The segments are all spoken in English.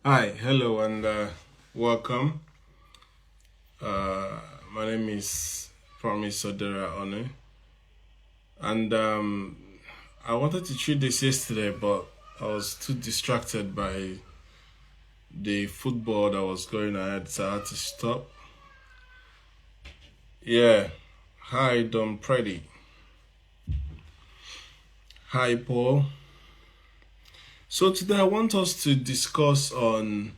Hi, hello, and welcome. My name is Promise Odera Onu, and I wanted to treat this yesterday, but I was too distracted by the football that was going ahead, so I had to stop. Yeah, hi, Dom Preddy. Hi, Paul. So today I want us to discuss on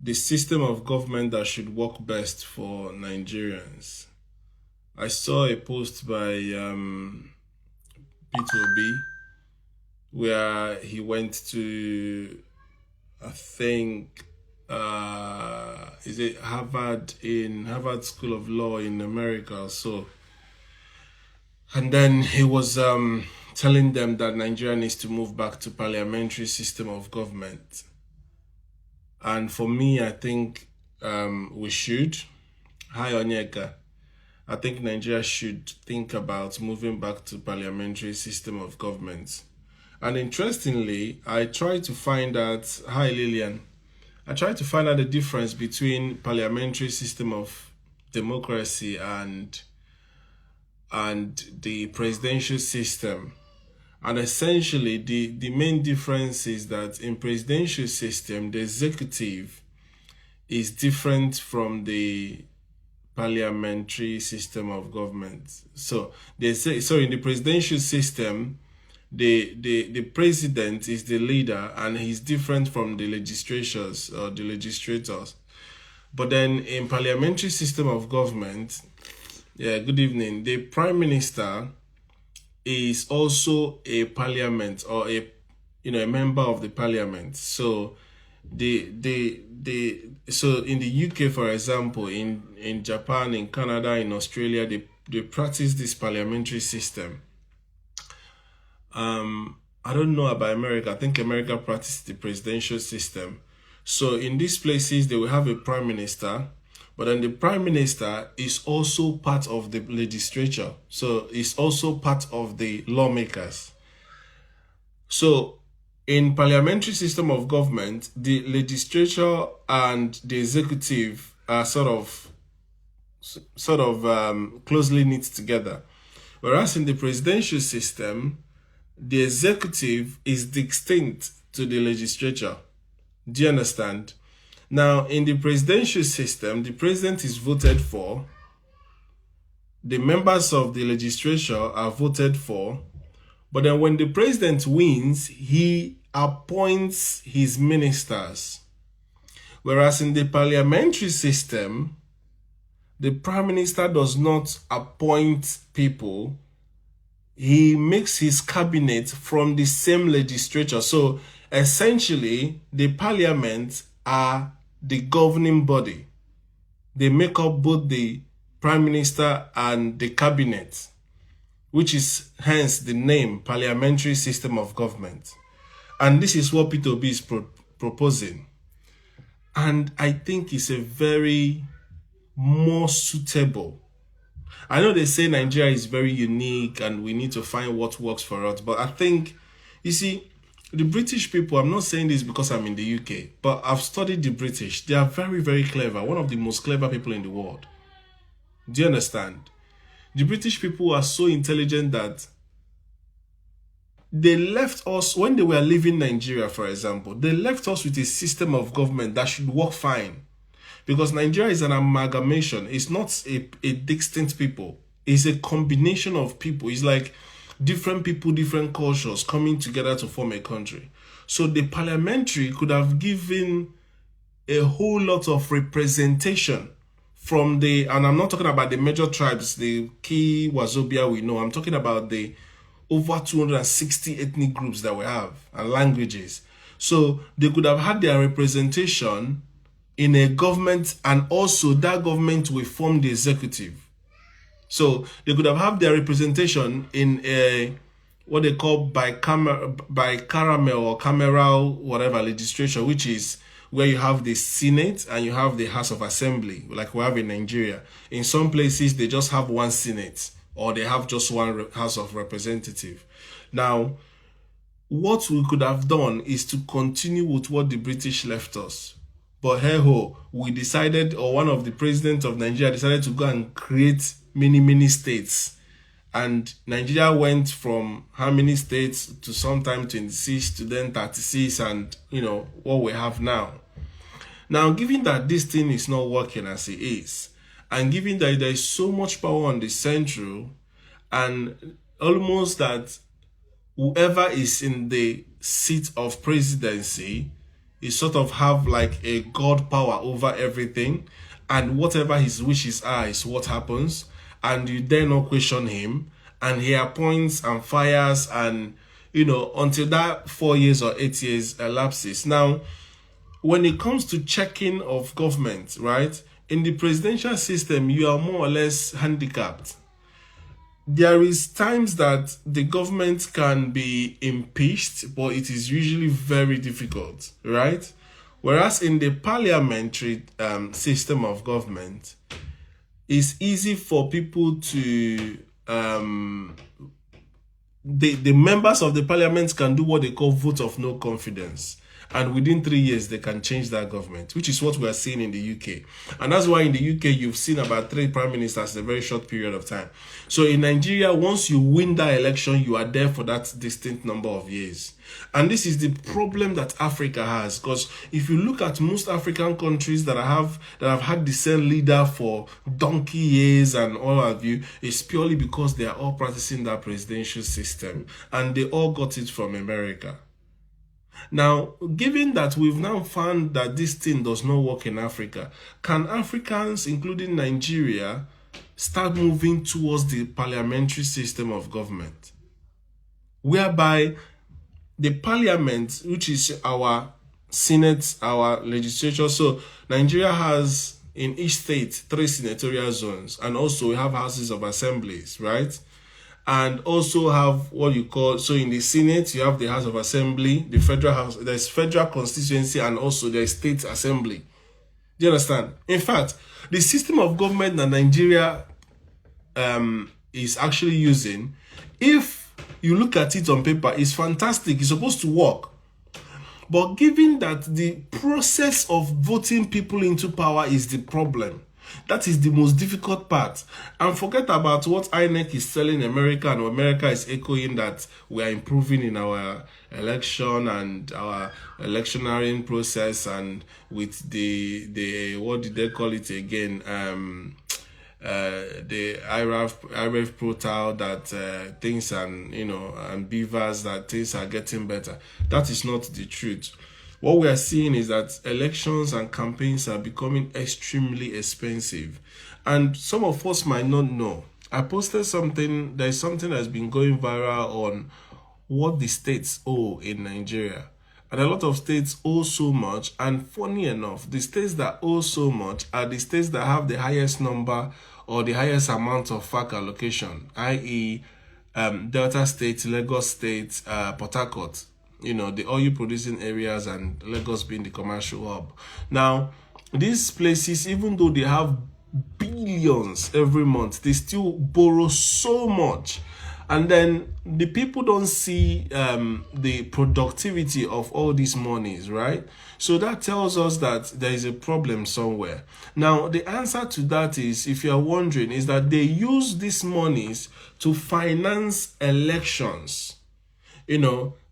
the system of government that should work best for Nigerians. I saw a post by Peter Obi where he went to, I think, is it Harvard School of Law in America? So, and then he was telling them that Nigeria needs to move back to parliamentary system of government. And for me, I think we should. Hi, Onyeka. I think Nigeria should think about moving back to parliamentary system of government. And interestingly, I tried to find out, hi Lillian, I tried to find out the difference between parliamentary system of democracy and the presidential system. And essentially, the main difference is that in presidential system, the executive is different from the parliamentary system of government. So they say, so in the presidential system, the president is the leader and he's different from the legislatures or the legislators. But then in parliamentary system of government, yeah, good evening, the prime minister is also a parliament or a member of the parliament. So so in the UK, for example, in Japan, in Canada, in Australia, they practice this parliamentary system. I don't know about America. I think America practices the presidential system. So in these places, they will have a prime minister, but then the prime minister is also part of the legislature. So it's also part of the lawmakers. So in parliamentary system of government, the legislature and the executive are closely knit together. Whereas in the presidential system, the executive is distinct to the legislature. Do you understand? Now, in the presidential system, the president is voted for, the members of the legislature are voted for, but then when the president wins, he appoints his ministers. Whereas in the parliamentary system, the prime minister does not appoint people. He makes his cabinet from the same legislature. So essentially, the parliament are the governing body. They make up both the prime minister and the cabinet, which is hence the name parliamentary system of government. And this is what Peter Obi is proposing. And I think it's a very more suitable. I know they say Nigeria is very unique and we need to find what works for us, but I think, you see, the British people, I'm not saying this because I'm in the UK, but I've studied the British. They are very, very clever. One of the most clever people in the world. Do you understand? The British people are so intelligent that they left us, when they were leaving Nigeria, for example, they left us with a system of government that should work fine. Because Nigeria is an amalgamation. It's not a distinct people. It's a combination of people. It's like different people, different cultures coming together to form a country. So the parliamentary could have given a whole lot of representation from and I'm not talking about the major tribes, the key Wazobia we know. I'm talking about the over 260 ethnic groups that we have and languages. So they could have had their representation in a government, and also that government will form the executive. So they could have had their representation in a what they call bicameral or cameral whatever legislature, which is where you have the Senate and you have the House of Assembly, like we have in Nigeria. In some places, they just have one Senate or they have just one House of Representative. Now, what we could have done is to continue with what the British left us. But hey ho, we decided, or one of the presidents of Nigeria decided to go and create many states. And Nigeria went from how many states to sometime 26 to then 36, and what we have now. Now, given that this thing is not working as it is, and given that there is so much power on the central, and almost that whoever is in the seat of presidency is sort of have like a god power over everything, and whatever his wishes are is what happens, and you dare not question him, and he appoints and fires, and until that 4 years or 8 years elapses. Now, when it comes to checking of government, right, in the presidential system, you are more or less handicapped. There is times that the government can be impeached, but it is usually very difficult, right? Whereas in the parliamentary system of government, it's easy for people to the members of the parliament can do what they call vote of no confidence. And within 3 years, they can change that government, which is what we are seeing in the UK. And that's why in the UK, you've seen about 3 prime ministers in a very short period of time. So in Nigeria, once you win that election, you are there for that distinct number of years. And this is the problem that Africa has. Because if you look at most African countries that have had the same leader for donkey years and all of you, it's purely because they are all practicing that presidential system. And they all got it from America. Now, given that we've now found that this thing does not work in Africa, can Africans, including Nigeria, start moving towards the parliamentary system of government? Whereby the parliament, which is our Senate, our legislature, so Nigeria has in each state 3 senatorial zones, and also we have houses of assemblies, right? And also have what you call, so in the Senate, you have the House of Assembly, the Federal House, there's Federal Constituency, and also there's State Assembly. Do you understand? In fact, the system of government that Nigeria is actually using, if you look at it on paper, it's fantastic. It's supposed to work. But given that the process of voting people into power is the problem, that is the most difficult part. And forget about what INEC is telling America, and America is echoing that we are improving in our election and our electioneering process, and with the what did they call it again? The IRF portal, that things and beavers, that things are getting better. That is not the truth. What we are seeing is that elections and campaigns are becoming extremely expensive. And some of us might not know. I posted something, there's something that's been going viral on what the states owe in Nigeria. And a lot of states owe so much. And funny enough, the states that owe so much are the states that have the highest number or the highest amount of FAC allocation, i.e. Delta State, Lagos State, Port Harcourt. The oil producing areas, and Lagos being the commercial hub. Now, these places, even though they have billions every month, they still borrow so much. And then the people don't see the productivity of all these monies, right? So that tells us that there is a problem somewhere. Now, the answer to that is, if you are wondering, is that they use these monies to finance elections.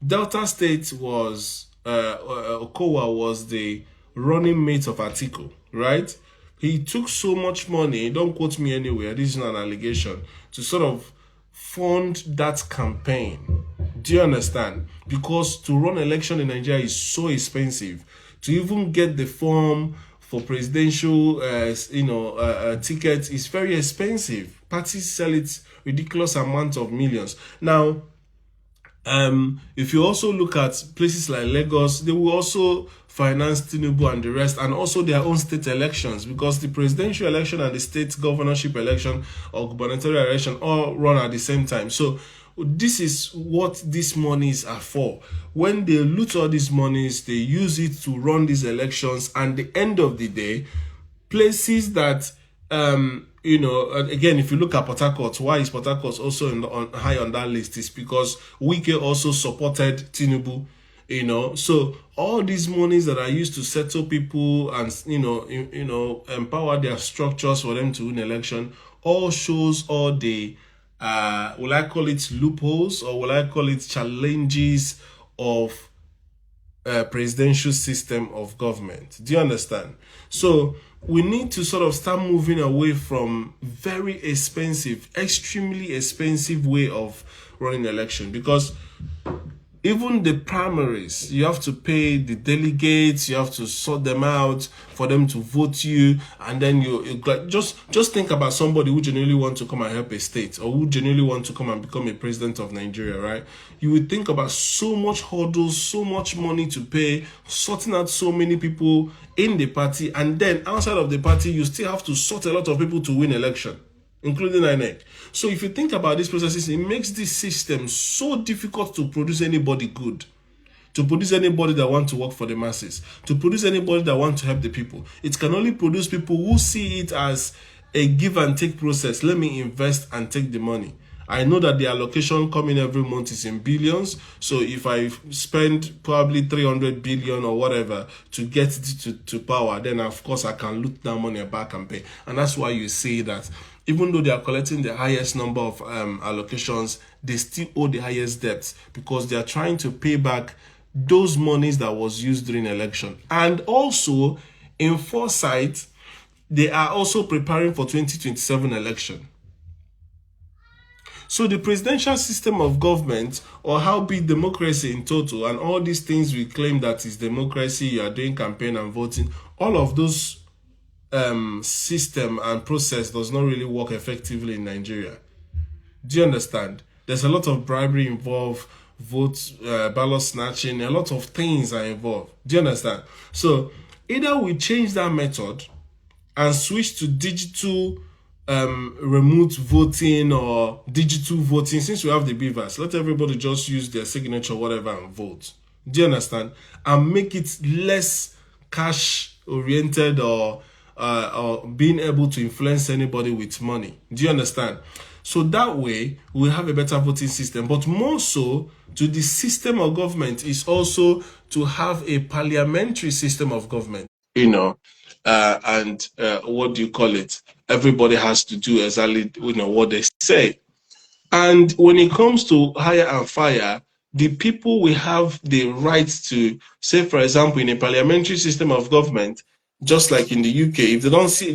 Delta State was, Okowa was the running mate of Atiku, right? He took so much money, don't quote me anywhere, this is not an allegation, to sort of fund that campaign. Do you understand? Because to run election in Nigeria is so expensive. To even get the form for presidential, tickets is very expensive. Parties sell it ridiculous amount of millions. Now, if you also look at places like Lagos, they will also finance Tinubu and the rest, and also their own state elections, because the presidential election and the state governorship election or gubernatorial election all run at the same time. So this is what these monies are for. When they loot all these monies, they use it to run these elections, and at the end of the day, places that again, if you look at Port Harcourt, why is Port Harcourt also high on that list? Is because Wike also supported Tinubu. So all these monies that are used to settle people and empower their structures for them to win election all shows all the will I call it loopholes, or will I call it challenges of presidential system of government. Do you understand? So we need to sort of start moving away from very expensive, extremely expensive way of running election, because even the primaries, you have to pay the delegates, you have to sort them out for them to vote you, and then you just think about somebody who genuinely want to come and help a state, or who genuinely want to come and become a president of Nigeria, right? You would think about so much hurdles, so much money to pay, sorting out so many people in the party, and then outside of the party, you still have to sort a lot of people to win election, including INEC. So if you think about these processes, it makes this system so difficult to produce anybody good, to produce anybody that want to work for the masses, to produce anybody that want to help the people. It can only produce people who see it as a give and take process. Let me invest and take the money. I know that the allocation coming every month is in billions. So if I spend probably 300 billion or whatever to get it to power, then of course I can loot that money back and pay. And that's why you see that even though they are collecting the highest number of allocations, they still owe the highest debts, because they are trying to pay back those monies that was used during election. And also, in foresight, they are also preparing for 2027 election. So the presidential system of government, or how big democracy in total, and all these things we claim that is democracy, you are doing campaign and voting, all of those system and process does not really work effectively in Nigeria. Do you understand? There's a lot of bribery involved, vote, ballot snatching, a lot of things are involved. Do you understand? So either we change that method and switch to digital remote voting or digital voting. Since we have the beavers, let everybody just use their signature, whatever, and vote. Do you understand? And make it less cash oriented, or being able to influence anybody with money. Do you understand? So that way we have a better voting system. But more so, to the system of government is also to have a parliamentary system of government. And what do you call it? Everybody has to do exactly what they say. And when it comes to hire and fire, the people will have the right to, say, for example, in a parliamentary system of government, just like in the UK, if they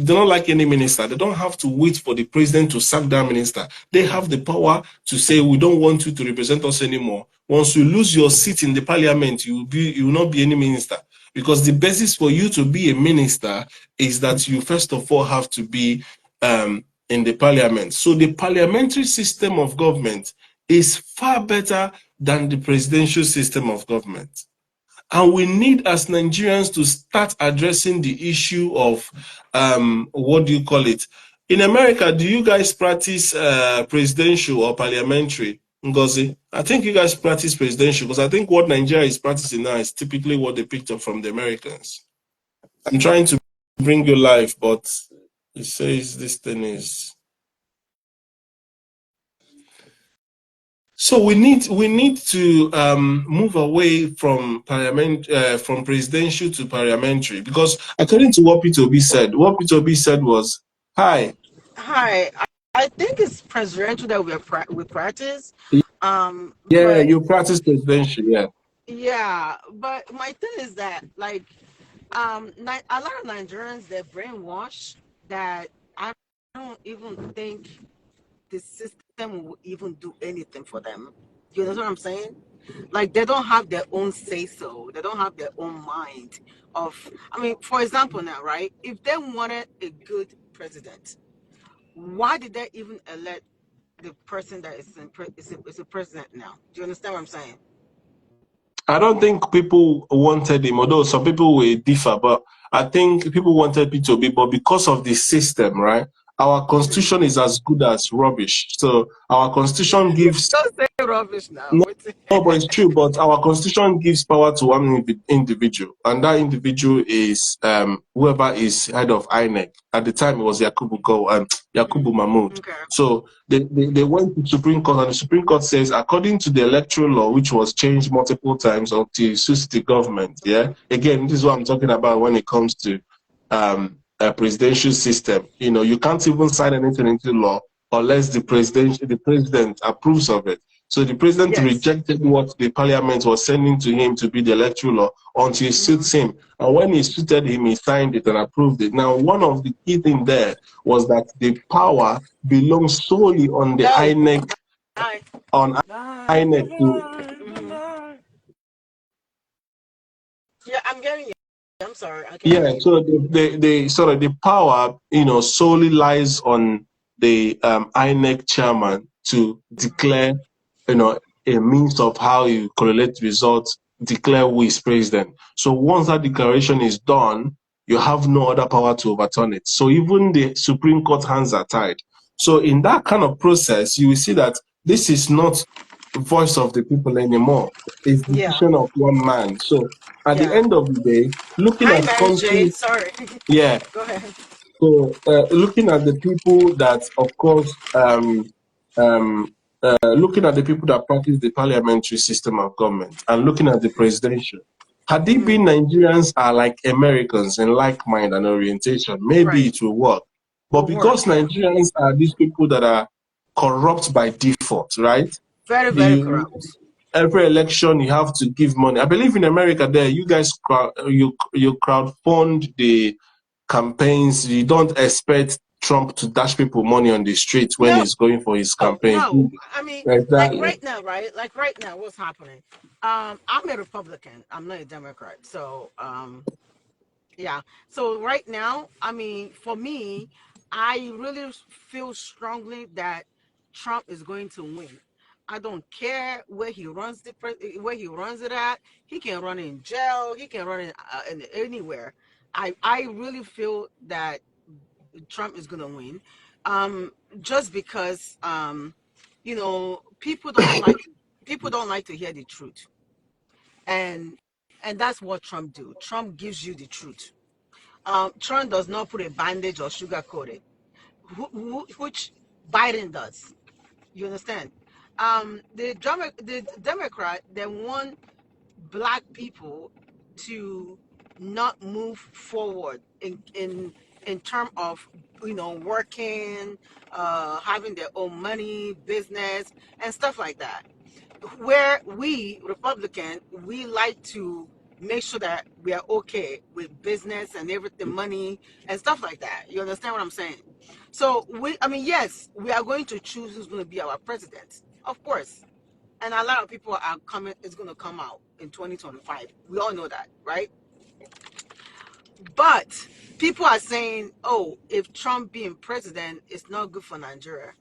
don't like any minister, they don't have to wait for the president to sack that minister. They have the power to say, we don't want you to represent us anymore. Once you lose your seat in the parliament, you will not be any minister. Because the basis for you to be a minister is that you first of all have to be in the parliament. So the parliamentary system of government is far better than the presidential system of government. And we need, as Nigerians, to start addressing the issue of, what do you call it? In America, do you guys practice presidential or parliamentary, Ngozi? I think you guys practice presidential, because I think what Nigeria is practicing now is typically what they picked up from the Americans. I'm trying to bring you live, but it says this thing is... So we need to move away from from presidential to parliamentary, because according to what Peter Obi said, was, Hi, I think it's presidential that we practice. Yeah, you practice presidential, yeah. Yeah, but my thing is that, like, a lot of Nigerians, they're brainwashed that I don't even think the system will even do anything for them. You know what I'm saying? Like, they don't have their own say so. They don't have their own mind of. I mean, for example, now, right? If they wanted a good president, why did they even elect the person that is a president now? Do you understand what I'm saying? I don't think people wanted him, although some people will differ, but I think people wanted Peter Obi, but because of the system, right? our constitution is as good as rubbish. So our constitution gives Don't say rubbish now. no, no, but it's true. But our constitution gives power to one individual, and that individual is whoever is head of INEC. At the time, it was Yakubu Mahmood. Okay. So they went to Supreme Court, and the Supreme Court says, according to the electoral law, which was changed multiple times until it suits the government. Yeah. Again, this is what I'm talking about when it comes to a presidential system. You know, you can't even sign anything into law unless the president approves of it. So the president rejected what the parliament was sending to him to be the electoral law until it suits him. And when it suited him, he signed it and approved it. Now, one of the key things there was that the power belongs solely on the INEC, INEC to. Yeah, I'm getting you. I'm sorry. Yeah, so the power, you know, solely lies on the INEC chairman to declare, you know, a means of how you correlate results, declare who is president. So once that declaration is done, you have no other power to overturn it. So even the Supreme Court hands are tied. So in that kind of process, you will see that this is not voice of the people anymore. It's the decision of one man. So at the end of the day, looking Hi, at Mary J. countries, Sorry. yeah. Go ahead. So looking at the people that, of course, looking at the people that practice the parliamentary system of government and looking at the presidential, had they been Nigerians are like Americans in like mind and orientation, maybe it will work. But because Nigerians are these people that are corrupt by default, right? Very, very corrupt. Every election you have to give money. I believe in America there, you guys you crowdfund the campaigns. You don't expect Trump to dash people money on the street when he's going for his campaign. No, I mean, exactly. like right now, right? Like right now, what's happening? I'm a Republican. I'm not a Democrat. So, yeah. So right now, I mean, for me, I really feel strongly that Trump is going to win. I don't care where he runs where he runs it at. He can run in jail. He can run in anywhere. I really feel that Trump is going to win, just because you know, people don't like to hear the truth, and that's what Trump do. Trump gives you the truth. Trump does not put a bandage or sugarcoat it, which Biden does. You understand? The Democrat, they want black people to not move forward in term of, you know, working, having their own money, business, and stuff like that. Where we Republican, we like to make sure that we are okay with business and everything, money and stuff like that. You understand what I'm saying? So I mean, yes, we are going to choose who's going to be our president, of course. And a lot of people are coming, it's going to come out in 2025. We all know that, right? But people are saying, oh, if Trump being president, it's not good for Nigeria.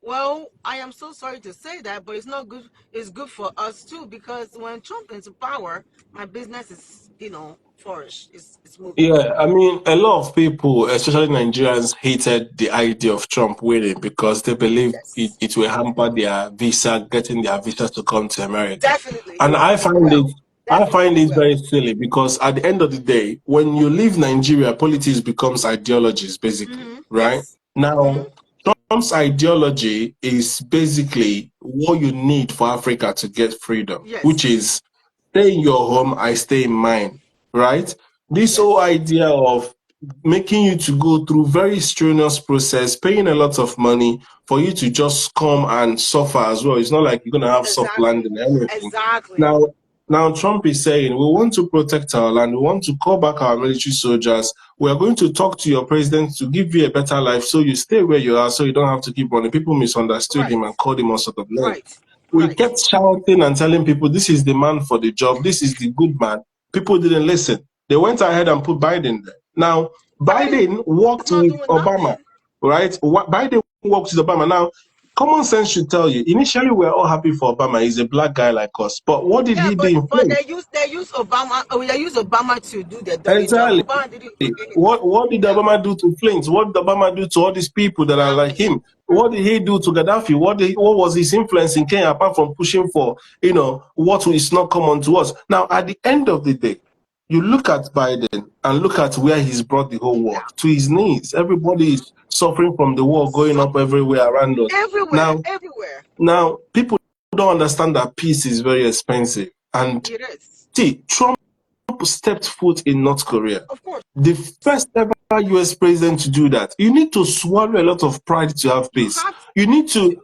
Well, I am so sorry to say that, but it's not good. It's good for us too, because when Trump is in power, my business is, you know, flourish. It's moving. Yeah, I mean, a lot of people, especially Nigerians, hated the idea of Trump winning because they believe it will hamper their visa, getting their visas to come to America. Definitely. And I find it very silly because at the end of the day, when you leave Nigeria, politics becomes ideologies, basically, right? Yes. Now, Trump's ideology is basically what you need for Africa to get freedom, which is stay in your home, I stay in mine, right? This whole idea of making you to go through very strenuous process, paying a lot of money for you to just come and suffer as well. It's not like you're going to have soft landing and everything. Exactly. Now Trump is saying, we want to protect our land. We want to call back our military soldiers. We are going to talk to your president to give you a better life so you stay where you are so you don't have to keep running. People misunderstood him and called him all sort of names. We kept shouting and telling people, this is the man for the job. This is the good man. People didn't listen. They went ahead and put Biden there. Now, Biden worked with Obama, right? Biden worked with Obama. Now, Common sense should tell you. Initially, we're all happy for Obama. He's a black guy like us. But what did Yeah, he do in but place? they use Obama. Oh, they use Obama to do the dirty job. Exactly. Obama didn't do anything. What did Yeah, Obama do to Flint? What did Obama do to all these people that are like nothing. him? What did he do to Gaddafi? What was his influence in Kenya apart from pushing for, what is not common to us? Now, at the end of the day, you look at Biden and look at where he's brought the whole Yeah, world to his knees. Everybody is suffering from the war going so up everywhere around us. everywhere, Now, everywhere. now people don't understand that peace is very expensive. And It is, see, Trump stepped foot in North Korea, of course. the first ever US president to do that. You need to swallow a lot of pride to have You peace. have You need to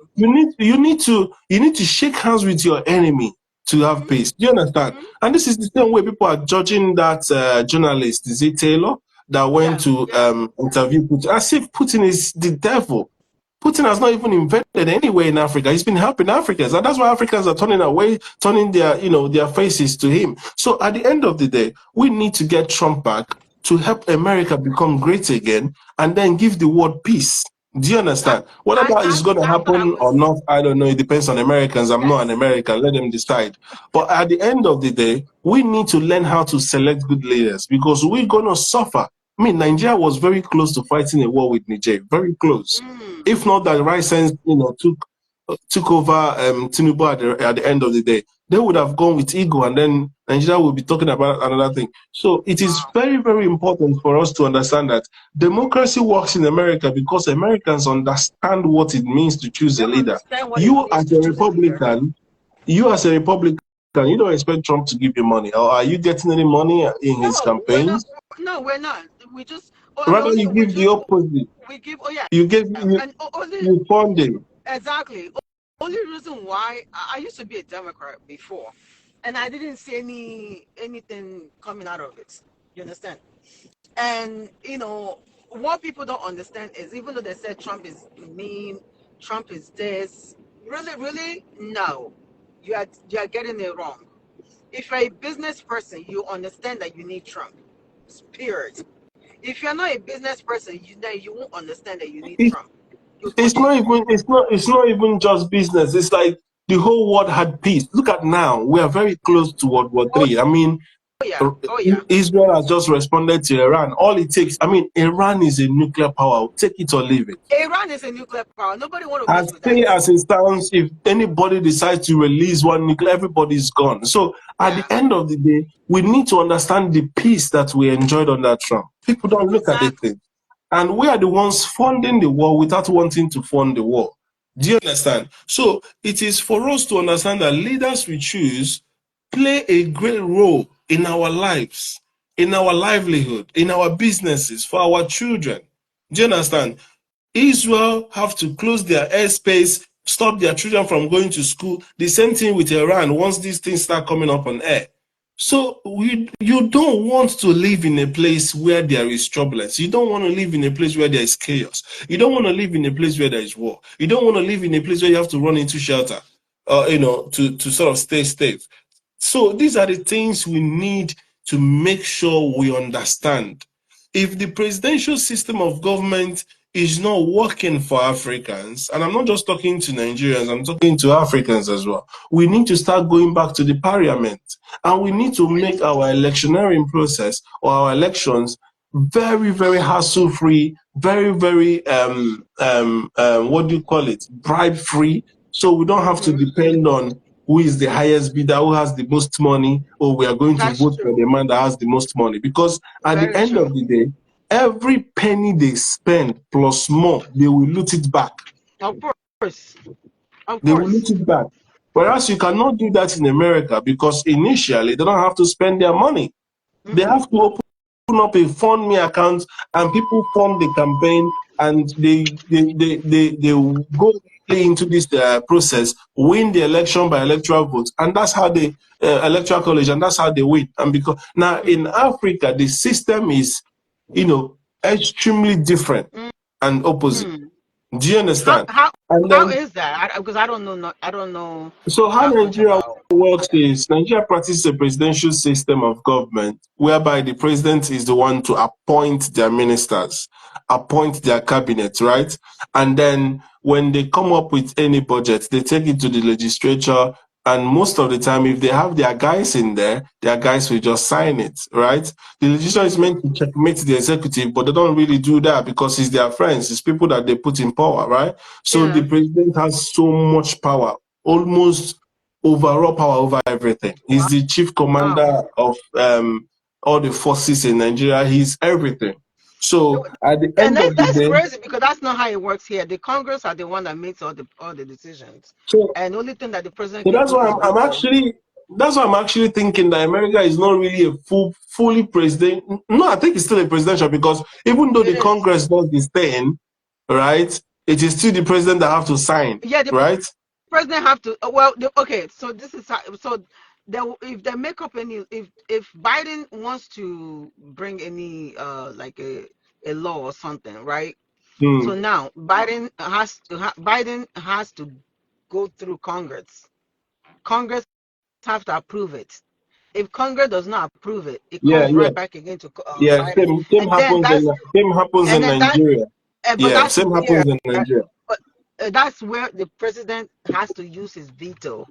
to. shake hands with your enemy to have Mm-hmm, peace. Do you understand? mm-hmm. And this is the same way people are judging that journalist, is it Taylor, that went Yeah, to yeah. interview Putin, as if Putin is the devil. Putin has not even invented anywhere in Africa. He's been helping Africans, and that's why Africans are turning their faces to him. So at the end of the day, we need to get Trump back to help America become great again, and then give the world peace. Do you That, understand? Whether that is going to that's what I happen or was. not, I don't know. It depends on Americans. I'm not an Yes. American. Let them decide. But at the end of the day, we need to learn how to select good leaders because we're going to suffer. I mean, Nigeria was very close to fighting a war with Niger, very close. Mm. If not that right sense, took over Tinubu at the end of the day, they would have gone with ego, and then Nigeria will be talking about another thing. So it is Wow. very, very important for us to understand that democracy works in America because Americans understand what it means to choose They a leader. understand what it You means as to a choose a leader. Republican, you as a Republican, you don't expect Trump to give you money, or are you getting any money in his No, we're not. campaigns? No, we're not. We just. Oh, the Rather, only you we give the just opposite. we give. Oh yeah, You give and only you fund him. exactly. Only reason why I used to be a Democrat before, and I didn't see anything coming out of it. You understand? And what people don't understand is even though they said Trump is mean, Trump is this, really, really, no, you are getting it wrong. If you're a business person, you understand that you need Trump. Period. If you're not a business person, you won't understand that you need Trump. You'll It's touch not it. even it's not even just business. It's like the whole world had peace. Look at now. We are very Yeah. close to Oh World War III. I mean, yeah. Oh yeah. Israel has just responded to Iran. All it takes, I mean, Iran is a nuclear power. Take it or leave it. Iran is a nuclear power. Nobody want to mess As with that. silly as it sounds, if anybody decides to release one nuclear, everybody's gone. So at the Yeah. end of the day, we need to understand the peace that we enjoyed under Trump. People don't look at it. Exactly. And we are the ones funding the war without wanting to fund the war. Do you understand? So it is for us to understand that leaders we choose play a great role in our lives, in our livelihood, in our businesses, for our children. Do you understand? Israel have to close their airspace, stop their children from going to school. The same thing with Iran once these things start coming up on air. So you don't want to live in a place where there is turbulence. You don't want to live in a place where there is chaos. You don't want to live in a place where there is war. You don't want to live in a place where you have to run into shelter, to sort of stay safe. So these are the things we need to make sure we understand. If the presidential system of government is not working for Africans, and I'm not just talking to Nigerians, I'm talking to Africans as well, we need to start going back to the parliament, and we need to make our electioneering process or our elections very, very hassle free, very, very what do you call it, bribe free, so we don't have to Hmm. depend on who is the highest bidder, who has the most money, or we are going to That's vote for true. the man that has the most money. Because at the Very end true. of the day, every penny they spend plus more, they will loot it back. Of course. Of They will course. loot it back. Whereas you cannot do that in America because initially they don't have to spend their money. They Mm-mm. have to open up a fund me account and people fund the campaign, and they go into this process, win the election by electoral votes, and that's how they electoral college, and that's how they win. And because now in Africa the system is extremely different and opposite. Mm-mm. Do you How understand? how And how then, is that? Because I don't know. I don't know so how that much Nigeria about works that. is Nigeria practices a presidential system of government whereby the president is the one to appoint their ministers, appoint their cabinet, right? And then when they come up with any budget, they take it to the legislature. And most of the time, if they have their guys in there, their guys will just sign it, right? The legislature is meant to checkmate the executive, but they don't really do that because it's their friends, it's people that they put in power, right? So the Yeah. president has so much power, almost overall power over everything. He's the chief Wow. commander of all the forces in Nigeria. He's everything. So at the And end of the that's day, crazy because that's not how it works here. The Congress are the one that makes all the decisions, so and the only thing that the president so can that's do why is I'm veto. actually that's why I'm actually thinking that America is not really a fully president. No, I think it's still a presidential because even though It the is. Congress does this thing, right, it is still the president that have to sign, Yeah, the right? president have to. Well, okay. So this is how. So if they make up any, if Biden wants to bring any like a law or something, right? So Hmm. now Biden has to go through Congress. Congress have to approve it. If Congress does not approve it, it Yeah, comes yeah, right back again to yeah. Biden, and then Same happens in that, Nigeria. but Yeah, that's same where, happens in Nigeria. but that's where the president has to use his veto.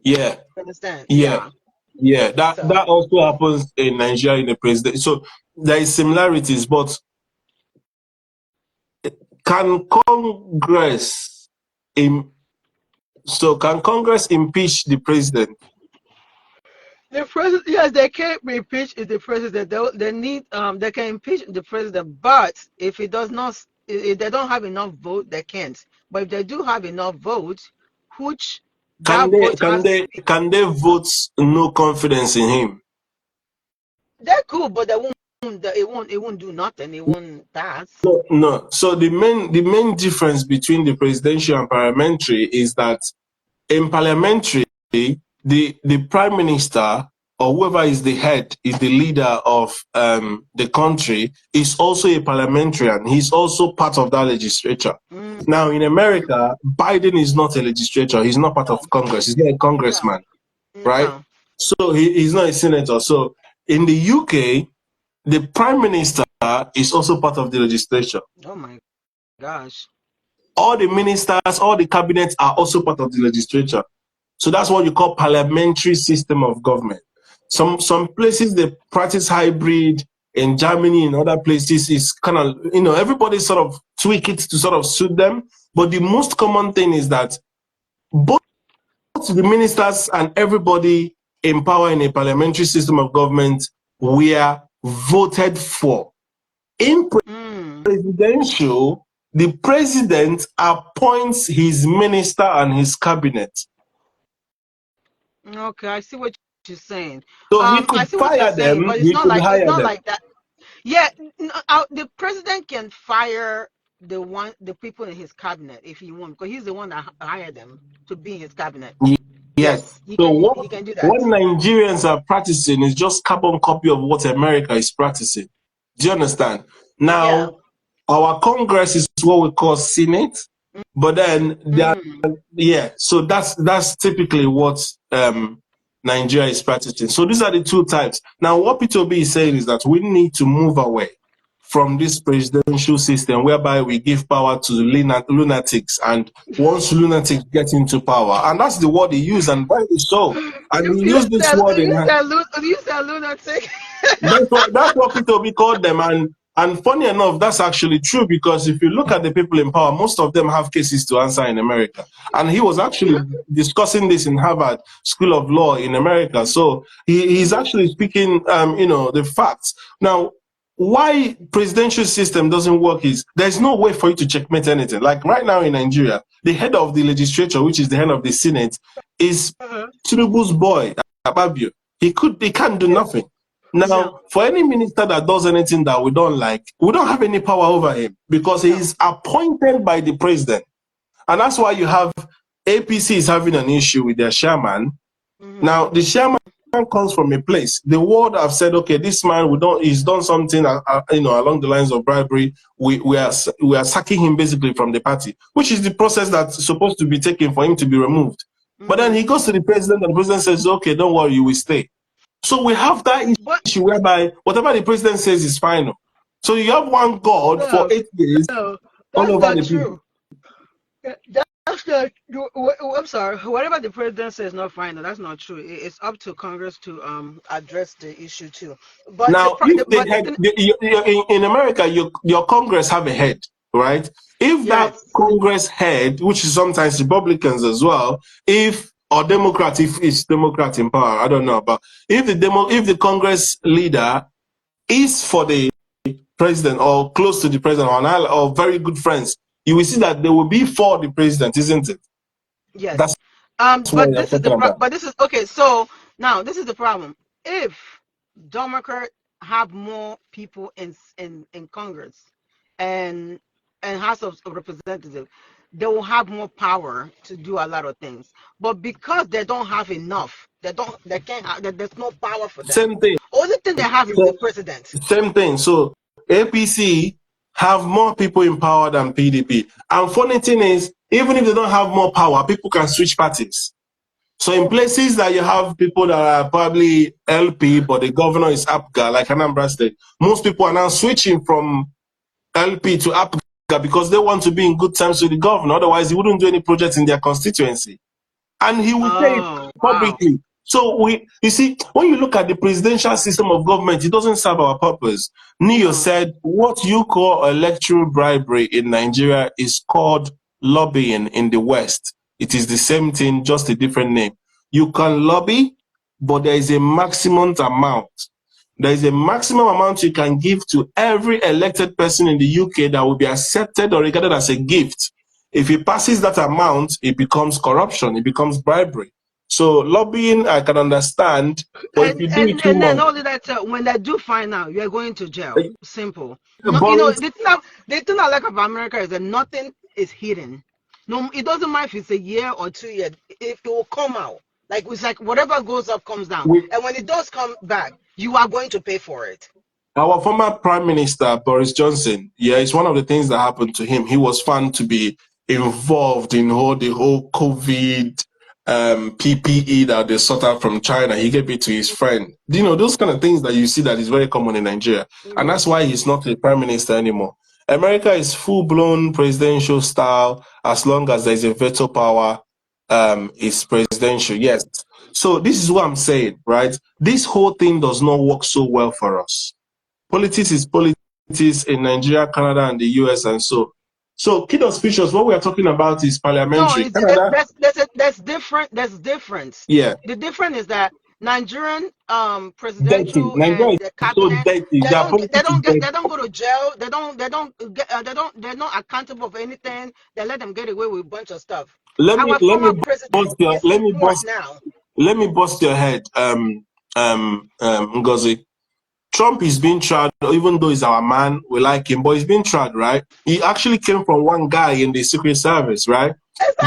Yeah, Understand? yeah, Yeah. yeah. That So also happens in Nigeria in the president. So there is similarities, but can Congress im can Congress impeach the president? the president, yes, they can't impeach the president. They need they can impeach the president, but if it does not, if they don't have enough vote, they can't. But if they do have enough vote, which Can that they vote can has to they be, can they vote no confidence in him? they're cool, but they won't. It won't do nothing. It won't pass. No, no. So the main difference between the presidential and parliamentary is that in parliamentary, the prime minister or whoever is the head, is the leader of the country, is also a parliamentarian. He's also part of that legislature. Mm, Now, in America, Biden is not a legislature. He's not part no, of Congress. He's not a no, congressman, right? no. So he's not a senator. So in the UK, the prime minister is also part of the legislature. Oh my gosh. All the ministers, all the cabinets are also part of the legislature. So that's what you call parliamentary system of government. Some places they practice hybrid. In Germany, in other places, is kind of, everybody sort of tweak it to sort of suit them. But the most common thing is that both the ministers and everybody in power in a parliamentary system of government were voted for. In Mm. presidential, the president appoints his minister and his cabinet. Okay, I see what you're saying. So he I could see what you're fire saying, them, but it's he not could like it's hire not them. like that. Yeah, the president can fire the people in his cabinet if he wants, because he's the one that hired them to be in his cabinet. Yes. Yes, he So can what he can do that. what Nigerians are practicing is just carbon copy of what America is practicing. Do you understand? Yeah. Now, our Congress is what we call Senate, but then Mm. yeah. So that's typically what Nigeria is practicing. So these are the two types. Now, what P2B is saying is that we need to move away from this presidential system whereby we give power to lunatics, and once lunatics get into power, and that's the word he used, and rightly so. And he used this word in You said lunatic. that's what Peter Obi called them. And funny enough, that's actually true, because if you look at the people in power, most of them have cases to answer in America. And he was actually discussing this in Harvard School of Law in America. So he's actually speaking, the facts. Now, why presidential system doesn't work is there's no way for you to checkmate anything. Like right now in Nigeria, the head of the legislature, which is the head of the Senate, is Uh-huh. Tinubu's boy, Ababio. He can't do nothing. Now, No. for any minister that does anything that we don't like, we don't have any power over him because he No. is appointed by the president. And that's why you have APC is having an issue with their chairman. Mm-hmm. Now, the chairman comes from a place. The world have said, okay, this man he's done something, along the lines of bribery. We are sacking him basically from the party, which is the process that's supposed to be taken for him to be removed. But then he goes to the president, and the president says, okay, don't worry, you will stay. So we have that issue whereby whatever the president says is final. So you have one God for 8 years No, all that's over not the people. true. That's not. I'm sorry. Whatever the president says is not final. That's not true. It's up to Congress to address the issue too. But Now, if the but the head thing, in America, your Congress have a head, right? If that yes, Congress head, which is sometimes Republicans as well, or Democrat, if it's Democrat in power, I don't know, but if the Congress leader is for the president or close to the president or very good friends, you will see that they will be for the president, isn't it? yes. That's what But you're this is the talking about. but this is okay. So now this is the problem. If Democrat have more people in Congress and House of Representatives, they will have more power to do a lot of things. But because they don't have enough, they can't have, there's no power for them. Same thing. Only thing they have is the president. Same thing. So APC have more people in power than PDP. And funny thing is, even if they don't have more power, people can switch parties. So in places that you have people that are probably LP, but the governor is APGA, like Anambra State, most people are now switching from LP to APGA because they want to be in good terms with the governor. Otherwise, he wouldn't do any projects in their constituency. And he will say it Oh wow. publicly. So you see, when you look at the presidential system of government, it doesn't serve our purpose. Neo No. said, what you call electoral bribery in Nigeria is called lobbying in the West. It is the same thing, just a different name. You can lobby, but there is a maximum amount. There is a maximum amount you can give to every elected person in the UK that will be accepted or regarded as a gift. If it passes that amount, it becomes corruption, it becomes bribery. So lobbying, I can understand, but if you do it too And then much, only that when they do find out, you're going to jail. Simple. No, Boris, the thing I like about America is that nothing is hidden. No, it doesn't matter if it's a year or 2 years. It will come out. It's like whatever goes up comes down. we, And when it does come back, you are going to pay for it. our former Prime Minister, Boris Johnson, yeah, it's one of the things that happened to him. He was found to be involved in the whole COVID PPE that they sought out from China. He gave it to his friend. Those kind of things that you see that is very common in Nigeria. And that's why he's not a Prime Minister anymore. America is full-blown presidential style. As long as there's a veto power, it's presidential. Yes. So this is what I'm saying, right? This whole thing does not work so well for us. Politics is politics in Nigeria, Canada, and the US, and so. So, kiddos features, what we are talking about is No, parliamentary. Canada, that's different. That's different. yeah, The difference is that Nigerian dirty. presidential Nigeria and is the so cabinet, dirty. Their politics is they dirty. don't go to jail. They're not accountable for anything. They let them get away with a bunch of stuff. Let me Our let me former president bust your is in court now. let me bust your head, Ngozi. Trump is being tried, even though he's our man, we like him, but he's being tried, right? He actually came from one guy in the Secret Service, right?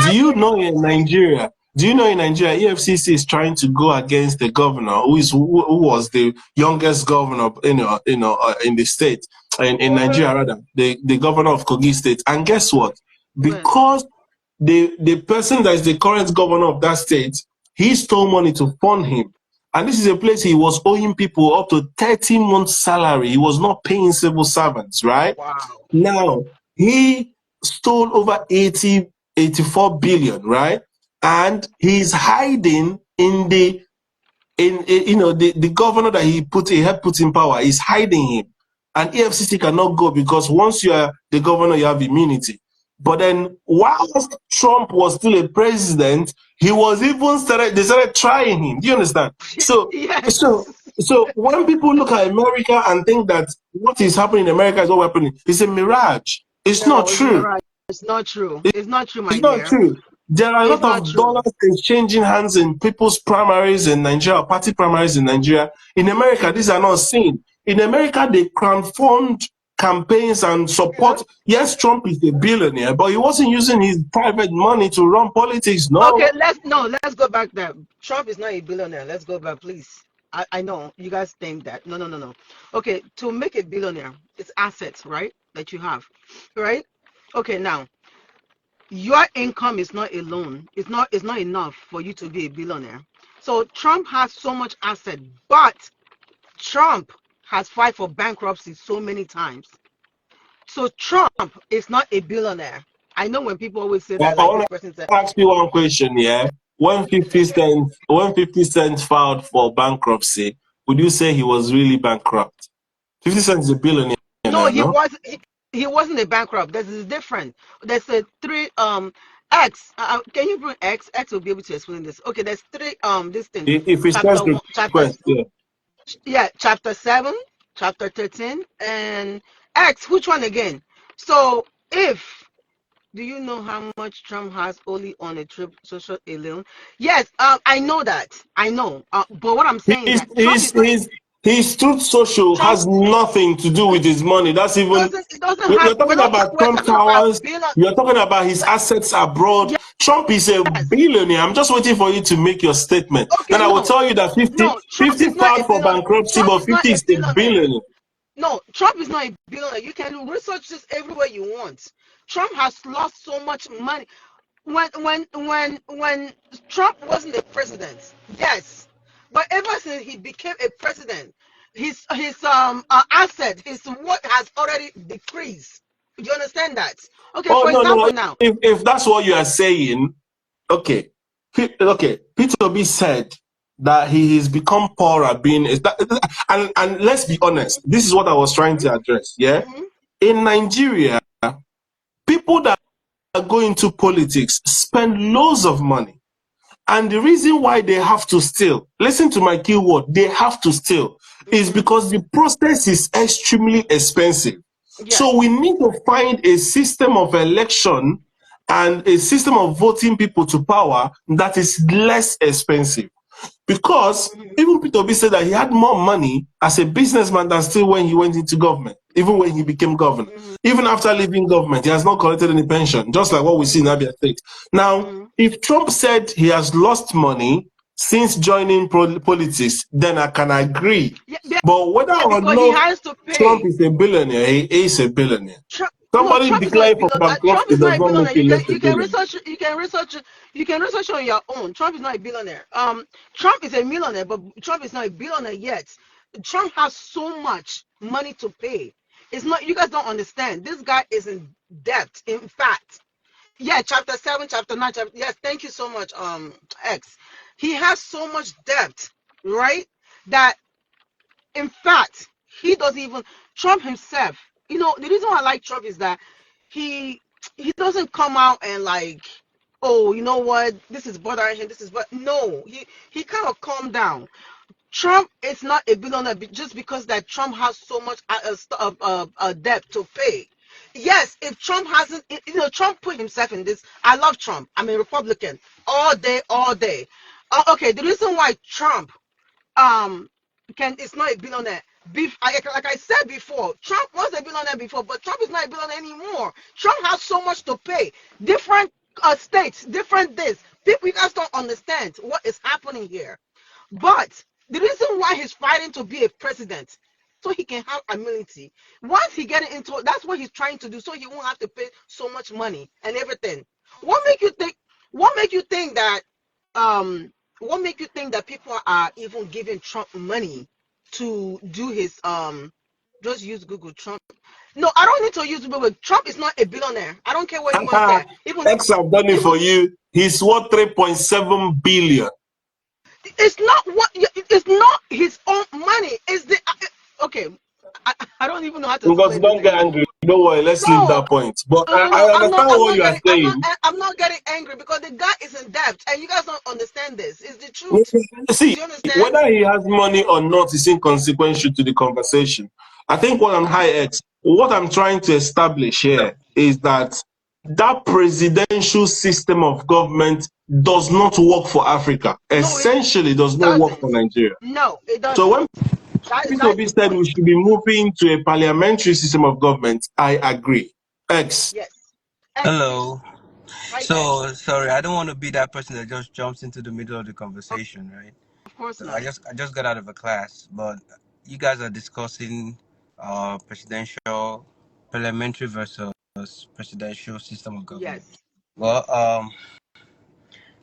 Do you Exactly. know in Nigeria? EFCC is trying to go against the governor, who was the youngest governor, in the state, in Nigeria rather, the governor of Kogi State. And guess what? When Because the person that is the current governor of that state, he stole money to fund him. And this is a place he was owing people up to 30 months salary. He was not paying civil servants, right? wow. Now, he stole over 84 billion, right? And he's hiding the governor that he had put in power is hiding him. And EFCC cannot go because once you are the governor, you have immunity. But then whilst Trump was still a president, they started trying him. Do you understand? So, Yes. so, so when people look at America and think that what is happening in America is what happening, it's a mirage. It's not No, it's true. mirage. It's not true. It's not true, It's my not dear. true. There are a It's lot not of true. dollars exchanging hands in people's primaries in Nigeria, party primaries in Nigeria. In America, these are not seen. In America, they crowdfund campaigns and support. Yes, Trump is a billionaire, but he wasn't using his private money to run politics. No. Okay, let's go back there. Trump is not a billionaire. Let's go back, please. I know you guys think that. No. Okay, to make a billionaire, it's assets, right? That you have, right? Okay, now your income is not alone. It's not enough for you to be a billionaire. So Trump has so much asset, but Trump has filed for bankruptcy so many times. So Trump is not a billionaire. I know when people always say that, I like want this person said, to ask you one question, yeah. When 50 Cent filed for bankruptcy, would you say he was really bankrupt? 50 Cent is a billionaire no, now, no? he wasn't a bankrupt. There's a different. There's a three X. Can you bring X? X will be able to explain this. Okay, there's three this thing. If it's Chapter just one, chapter request, yeah. yeah, chapter 7, chapter 13, and X. Which one again? So if do you know how much Trump has only on a trip social alone? Yes, I know that. I know. But what I'm saying His that Trump his is not his his truth social Trump has nothing to do with his money. That's even doesn't it doesn't we're have talking about we're Trump talking about Towers. billion. You're talking about his assets abroad. Trump is a Yes. billionaire. I'm just waiting for you to make your statement. Okay, Then I will no. tell you that 50, No, Trump 50 is not a filed for billionaire. bankruptcy, Trump but is not 50 a is a billionaire. billionaire. No, Trump is not a billionaire. You can research this everywhere you want. Trump has lost so much money. When Trump wasn't a president, yes, but ever since he became a president, his asset, his what has already decreased. Do you understand that? Okay, Oh for no, no. example, now. If that's what you are saying, okay. Okay. Peter Obi said that he has become poorer being is that and let's be honest, this is what I was trying to address. Yeah. Mhm, In Nigeria, people that go into politics spend loads of money. And the reason why they have to steal, listen to my keyword, they have to steal, is mhm. because the process is extremely expensive. So Yes. we need to find a system of election and a system of voting people to power that is less expensive. Because Mhm, even Peter Obi said that he had more money as a businessman than still when he went into government, even when he became governor. mhm, Even after leaving government, he has not collected any pension, just like what we see in Abia State. Now, mhm. if Trump said he has lost money since joining politics, then I can agree. Yeah, yeah, But whether yeah, or because he not has to Trump pay. is a billionaire, he is a billionaire. No, Somebody Trump is not a declaring for billionaire. Trump bankruptcy is not does a not make billionaire. you less a You can billionaire. research you can research on your own. Trump is not a billionaire. Trump is a millionaire, but Trump is not a billionaire yet. Trump has so much money to pay. It's not you guys don't understand. This guy is in debt. In fact, yeah, chapter 7, chapter 9, chapter yes, thank you so much, X. He has so much debt, right? That in fact, he doesn't even Trump himself. You know, the reason why I like Trump is that he he doesn't come out and like, oh, you know what, this is bothering him. This is but no, he kind of calmed down. Trump is not a billionaire just because that Trump has so much debt to pay. Yes, if Trump hasn't, you know, Trump put himself in this. I love Trump. I'm a Republican all day, all day. Okay, the reason why Trump um can it's not a billionaire. Like I said before, Trump was a billionaire before, but Trump is not a billionaire anymore. Trump has so much to pay. Different states, different this. People, you guys don't understand what is happening here. But the reason why he's fighting to be a president, so he can have immunity. Once he get into it, that's what he's trying to do, so he won't have to pay so much money and everything. What make you think? What make you think that? Um, what make you think that people are even giving Trump money to do his Just use Google Trump. No, I don't need to use Google. Trump is not a billionaire. I don't care what you want to say. X have done it Even for you. He's worth 3.7 billion. it's not what it's not his own money. It's the okay. I don't even know how to Because explain this don't get anymore. angry. Don't worry, let's leave No, that point. But no. I understand what you are saying. I'm not getting angry because the guy is in debt, and you guys don't understand this. It's the truth. See, Do you understand? whether he has money or not is inconsequential to the conversation. I think what I'm high X, what I'm trying to establish here is that that presidential system of government does not work for Africa. No, it Essentially, does not work doesn't. for Nigeria. No, it So when doesn't. Peter That's Obi the said we point. should be moving to a parliamentary system of government. I agree. X. Yes. X, please. Hello. Hi, X. So sorry, I don't want to be that person that just jumps into the middle of the conversation, right? Of course So not. I just got out of a class, but you guys are discussing presidential, parliamentary versus presidential system of government. Yes. Well, Yes.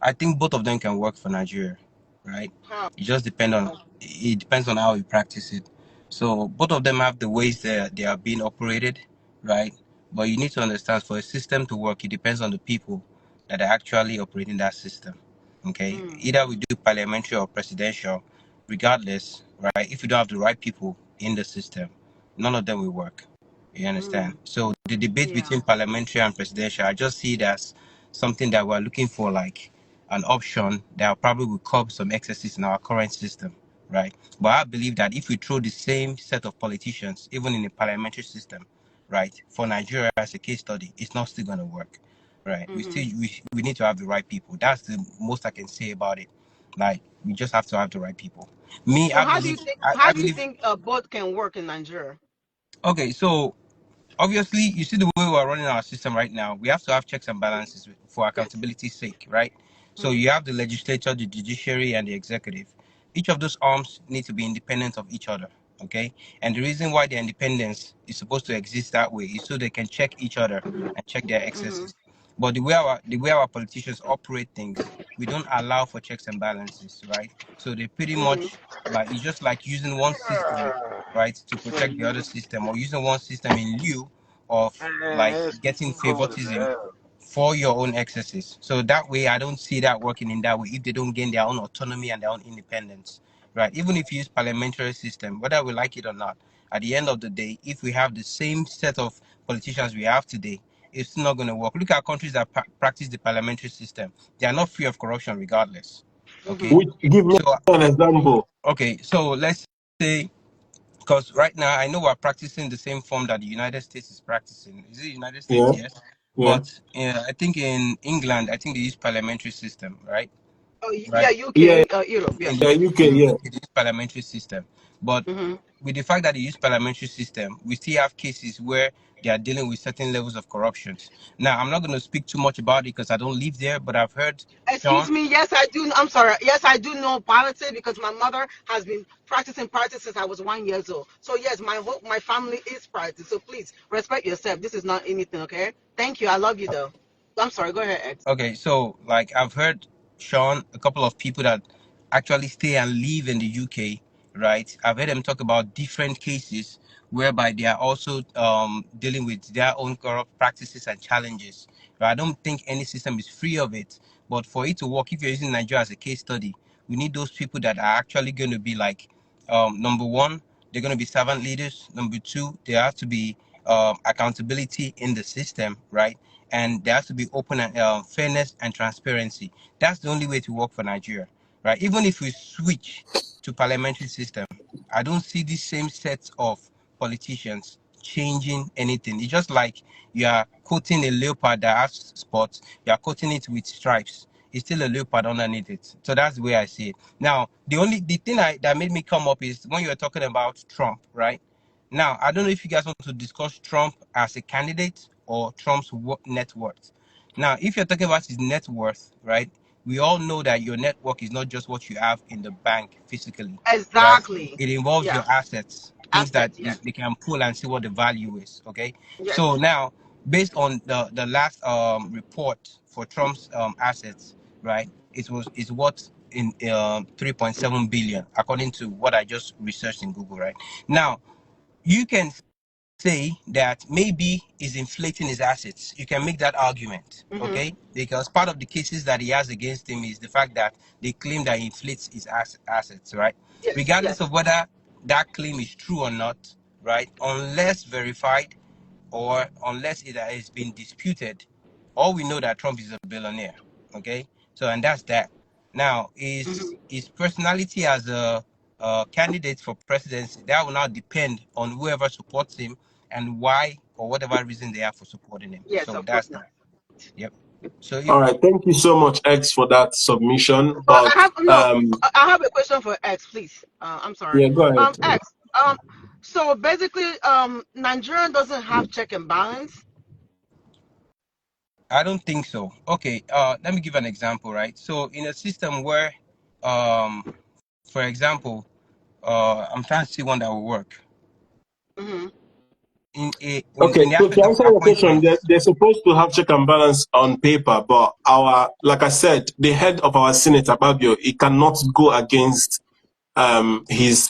I think both of them can work for Nigeria, right? How? It depends on how you practice it. So both of them have the ways that they are being operated, right? But you need to understand for a system to work, it depends on the people that are actually operating that system. Okay, Mm, either we do parliamentary or presidential, regardless, right? If you don't have the right people in the system, none of them will work. You understand? mm, So the debate yeah. between parliamentary and presidential, I just see it as something that we're looking for, like an option that probably will curb some excesses in our current system, right? But I believe that if we throw the same set of politicians, even in a parliamentary system, right, for Nigeria as a case study, it's not still going to work, right? Mm-hmm. We need to have the right people. That's the most I can say about it. Like we just have to have the right people. Me, So I how do you believe, think? I How do you believe. think both can work in Nigeria? Okay, so obviously, you see the way we're running our system right now, we have to have checks and balances for Yes. accountability's sake, right? So Mm-hmm. you have the legislature, the judiciary, and the executive. Each of those arms need to be independent of each other, okay? And the reason why the independence is supposed to exist that way is so they can check each other and check their Mm-hmm. excesses. But the way our politicians operate things, we don't allow for checks and balances, right? So they pretty Mm-hmm. much like it's just like using one system, right, to protect the other system, or using one system in lieu of like getting favoritism for your own excesses. So that way, I don't see that working in that way if they don't gain their own autonomy and their own independence, right? Even if you use parliamentary system, whether we like it or not, at the end of the day, if we have the same set of politicians we have today, it's not going to work. Look at countries that practice the parliamentary system; they are not free of corruption, regardless. Okay, Mm-hmm. Which, give me so an example. let's say because right now I know we're practicing the same form that the United States is practicing. Is it United States? Yeah, Yes. yeah, But I think in England, I think they use parliamentary system, right? Oh, Right. yeah. yeah, UK, Europe. In Yes. yeah. UK, Mm-hmm. yeah. UK, they use parliamentary system. But Mm-hmm. with the fact that they use parliamentary system, we still have cases where they are dealing with certain levels of corruptions. Now, I'm not going to speak too much about it because I don't live there, but I've heard Excuse Sean. me. Yes, I do. I'm sorry. Yes, I do know politics because my mother has been practicing politics since I was 1 year old. So yes, my family is practicing. So please respect yourself. This is not anything. Okay. Thank you. I love you though. I'm sorry. Go ahead, X. Okay, so like I've heard Sean, a couple of people that actually stay and live in the UK, right? I've heard them talk about different cases whereby they are also dealing with their own corrupt practices and challenges. Right? I don't think any system is free of it, but for it to work, if you're using Nigeria as a case study, we need those people that are actually going to be like, number one, they're going to be servant leaders. Number two, there has to be accountability in the system, right? And there has to be open and fairness and transparency. That's the only way to work for Nigeria, right? Even if we switch to parliamentary system, I don't see the same set of politicians changing anything. It's just like you are coating a leopard that has spots, you are coating it with stripes. It's still a leopard underneath it. So that's the way I see it. Now, the thing that made me come up is when you were talking about Trump, right? Now, I don't know if you guys want to discuss Trump as a candidate or Trump's net worth. Now, if you're talking about his net worth, right, we all know that your network is not just what you have in the bank physically, right? Exactly. It involves Yeah. your assets, things that Assets. Yes. they can pull and see what the value is, okay? So Yes. now, based on the last report for Trump's assets, right, is what in 3.7 billion, according to what I just researched in Google, right? Now, you can say that maybe he's inflating his assets. You can make that argument, Mm-hmm. okay? Because part of the cases that he has against him is the fact that they claim that he inflates his assets, right? Yes. Regardless Yes. of whether that claim is true or not, right? Unless verified or unless it has been disputed, all we know that Trump is a billionaire, okay? So, and that's that. Now, Mm-hmm. his personality as a candidate for presidency, that will now depend on whoever supports him and why or whatever reason they have for supporting him. Yes. So Of course that's not. that. Yep. So if All right, thank you so much, X, for that submission. But But I have no. I have a question for X, please. I'm sorry. yeah, go ahead. X. So basically, Nigeria doesn't have check and balance. I don't think so. Okay, let me give an example, right? So in a system where, um, for example, I'm trying to see one that will work Hmm. in Okay, the so to aspect of answer your question, appointments. they're supposed to have check and balance on paper, but like I said, the head of our Senate, Ababio, he cannot go against his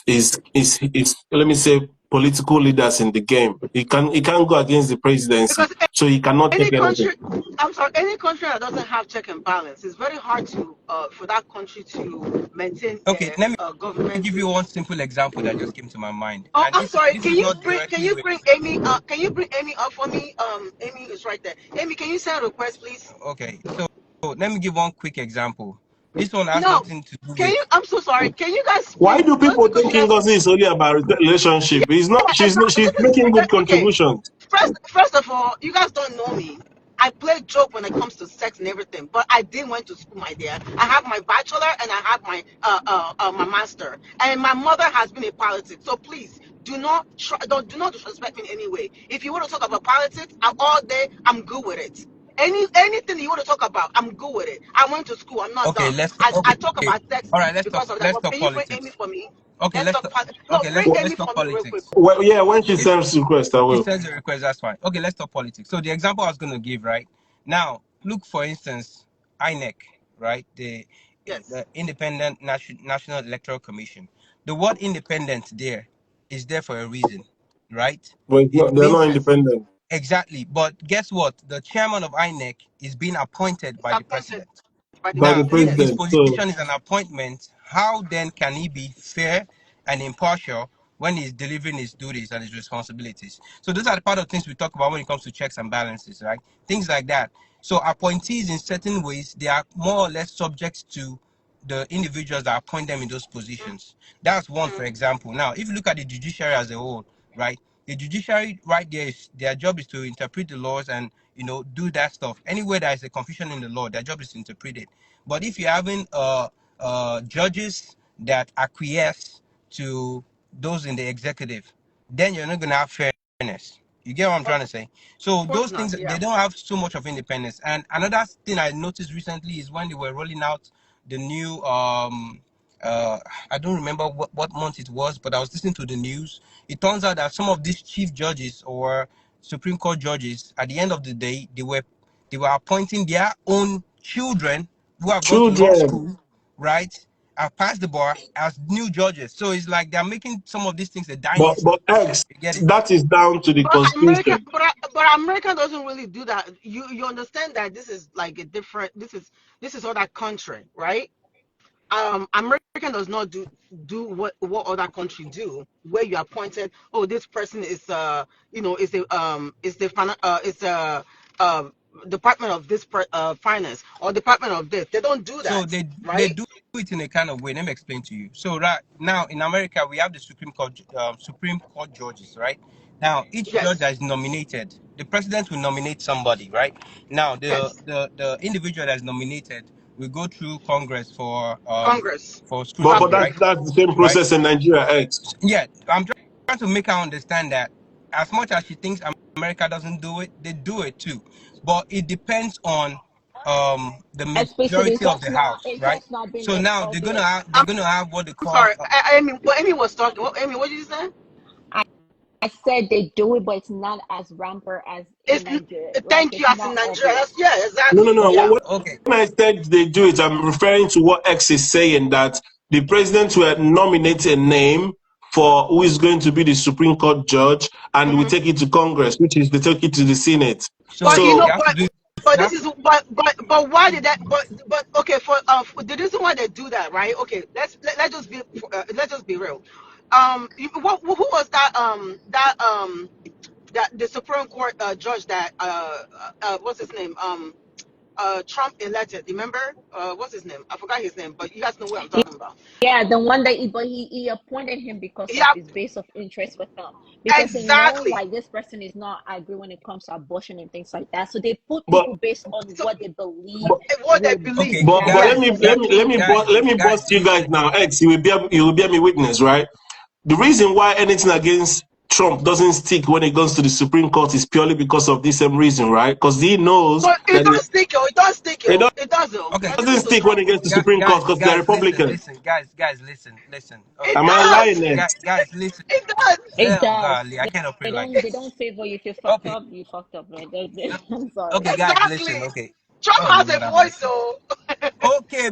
let me say political leaders in the game. He can't go against the presidency, Because so he cannot any take anything. country, I'm sorry, any country that doesn't have check and balance, it's very hard to for that country to maintain Okay, let me government. give you one simple example that just came to my mind, Oh, and I'm sorry. this is not Can directly you with. bring Amy? Can you bring Amy up for me? Amy is right there. Amy, can you send a request, please? Okay, so let me give one quick example. This one has No. nothing to do Can with. you? I'm so sorry. Can you guys Why please? do people Because think you guys. Ngozi is only about relationship? He's not. Yeah, exactly. She's This is making good okay. contributions. First of all, you guys don't know me. I play joke when it comes to sex and everything, but I didn't went to school, my dear. I have my bachelor and I have my master, and my mother has been a politics. So please do not disrespect me in any way. If you want to talk about politics all day, I'm good with it. Anything you want to talk about, I'm good with it. I went to school. I'm not Okay, dumb. let's I talk okay. about sex All right, because of that. let's But talk can you bring Amy politics. for me? Okay, Let's let's talk. talk, No, bring let's Amy talk for me real quick. politics. Well, yeah, when she If sends request, I she will. sends a request, that's fine. Okay, let's talk politics. So the example I was going to give, right now, look for instance, INEC, right, Yes. the Independent National Electoral Commission. The word independent is there for a reason, right? But it's It not, they're not means Yes. independent. exactly. But guess what? The chairman of INEC is being appointed It's by the appointed president. by the By the Now, if president. his Yes. president. So position is an appointment, how then can he be fair and impartial when he's delivering his duties and his responsibilities? So those are the part of things we talk about when it comes to checks and balances, right? Things like that. So appointees in certain ways, they are more or less subject to the individuals that appoint them in those positions. That's one, for Mm-hmm. example. Now, if you look at the judiciary as a whole, right? The judiciary right there is their job is to interpret the laws and do that stuff. Anywhere there is a confusion in the law, their job is to interpret it. But if you're having judges that acquiesce to those in the executive, then you're not gonna have fairness. You get what I'm trying to say? So Of course those not. things Yeah. they don't have so much of independence. And another thing I noticed recently is when they were rolling out the new uh I don't remember what month it was, but I was listening to the news. It turns out that some of these chief judges or Supreme Court judges, at the end of the day, they were appointing their own children who have gone to law children. school, right? Have passed the bar as new judges. So it's like they're making some of these things a dynasty. But X, You get it? that is down to the constitution. But America doesn't really do that. You understand that this is like a different. This is other country, right? American does not do what other country do, where you appointed. Oh, this person is is a department of this finance or department of this. They don't do So that, they right? do it in a kind of way. Let me explain to you. So right now in America we have the Supreme Court judges, right? Now each judge Yes. that is nominated, the president will nominate somebody, right? Now Yes. the individual that is nominated will go through Congress Congress. for But scrutiny, Public. that's the same right? process in Nigeria, X. Yeah, I'm trying to make her understand that as much as she thinks America doesn't do it, they do it too. But it depends on the Especially majority of the house, it's right? just not being So made now public. they're gonna have what they I'm call sorry. I mean, what Amy was talking. What Amy? What did you say? I, I said they do it, but it's not as rampant as in It's Nigeria. Like thank you. it's As in not Nigeria. obvious. Yeah, No, no, exactly. no. Yeah. okay. When I said they do it, I'm referring to what X is saying, that the president will nominate a name for who is going to be the Supreme Court judge, and we Mhm. take it to Congress, which is they take it to the Senate. But So you know, they So have to do it. but They this have, is but why did that? But okay, for the reason why they do that, right? Okay, let's just be let's just be real. Who was that? That the Supreme Court judge that what's his name? Trump elected. Remember? What's his name? I forgot his name, but you guys know what I'm talking about. Yeah, the one that he appointed him because of Yeah, his base of interest with them. Because they know exactly. like this person is not agree when it comes to abortion and things like that. So they put But people based on So what they believe but what they will believe, Okay, but let guys, me exactly. let me let me guys, let me guys, bust you guys listen. now. X, you will bear me witness, right? The reason why anything against Trump doesn't stick when it goes to the Supreme Court is purely because of this same reason, right? Because he knows But it that don't stick, yo. It don't stick, it yo. It does, though. Okay, Let's doesn't listen to stick when Trump. it gets to Supreme Court because they're guys, listen, Republican. listen, guys, listen. It Okay, Am I does. lying, X? guys, listen. It does. it Oh does. golly, I can't They operate like don't they this. don't favor you. If you fucked Okay, up, you fucked up, right? uh, I'm sorry. okay, guys, listen. Exactly. Okay. Trump Oh has a Lord have voice, mercy. so Okay,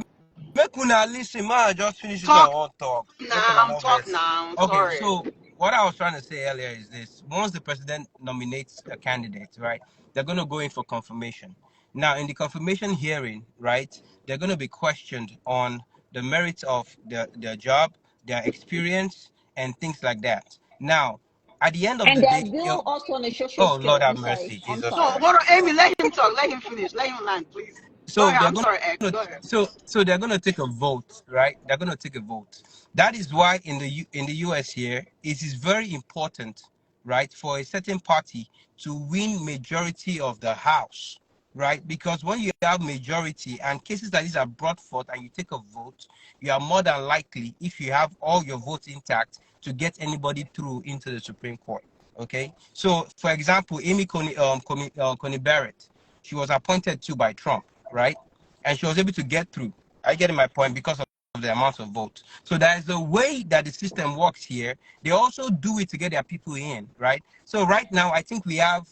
make una listen, man. I just finish this one talk one talk. Make una now. no Talk verse. now. Okay, Sorry. so what I was trying to say earlier is this: once the president nominates a candidate, right, they're gonna go in for confirmation. Now, in the confirmation hearing, right, they're gonna be questioned on the merits of their job, their experience, and things like that. Now, at the end of And the they're day, real also on the social oh Lord skill. have I'm sorry. mercy, I'm Jesus No, sorry. hold on, Christ. Amy. Let him talk. Let him finish. Let him land, please. Go So ahead. they're I'm going sorry, X. to Go ahead. so they're going to take a vote, right? They're going to take a vote. That is why in the US here, it is very important, right, for a certain party to win majority of the house, right? Because when you have majority and cases like these are brought forth and you take a vote, you are more than likely, if you have all your votes intact, to get anybody through into the Supreme Court. Okay, so for example, Coney Barrett, she was appointed to by Trump, right? And she was able to get through. I get my point because of the amount of votes. So there is a way that the system works here. They also do it to get their people in, right? So right now, I think we have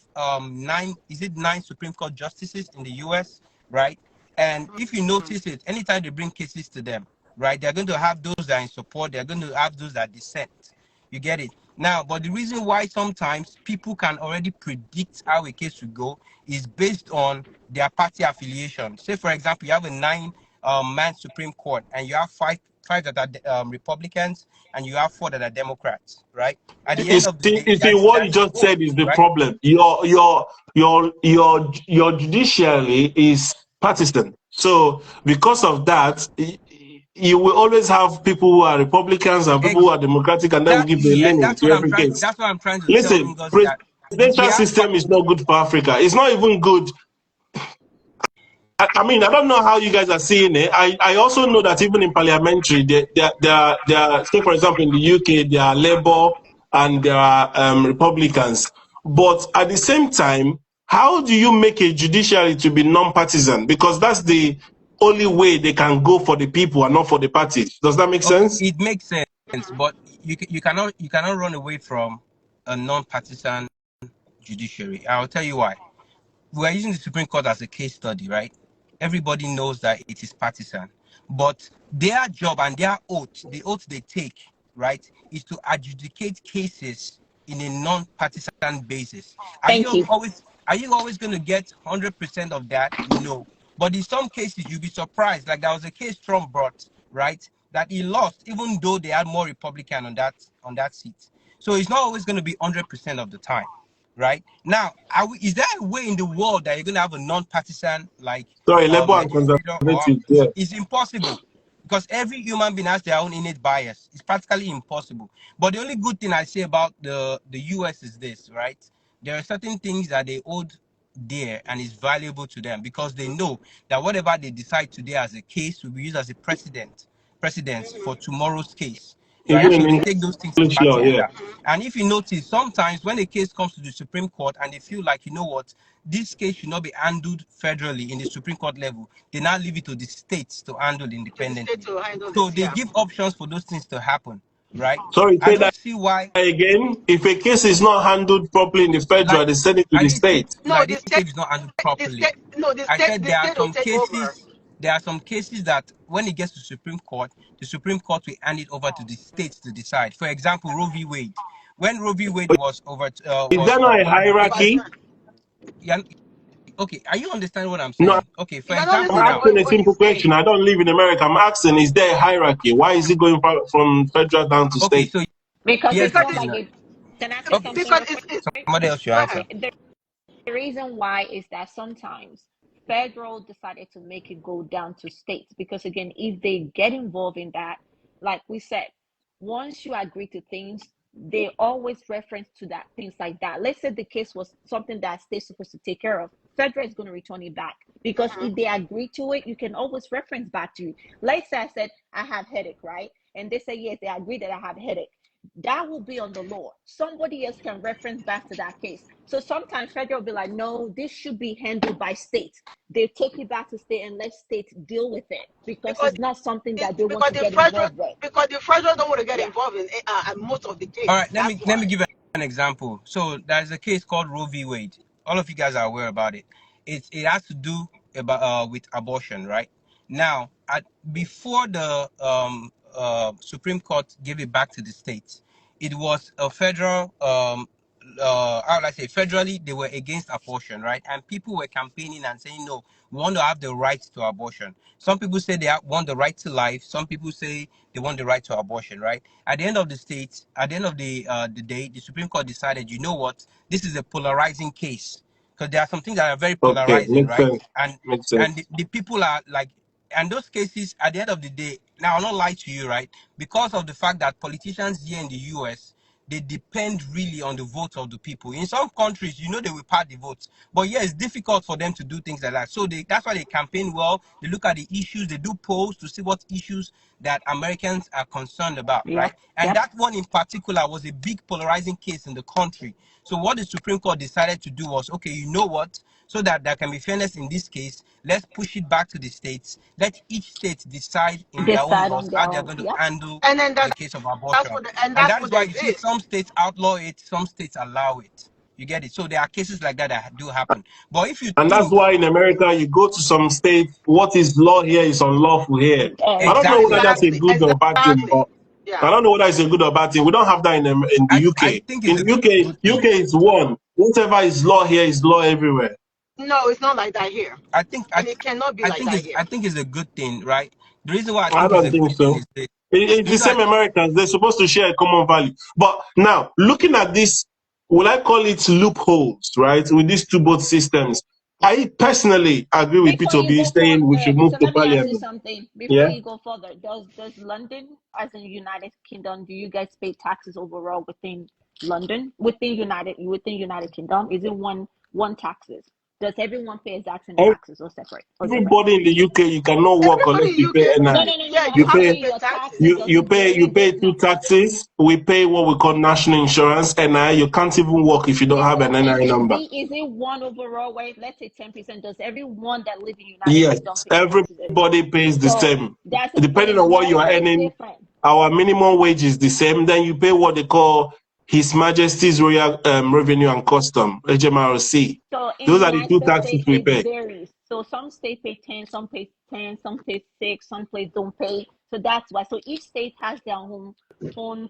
nine Supreme Court justices in the US, right? And if you Mhm. notice it, anytime they bring cases to them, right, they're going to have those that are in support, they're going to have those that dissent. You get it? Now, but the reason why sometimes people can already predict how a case will go is based on their party affiliation. Say, for example, you have a nine-man Supreme Court, and you have five that are Republicans, and you have four that are Democrats, right? At the end of the day, You see, what you that's a just vote, said is the right? problem. Your judiciary is partisan. So because of that, you will always have people who are Republicans and people who are Democratic, and that will give a Exactly, and leaning to every case. That's what I'm trying to tell Listen, Ngozi that we presidential have system is not good for Africa. It's not even good. I mean, I don't know how you guys are seeing it. I also know that even in parliamentary, say, for example, in the UK, there are Labour and there are Republicans. But at the same time, how do you make a judiciary to be non-partisan? Because that's the only way they can go for the people and not for the parties. Does that make okay. sense? It makes sense, Mhm. but you cannot run away from a non-partisan judiciary. I'll tell you why. We are using the Supreme Court as a case study, right? Everybody knows that it is partisan, but their job and their oath, the oath they take, right, is to adjudicate cases in a non-partisan basis. Are Thank you you. always are you always going to get 100% of that? No. But in some cases, you'll be surprised. Like there was a case Trump brought, right, that he lost, even though they had more Republican on that seat. So it's not always going to be 100% of the time, right? Now, is there a way in the world that you're going to have a non-partisan like Sorry, Labour and legislator, or Conservative. Yeah. it's impossible because every human being has their own innate bias. It's practically impossible. But the only good thing I say about the US is this, right? There are certain things that they hold dear and is valuable to them because they know that whatever they decide today as a case will be used as a precedence for Mhm. tomorrow's case, right? Even So they in take those things English back law, to yeah. order. And if you notice, sometimes when a case comes to the Supreme Court and they feel like, you know what, this case should not be handled federally in the Supreme Court level, they now leave it to the states to handle To the state independently. to handle So this, they yeah. give options for those things to happen, right? Sorry, I say don't that see why, again. If a case is not handled properly in the like, federal, they send it to I the didn't say, state. no, No, I the didn't say state, it's not handled the properly. state, no, I said the state will take over. there are some cases that when it gets to Supreme Court, the Supreme Court will hand it over to the states to decide. For example, Roe v. Wade. When Roe v. Wade was Is there not a hierarchy? Overturned. yeah, okay, are you understanding what I'm No, saying? Okay, for You are not I'm example listening to now, asking a what simple he's question. saying. I don't live in America. I'm asking, is there a hierarchy? Why is it going from federal down to okay, state? so Because here's it's the Because more thing it's like now. a. Can I say Okay, something because real quick? it's somebody else should go answer. ahead. The reason why is that sometimes federal decided to make it go down to states, because again, if they get involved in that, like we said, once you agree to things, they always reference to that, things like that. Let's say the case was something that state's supposed to take care of, federal is going to return it back, because if they agree to it, you can always reference back to it. Let's say I said I have headache, right? And they say yes, they agree that I have headache. That will be on the law. Somebody else can reference back to that case. So sometimes federal will be like, no, this should be handled by states. They take it back to state and let states deal with it, because it's not something that they want to get involved with. Because the federal don't want to get involved in most of the case. All right, let me give an example. So there's a case called Roe v. Wade. All of you guys are aware about it. It has to do about with abortion, right? Now, before the Supreme Court gave it back to the states, it was a federal how would I say, federally they were against abortion, right? And people were campaigning and saying, no, we want to have the right to abortion. Some people say they want the right to life. Some people say they want the right to abortion, right? At the end of the day, the Supreme Court decided, you know what, this is a polarizing case, because there are some things that are very Okay, polarizing, makes right? sense. And Makes sense. the people are like, and those cases at the end of the day, now I'll not lie to you, right? Because of the fact that politicians here in the US, they depend really on the votes of the people. In some countries, they will pass the votes, but yeah, it's difficult for them to do things like that. So that's why they campaign well. They look at the issues, they do polls to see what issues that Americans are concerned about, right? And that one in particular was a big polarizing case in the country. So what the Supreme Court decided to do was, okay, you know what? So that there can be fairness in this case, let's push it back to the states. Let each state decide in their own laws how they're going to handle And then the case of abortion. And that is why you see some states outlaw it, some states allow it. You get it? So there are cases like that do happen. But if you And that's think why in America, you go to some states, what is law here is unlawful here. I don't know whether that's a good or bad thing, but I don't know whether it's a good or bad thing. We don't have that in the I UK. think it's In a the UK, good thing. UK is one. Whatever is law here is law everywhere. No, it's not like that here. I think And it cannot be like that here. I think it's a good thing, right? The reason why I I think it's don't a think good thing so. is this. It's The the reason same Americans. They're supposed to share a common value. But now, looking at this, will I call it loopholes, right? With these two both systems, I personally agree with Before Peter you B go saying we further, should move so to let me ask you Parliament. something. Before Yeah. you go further, does London, as in United Kingdom, do you guys pay taxes overall within London, within United Kingdom? Is it one taxes? Does everyone pay exact same taxes or separate? Everybody in the UK, you cannot work Everybody unless in you pay UK, NI. yeah, I'm you have to saying pay your taxes. taxes. Does it vary? You pay two taxes. We pay what we call national insurance, NI. You can't even work if you don't have an NI number. Is it one overall where, let's say 10%, does everyone that live in United Yes, Kingdom pay taxes? everybody pays the So same. that's it. But Depending in on what you are America, it's earning, different. our minimum wage is the same. Then you pay what they call His Majesty's Royal Revenue and Custom, HMRC. So in Those are the two United taxes States, we it pay. varies. So some states pay 10, some pay 10, some pay 6, some places don't pay. So that's why. So each state has their own thing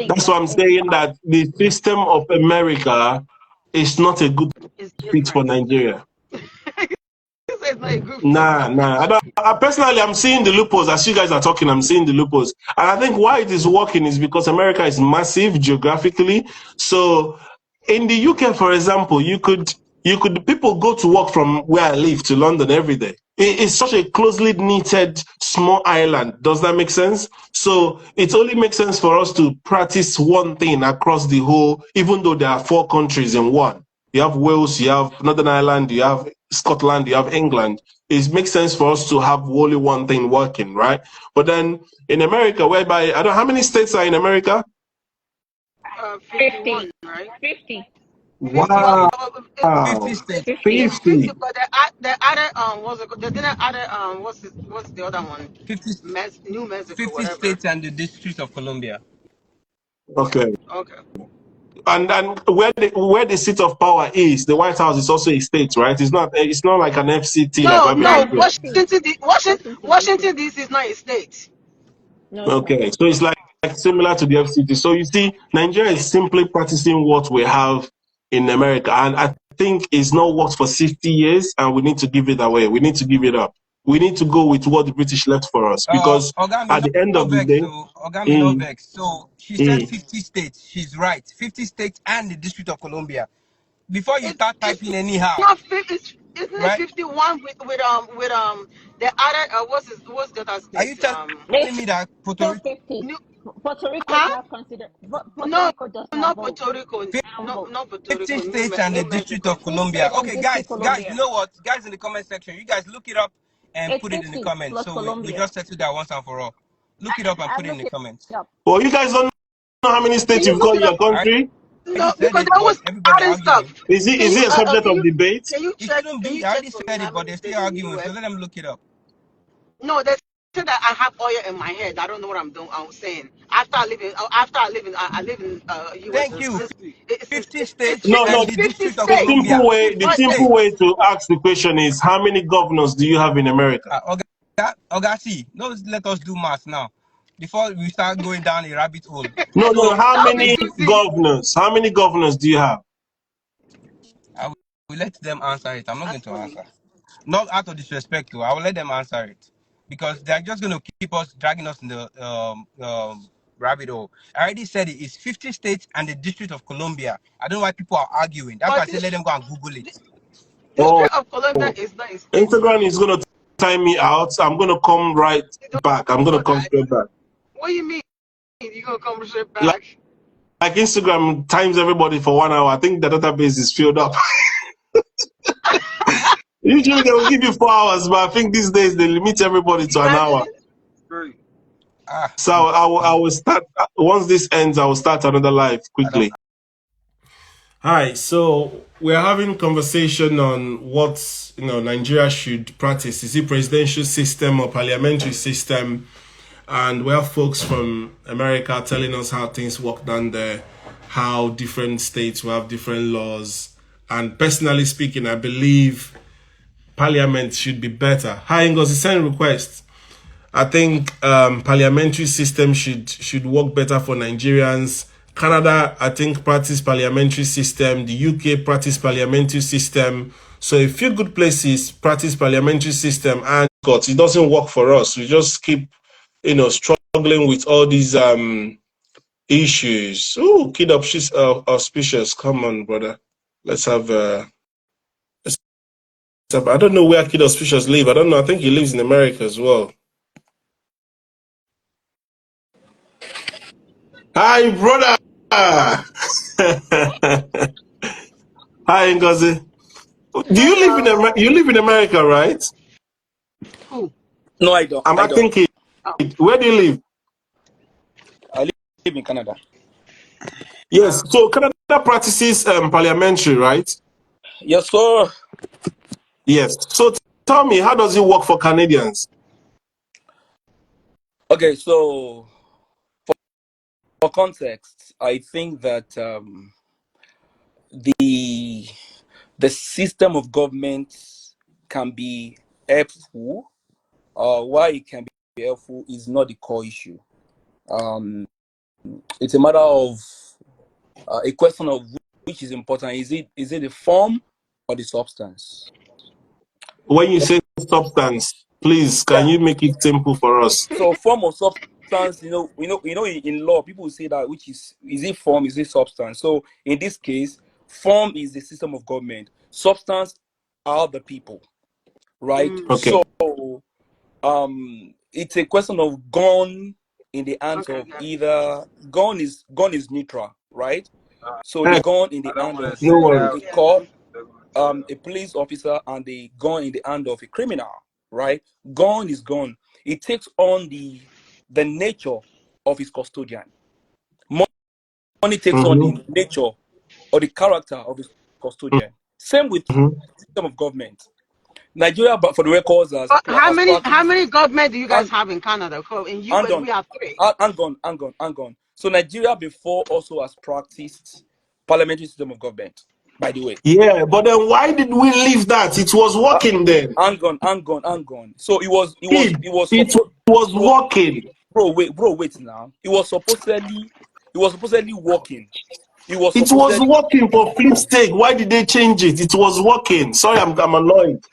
That's that why they I'm need to saying follow. that the system of America is not a good It's fit for different. Nigeria. It's not a good Nah, nah. Personally, I'm seeing the loopholes. As you guys are talking, I'm seeing the loopholes. And I think why it is working is because America is massive geographically. So in the UK, for example, people go to work from where I live to London every day. It's such a closely knitted small island. Does that make sense? So it only makes sense for us to practice one thing across the whole, even though there are 4 countries in one. You have Wales, you have Northern Ireland, you have Scotland, you have England. It makes sense for us to have only one thing working, right? But then in America, whereby, I don't know, how many states are in America? 51, right? 50. 50. Wow. 50 states. 50. It's 50, 50. but the other what's it called? They didn't add what's the other one? 50, New Mexico, 50 whatever. states and the District of Columbia. Okay. Okay. And where the seat of power is, the White House is also a state, right? It's not like an FCT like what people No, say. Washington DC is not a state. No, it's not. Okay, so it's like similar to the FCT. So you see, Nigeria is simply practicing what we have in America, and I think it's not worked for 60 years, and we need to give it away. We need to give it up. We need to go with what the British left for us, because Ogami at the end no of the vex. day, So Ogami no mm, vex. So she said mm, 50 states. She's right. 50 states and the District of Columbia. before you start It's typing anyhow, not 50. Isn't it right? 51 with the other what's the other Are you state? telling me that Puerto Still Rico 50. New, Puerto Rico is huh? not considered. Puerto No, Rico does not not vote. Puerto Rico. They don't No, vote. not Puerto 50 Rico. states and the New District of Mexico. 50 Columbia? states and Okay, District guys, you Columbia. know what? Guys in the comment section, you guys look it up and It's put it in the 50 comments. plus So we Colombia. just settle that once and for all. Look it up and I put it in look the it comments. up. Well, you guys don't know how many Can states you you've look got in it up? your country? I already No, said because it, they're but always everybody adding stuff. arguing. Can Is you it a subject of debate? It check? shouldn't Can be. you I check already for me said how it, but many they're still states in the arguing. So U.S.? let them look it up. No, they said that I have oil in my head. I don't know what I'm doing. I'm saying I live in U.S. Thank you. It's 50 it's states No, 50 no. and the 50 District of states. Columbia. The 50 But simple states. way to ask the question is, how many governors do you have in America? Ogasi, don't let us do math now. Before we start going down a rabbit hole. No, no. So How that'll be many easy. governors? How many governors do you have? I will let them answer it. I'm not going That's to funny. answer. Not out of disrespect, though. I will let them answer it because they're just going to keep us dragging us in the rabbit hole. I already said it. It's 50 states and the District of Columbia. I don't know why people are arguing. That's why But I said let them go and Google it. Oh, District of Columbia is not a state. Instagram is going to time me out. So I'm going to come right You back. I'm don't going know to come that. straight back. What do you mean? You gonna come straight Like, back? like Instagram times everybody for 1 hour. I think the database is filled up. Usually they will give you 4 hours, but I think these days they limit everybody to an hour. Imagine. So I will start once this ends. I will start another live quickly. Hi. So we're having conversation on what Nigeria should practice. Is it presidential system or parliamentary system? And we have folks from America telling us how things work down there, how different states will have different laws. And personally speaking, I believe parliament should be better. Hi, Ngozi, send request. I think parliamentary system should work better for Nigerians. Canada, I think, practice parliamentary system. The UK practice parliamentary system. So a few good places practice parliamentary system, and God, it doesn't work for us. We just keep, struggling with all these issues. Oh, kid auspicious. Come on, brother. Let's have. I don't know where kid auspicious live. I don't know. I think he lives in America as well. Hi, brother. Hi, Ngozi. Do you live in Hello. You live in America, right? Who? No, I don't. I'm I don't. thinking. Oh. Where do you live? I live in Canada. Yes. So Canada practices parliamentary, right? Yes, sir. Yes. So tell me, how does it work for Canadians? Okay, so for context, I think that the system of government can be helpful. Why it can be helpful is not the core issue. It's a matter of a question of which is important. Is it the form or the substance? When you say substance, please, can Yeah. you make it simple for us? So form or substance, in law, people say that which is it form, is it substance? So in this case, form is the system of government. Substance are the people, right? Okay. So it's a question of gun in the hands Okay, of got it. either gun is neutral, right? So the gun in the hand of No worries. a Yeah. cop, a police officer, and the gun in the hand of a criminal, right? Gun is gun. It takes on the nature of his custodian. Money takes on the nature or the character of his custodian. Same with system of government. Nigeria, but for the records, But has how practiced many government do you guys and have in Canada? In hang US on, we have 3. hang on. So Nigeria before also has practiced parliamentary system of government. By the way, Yeah, but then why did we leave that? It was working then. hang on. So Kid, it was it supposed was working. wait now. It was supposedly working. It was It was supposedly working for flip's sake. Why did they change it? It was working. Sorry, I'm annoyed.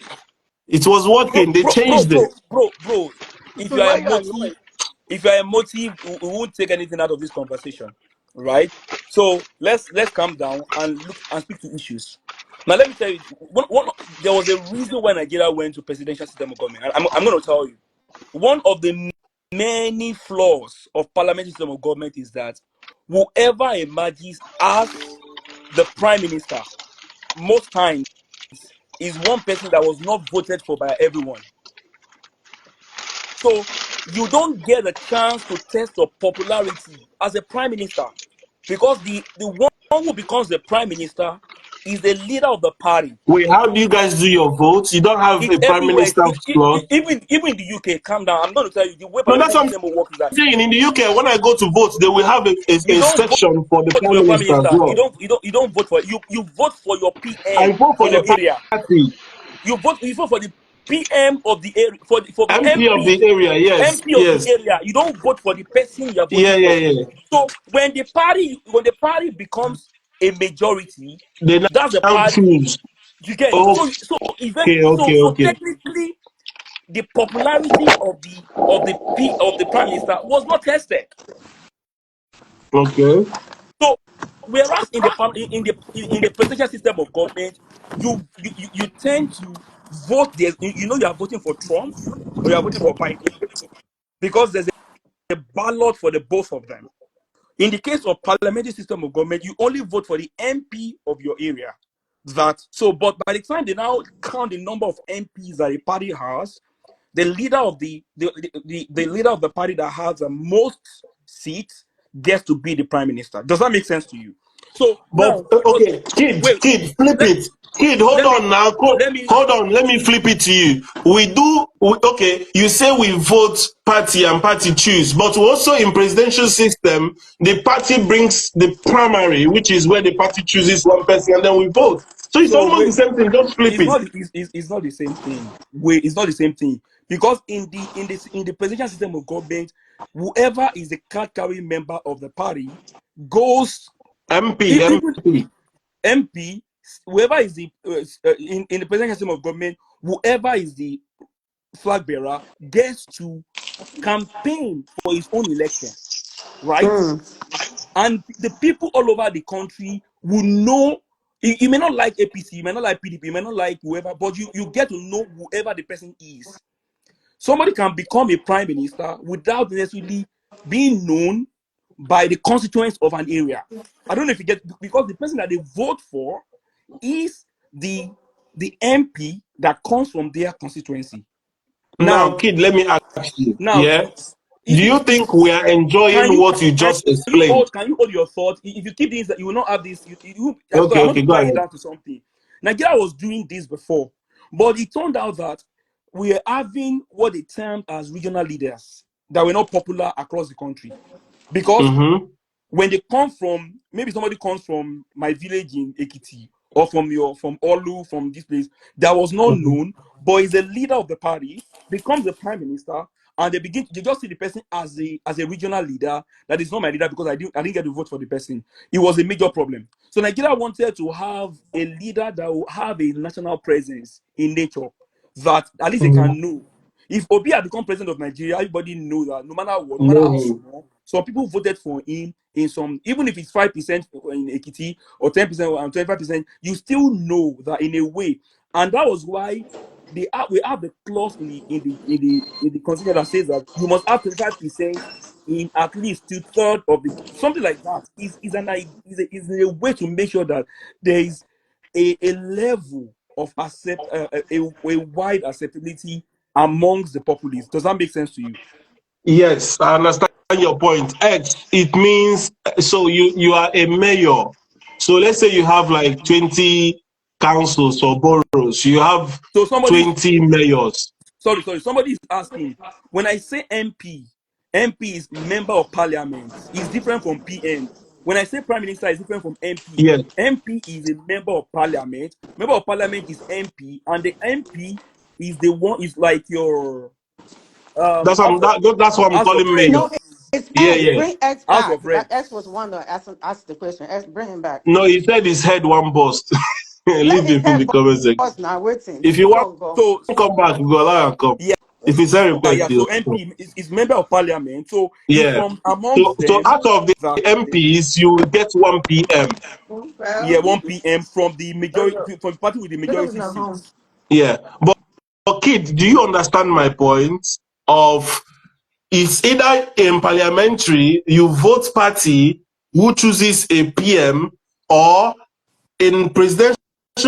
It was working. They changed it. bro. If you are Why a you annoyed? motive, we won't take anything out of this conversation, right? So let's calm down and look and speak to issues. Now let me tell you, there was a reason why Nigeria went to presidential system of government. And I'm going to tell you, one of the many flaws of parliamentary system of government is that whoever emerges as the prime minister most times is one person that was not voted for by everyone. So you don't get a chance to test your popularity as a prime minister, because the one who becomes the prime minister is the leader of the party. Wait, how do you guys do your votes? You don't have It's a prime everywhere. minister slot? Even in the UK, calm down. I'm going to tell you the way No, that's parliamentary what I'm system will work is that saying. In the UK, when I go to vote, they will have you a don't vote section for the for prime your prime minister as minister. You well. don't you don't you don't vote for you vote for your I PM vote for for your the area. party, You vote for the PM of the area, for the MP of MP the area. Yes, MP of the yes, area. You don't vote for the person you are yeah, voting yeah, for. yeah. So when the party becomes a majority, They that's the now party choose. you get. So Okay, okay, so okay, technically the popularity of the prime minister was not tested. okay. So whereas in the presidential system of government, you tend to vote there. You know you are voting for Trump or you are voting for Biden because there's a ballot for the both of them. In the case of parliamentary system of government, you only vote for the MP of your area. But by the time they now count the number of MPs that a party has, the leader of the leader of the party that has the most seats gets to be the prime minister. Does that make sense to you? So But now, okay, wait, flip let, it. Kid, hold let me on now. let me Hold on, let me flip it to you. Okay, you say we vote party and party choose, but also in presidential system, the party brings the primary, which is where the party chooses one person and then we vote. So it's so almost the wait. same thing, just flip It's it. not the same thing. Wait, it's not the same thing because in the presidential system of government, whoever is the card carrying member of the party goes MP, even MP. MP, whoever is the in the presidential system of government, whoever is the flag bearer gets to campaign for his own election, right? And the people all over the country will know. You may not like APC, you may not like PDP, you may not like whoever, but you get to know whoever the person is. Somebody can become a prime minister without necessarily being known by the constituents of an area. I don't know if you get, because the person that they vote for is the MP that comes from their constituency. Now, Now, kid, let me ask you. now, Yeah. Do if you think we are enjoying what you just explained? can you hold your thought? If you keep this, you will not have this. Because Okay, I want okay, to go tie it ahead. down to something. Nigeria was doing this before, but it turned out that we are having what they termed as regional leaders that were not popular across the country because Mm-hmm. when they come from, maybe somebody comes from my village in Ekiti or from Olu, from this place that was not Mm-hmm. known, but is a leader of the party, becomes the prime minister, and they just see the person as a regional leader. That is not my leader because I didn't get to vote for the person. It was a major problem. So Nigeria wanted to have a leader that will have a national presence in nature, that at least they Mm-hmm. can know. If Obi had become president of Nigeria, everybody knows that no matter what, no matter how No. small, some people voted for him in some, even if it's 5% in Ekiti or 10% or 25%, you still know that in a way. And that was why we have the clause in the constitution that says that you must have 25% in at least two-thirds of the, something like that. Is a way to make sure that there is a level of a wide acceptability amongst the populace. Does that make sense to you? Yes, I understand your point. X, it means so you are a mayor. So let's say you have like 20 councils or boroughs. You have So somebody 20 mayors. sorry, somebody is asking, when I say MP is member of parliament, is different from PM. When I say prime minister, is different from MP. Yes, MP is a member of parliament. Member of parliament is MP, and the MP is the one, is like your that's what I'm house of calling mayor. No, reps. it's Yeah, X. yeah. Yes, Bring X house back. of That X reps. was one that asked the question. X, bring him back. No, he said his head one bust. Let Leave his him in the head comment section. boss now waiting. If you want Go, go. So to come back, go allow and come. Yeah. If it's a request, yeah. So he'll come. MP is member of parliament. So it's Yeah. from So amongst so them out of the that MPs, you will get one PM. Well, Yeah, 1 p.m. from the majority, from the party with the Philip is majority not home. seats. Yeah. But kid, do you understand my point of it's either in parliamentary, you vote party who chooses a PM, or in presidential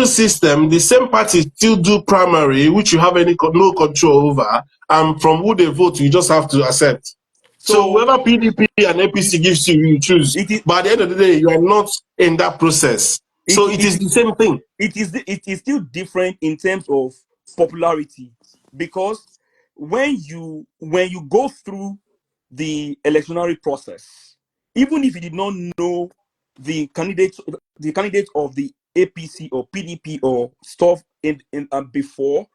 system, the same party still do primary, which you have no control over, and from who they vote, you just have to accept. So So whoever PDP and APC gives you, you choose. it is But at the end of the day, you are not in that process. it, So it, it is the same thing. it is still different in terms of popularity, because when you go through the electionary process, even if you did not know the candidate of the APC or PDP or stuff in before,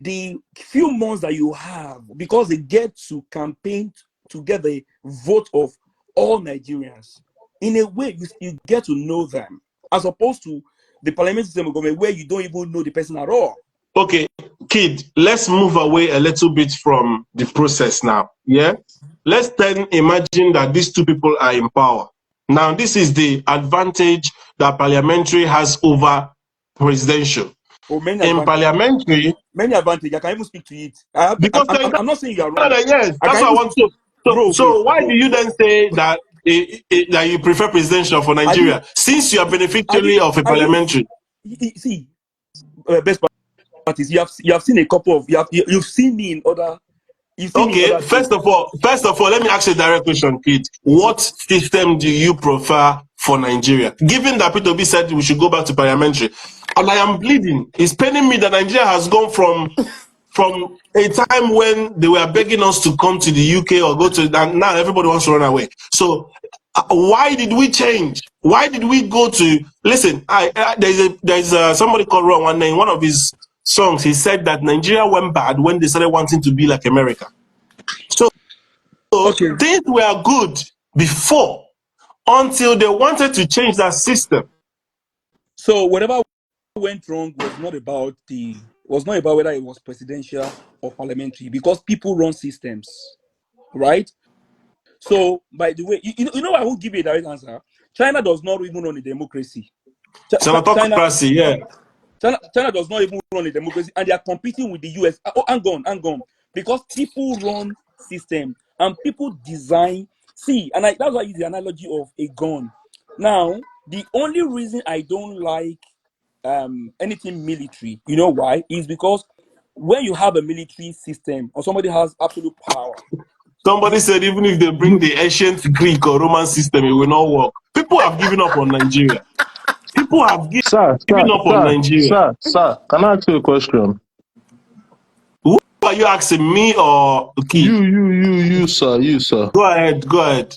the few months that you have, because they get to campaign to get the vote of all Nigerians, in a way you get to know them, as opposed to the parliamentary system of government where you don't even know the person at all. Okay, kid, let's move away a little bit from the process now. Yeah. Let's then imagine that these two people are in power. Now, this is the advantage that parliamentary has over presidential. Oh, many In advantage. parliamentary, Many advantage. I can even speak to it. because you're I'm not saying you are wrong. Canada, yes, I that's can what I even want speak to. to, bro. Wait, So why do bro. you then say that that you prefer presidential for I didn't. Nigeria, since you are I beneficiary didn't. of a I didn't parliamentary? see. Best practice. You have seen a couple of you've seen me in other. You've seen me in Okay, other first debates. of all, let me ask you a direct question, Pete. What system do you prefer for Nigeria? Given that Peter Obi said we should go back to parliamentary, and I am bleeding, it's paining me that Nigeria has gone from a time when they were begging us to come to the UK or go to, and now everybody wants to run away. So why did we change? Why did we go to, listen, there's somebody called Ron one day in one of his songs, he said that Nigeria went bad when they started wanting to be like America. So Okay. things were good before, until they wanted to change that system. So whatever went wrong was not about whether it was presidential or parliamentary, because people run systems, right? So by the way, you know I won't give you a direct answer. China does not even run a democracy. It's an China autocracy, yeah. China does not even run a democracy, and they are competing with the US. Oh, hang on, because people run system and people design. See, and that's why I use the analogy of a gun. Now, the only reason I don't like anything military, you know why? Is because when you have a military system or somebody has absolute power, Somebody you said even if they bring the ancient Greek or Roman system, it will not work. People have given up on Nigeria. People have given up on Nigeria. Can I ask you a question? Who are you asking, me or Kid? You, sir. Go ahead, go ahead.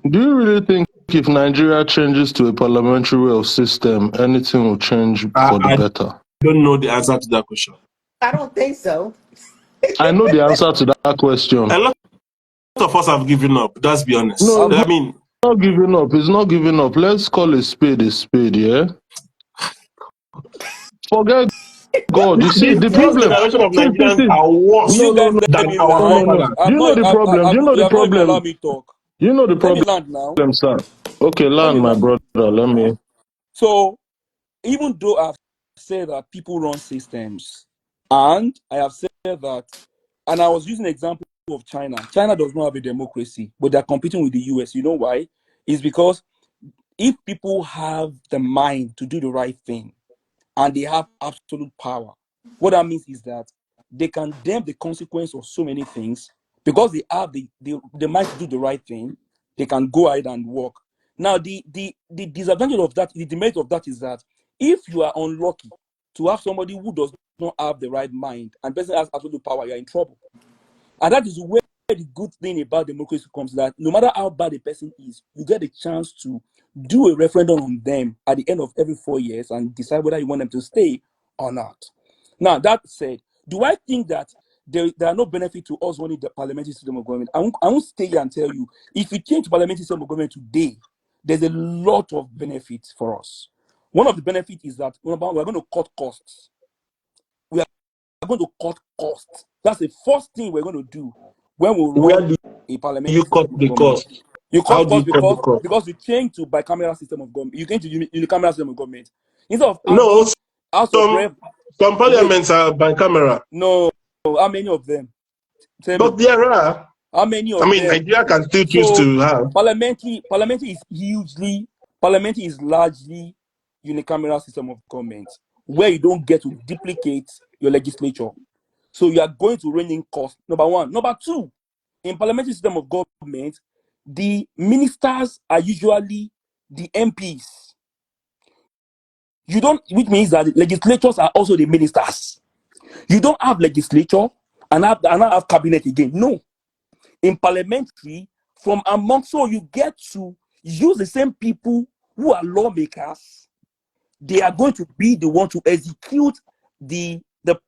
Do you really think if Nigeria changes to a parliamentary way of system, anything will change for the I better? don't know the answer to that question. I don't think so. I know the answer to that question. A lot of us have given up, let's be honest. No, have it's I mean, not giving up. It's not giving up. Let's call a spade, yeah? Forget God. You see, the this problem. generation of Nigerians See. are will worse you No, guys let than me our land? no. forefathers. Do you know the problem? Do you know You the have not even problem? allowed me to talk. You know the Let me problem, land now. sir. Okay, Let me land, my land. brother. Let me. So even though I've said that people run systems, and I have said that, and I was using an example of China. China does not have a democracy, but they're competing with the US. You know why? It's because if people have the mind to do the right thing and they have absolute power, what that means is that they can damn the consequence of so many things, because they have the mind to do the right thing. They can go ahead and work. Now, the disadvantage of that, the demerit of that is that if you are unlucky to have somebody who does not have the right mind and person has absolute power, you're in trouble. And that is where the good thing about democracy comes, that no matter how bad a person is, you get a chance to do a referendum on them at the end of every 4 years and decide whether you want them to stay or not. Now, that said, do I think that there are no benefit to us running the parliamentary system of government? I won't stay here and tell you, if you change parliamentary system of government today, there's a lot of benefits for us. One of the benefits is that we're going to cut costs. We are going to cut costs. That's the first thing we're going to do when we Where run do a parliamentary you cut system of the government. cost? You How cut do you costs cut the cost? because you change to bicameral system of government. You change to unicameral system of government instead of No, having House of some Rep. some Wait, parliaments are bicameral, no, how many of them? Tell me, but there are. how many I of mean, them? Nigeria can still choose So to have. parliamentary is largely unicameral system of government where you don't get to duplicate your legislature. So you are going to rein in cost. Number one. Number two, in parliamentary system of government, the ministers are usually the MPs. You don't, which means that the legislatures are also the ministers. You don't have legislature and have cabinet again. No. In parliamentary, from among, so you get to use the same people who are lawmakers. They are going to be the one to execute the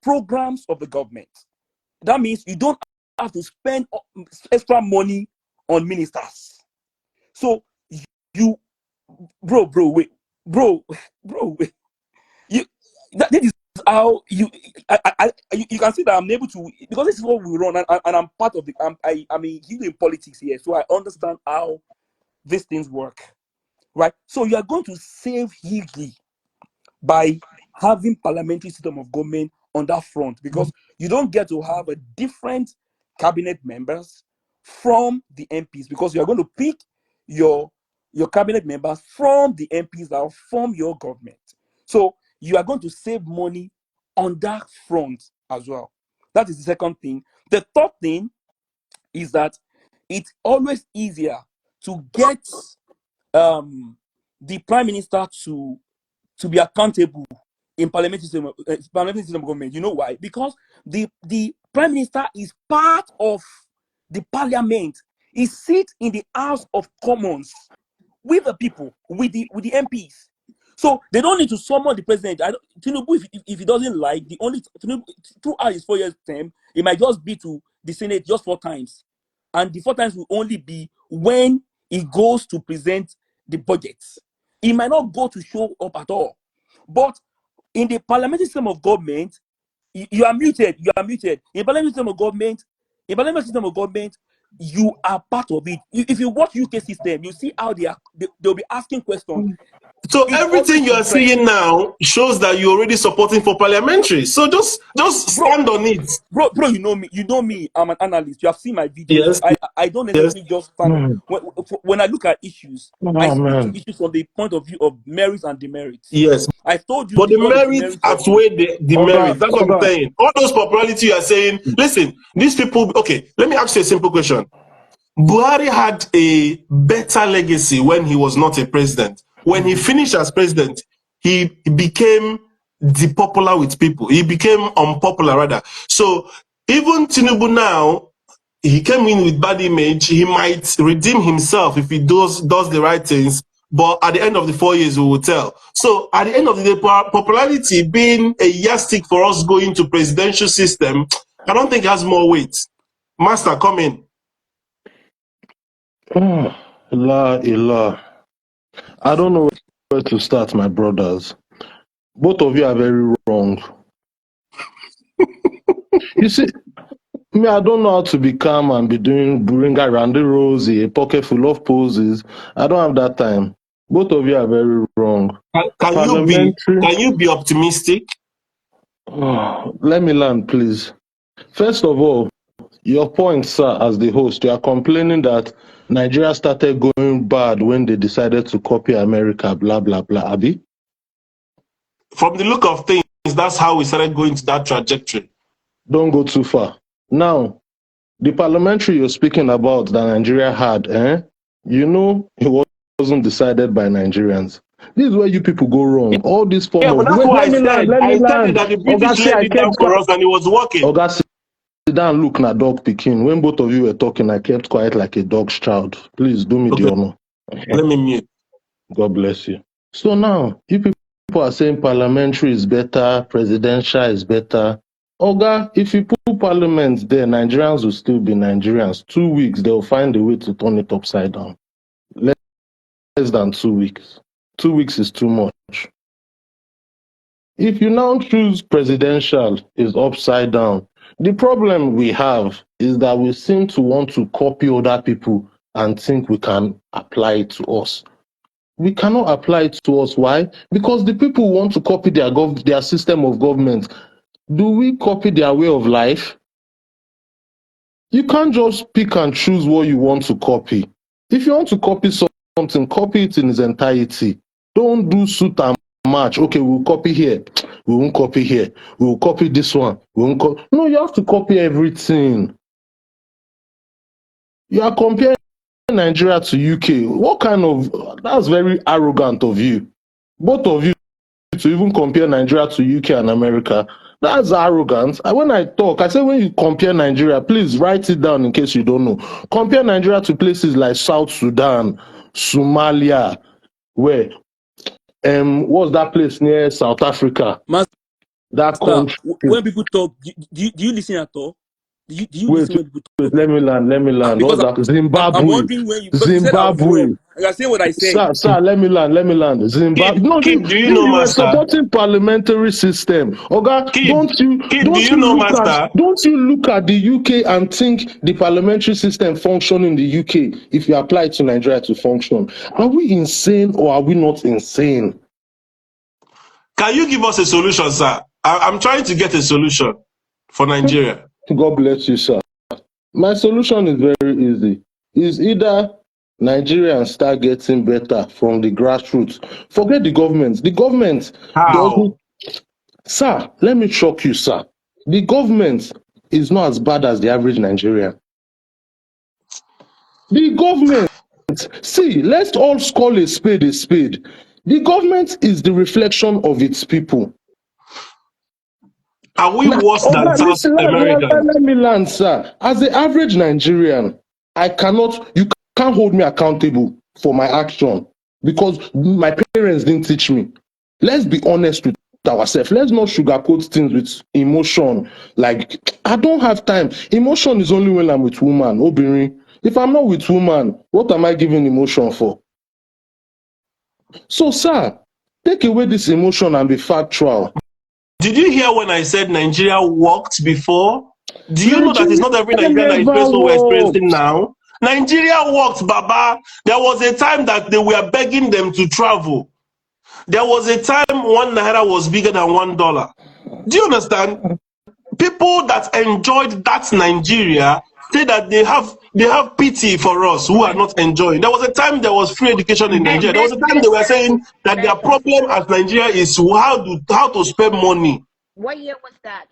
programs of the government. That means you don't have to spend extra money on ministers. So you, bro, wait, bro, wait. You, this is how you can see that I'm able to, because this is what we run, and I'm part of the. I'm a huge in politics here, so I understand how these things work, right? So you are going to save hugely by having parliamentary system of government on that front, because you don't get to have a different cabinet members from the MPs, because you are going to pick your cabinet members from the MPs that will form your government. So you are going to save money on that front as well. That is the second thing. The third thing is that it's always easier to get the prime minister to be accountable in parliamentary system of government. You know why? Because the prime minister is part of the parliament. He sits in the House of Commons with the people, with the MPs. So they don't need to summon the president. Tinubu, if he doesn't like, the only Tinubu, throughout his 4 years term, it might just be to the Senate just 4 times, and the 4 times will only be when he goes to present the budget. He might not go to show up at all. But in the parliamentary system of government, you are muted. You are muted. In parliamentary system of government, you are part of it. If you watch UK system, you see how they'll be asking questions. So It's everything always you are seeing interesting. now shows that you're already supporting for parliamentary. So just Bro, stand on it. you know me. You know me. I'm an analyst. You have seen my videos. Yes, I don't yes. necessarily just stand. When I look at issues, I Oh speak to man. issues from the point of view of merits and demerits. Yes. I told you But this the is what the merits demerits of the. outweigh the Oga, demerits. That's what I'm Oga. saying. All those popularity you are saying, listen, these people, okay, let me ask you a simple question. Buhari had a better legacy when he was not a president. When he finished as president, he became depopular with people. He became unpopular rather. So even Tinubu now, he came in with bad image. He might redeem himself if he does the right things. But at the end of the 4 years, we will tell. So at the end of the day, popularity being a yardstick for us going to presidential system, I don't think it has more weight. Master, come in. Allah. I don't know where to start, my brothers. Both of you are very wrong. You see, me, I don't know how to be calm and be doing a Randy Rosie, a pocket full of poses. I don't have that time. Both of you are very wrong. Can you be Parliamentary. optimistic? Let me learn, please. First of all, your point, sir, as the host, you are complaining that Nigeria started going bad when they decided to copy America, blah, blah, blah. Abi? From the look of things, that's how we started going to that trajectory. Don't go too far. Now, the parliamentary you're speaking about that Nigeria had, you know, it wasn't decided by Nigerians. This is where you people go wrong. All this form Yeah, but of that's wait, what I let me land, said. let me I said land. that the Oga, British see, laid I it down kept for quiet. us and it was working. Oga, sit down, look na dog picking. When both of you were talking, I kept quiet like a dog's child. Please do me the Okay, honor. let me mute. God bless you. So now, you people are saying parliamentary is better, presidential is better. Oga, if you put parliament there, Nigerians will still be Nigerians. 2 weeks, they'll find a way to turn it upside down. Less than 2 weeks. 2 weeks is too much. If you now choose presidential is upside down. The problem we have is that we seem to want to copy other people and think we can apply it to us. We cannot apply it to us. Why? Because the people who want to copy their system of government. Do we copy their way of life? You can't just pick and choose what you want to copy. If you want to copy something, copy it in its entirety. Don't do suit and match. Okay, we'll copy here. We won't copy here. We'll copy this one. We won't copy. No, you have to copy everything. You are comparing Nigeria to UK. What kind of, that's very arrogant of you. Both of you to even compare Nigeria to UK and America. That's arrogant. When I talk, I say when you compare Nigeria, please write it down in case you don't know. Compare Nigeria to places like South Sudan, Somalia, where what's that place near South Africa? Master, That country. when people talk, do you listen at all? Do you Wait, listen when people talk? let me land. Because What's that? I'm Zimbabwe. wondering when because you said I was wrong. And you're saying what I said. Sir, let me land. Zimbabwe. Kid, No, Kid, do you know, you were Master? supporting parliamentary system. Oga, Kid, do you know, Master? don't you look at the UK and think the parliamentary system function in the UK if you apply it to Nigeria to function? Are we insane or are we not insane? Can you give us a solution, sir? I'm trying to get a solution for Nigeria. God bless you, sir. My solution is very easy. It's either Nigerians start getting better from the grassroots. Forget the government. The government doesn't. How? Sir, let me shock you, sir. The government is not as bad as the average Nigerian. The government, see, let's all call a spade a spade. The government is the reflection of its people. Are we worse than South Americans? Let me land, sir. As the average Nigerian, you can't hold me accountable for my action because my parents didn't teach me. Let's be honest with ourselves. Let's not sugarcoat things with emotion. Like, I don't have time. Emotion is only when I'm with woman. Obìnrin. If I'm not with woman, what am I giving emotion for? So, sir, take away this emotion and be factual. Did you hear when I said Nigeria worked before? Do you know that it's not every Nigerian that is experiencing what we're experiencing now? Nigeria worked, Baba. There was a time that they were begging them to travel. There was a time 1 naira was bigger than $1. Do you understand? People that enjoyed that Nigeria say that they have pity for us who are not enjoying. There was a time there was free education in Nigeria. There was a time they were saying that their problem as Nigeria is how to spend money. What year was that?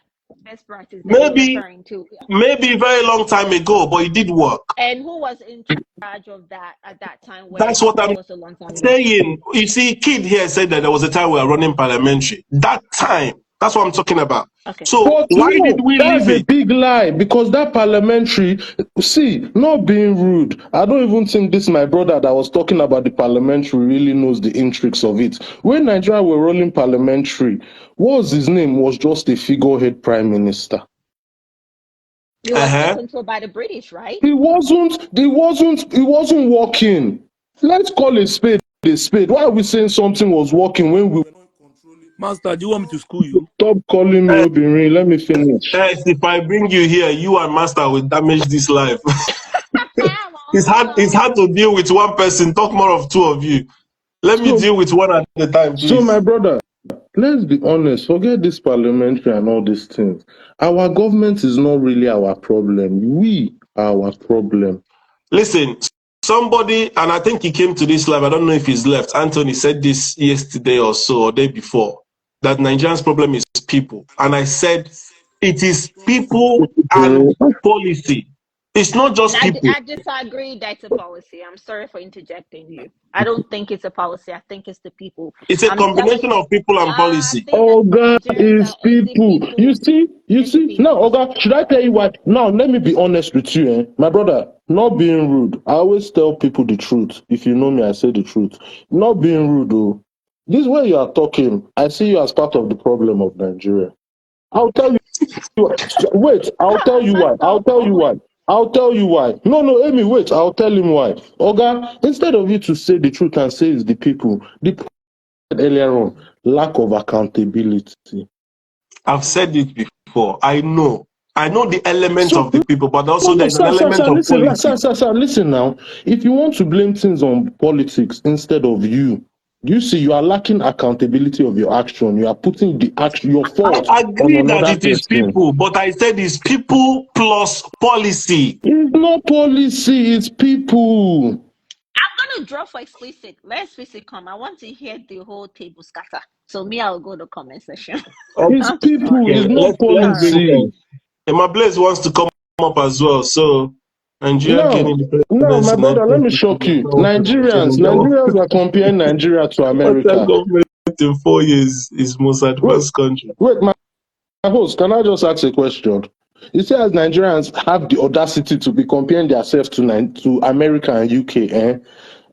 Best practice that Maybe you're referring to? maybe very long time ago, but it did work. And who was in charge of that at that time? That's what I'm was a long time ago. saying. You see, Kid here said that there was a time we were running parliamentary. That time, that's what I'm talking about. Okay. So But why no, did we that's leave a it? big lie because that parliamentary, see, not being rude, I don't even think this my brother that was talking about the parliamentary really knows the intrigues of it. When Nigeria were rolling parliamentary, what was his name? Was just a figurehead prime minister. He was not controlled by the British, right? He wasn't working. Let's call a spade a spade. Why are we saying something was working when we Master, do you want me to school you? stop calling me Obìnrin? Let me finish. Yes, if I bring you here, you and Master will damage this life. It's hard to deal with one person. Talk more of two of you. Let me deal with one at a time, please. So, my brother, let's be honest. Forget this parliamentary and all these things. Our government is not really our problem. We are our problem. Listen, somebody, and I think he came to this live, I don't know if he's left. Anthony said this yesterday or so, or day before, that Nigerians' problem is people. And I said, it is people and policy. It's not just people. I disagree that's a policy. I'm sorry for interjecting you. I don't think it's a policy. I think it's the people. It's a combination of people and policy. Oga is people. You see. Now, Oga, should I tell you what? Now, let me be honest with you, my brother. Not being rude. I always tell people the truth. If you know me, I say the truth. Not being rude, though. This way you are talking, I see you as part of the problem of Nigeria. I'll tell you. Wait, I'll tell you why. No, Amy, wait, I'll tell him why. Oga, instead of you to say the truth and say it's the people earlier on, lack of accountability. I've said it before. I know. I know the element So of the people, but also no, there's an element of listen, politics. listen now. If you want to blame things on politics instead of you see, you are lacking accountability of your action. You are putting the action, your fault, I on agree that another it is person. people, but I said it's people plus policy. It's not policy, it's people. I'm gonna draw for explicit. Let explicit come. I want to hear the whole table scatter. So me, I'll go to comment section. It's I'm people, sorry. it's Okay, not let's bring policy. Emma Blaze wants to come up as well. So Nigeria No, gaining the no, my presidency in brother, let me 1960. shock you. Nigerians are comparing Nigeria to Western America. government in 4 years is most Wait, advanced country. my host, can I just ask a question? You see, as Nigerians have the audacity to be comparing themselves to America and UK, eh?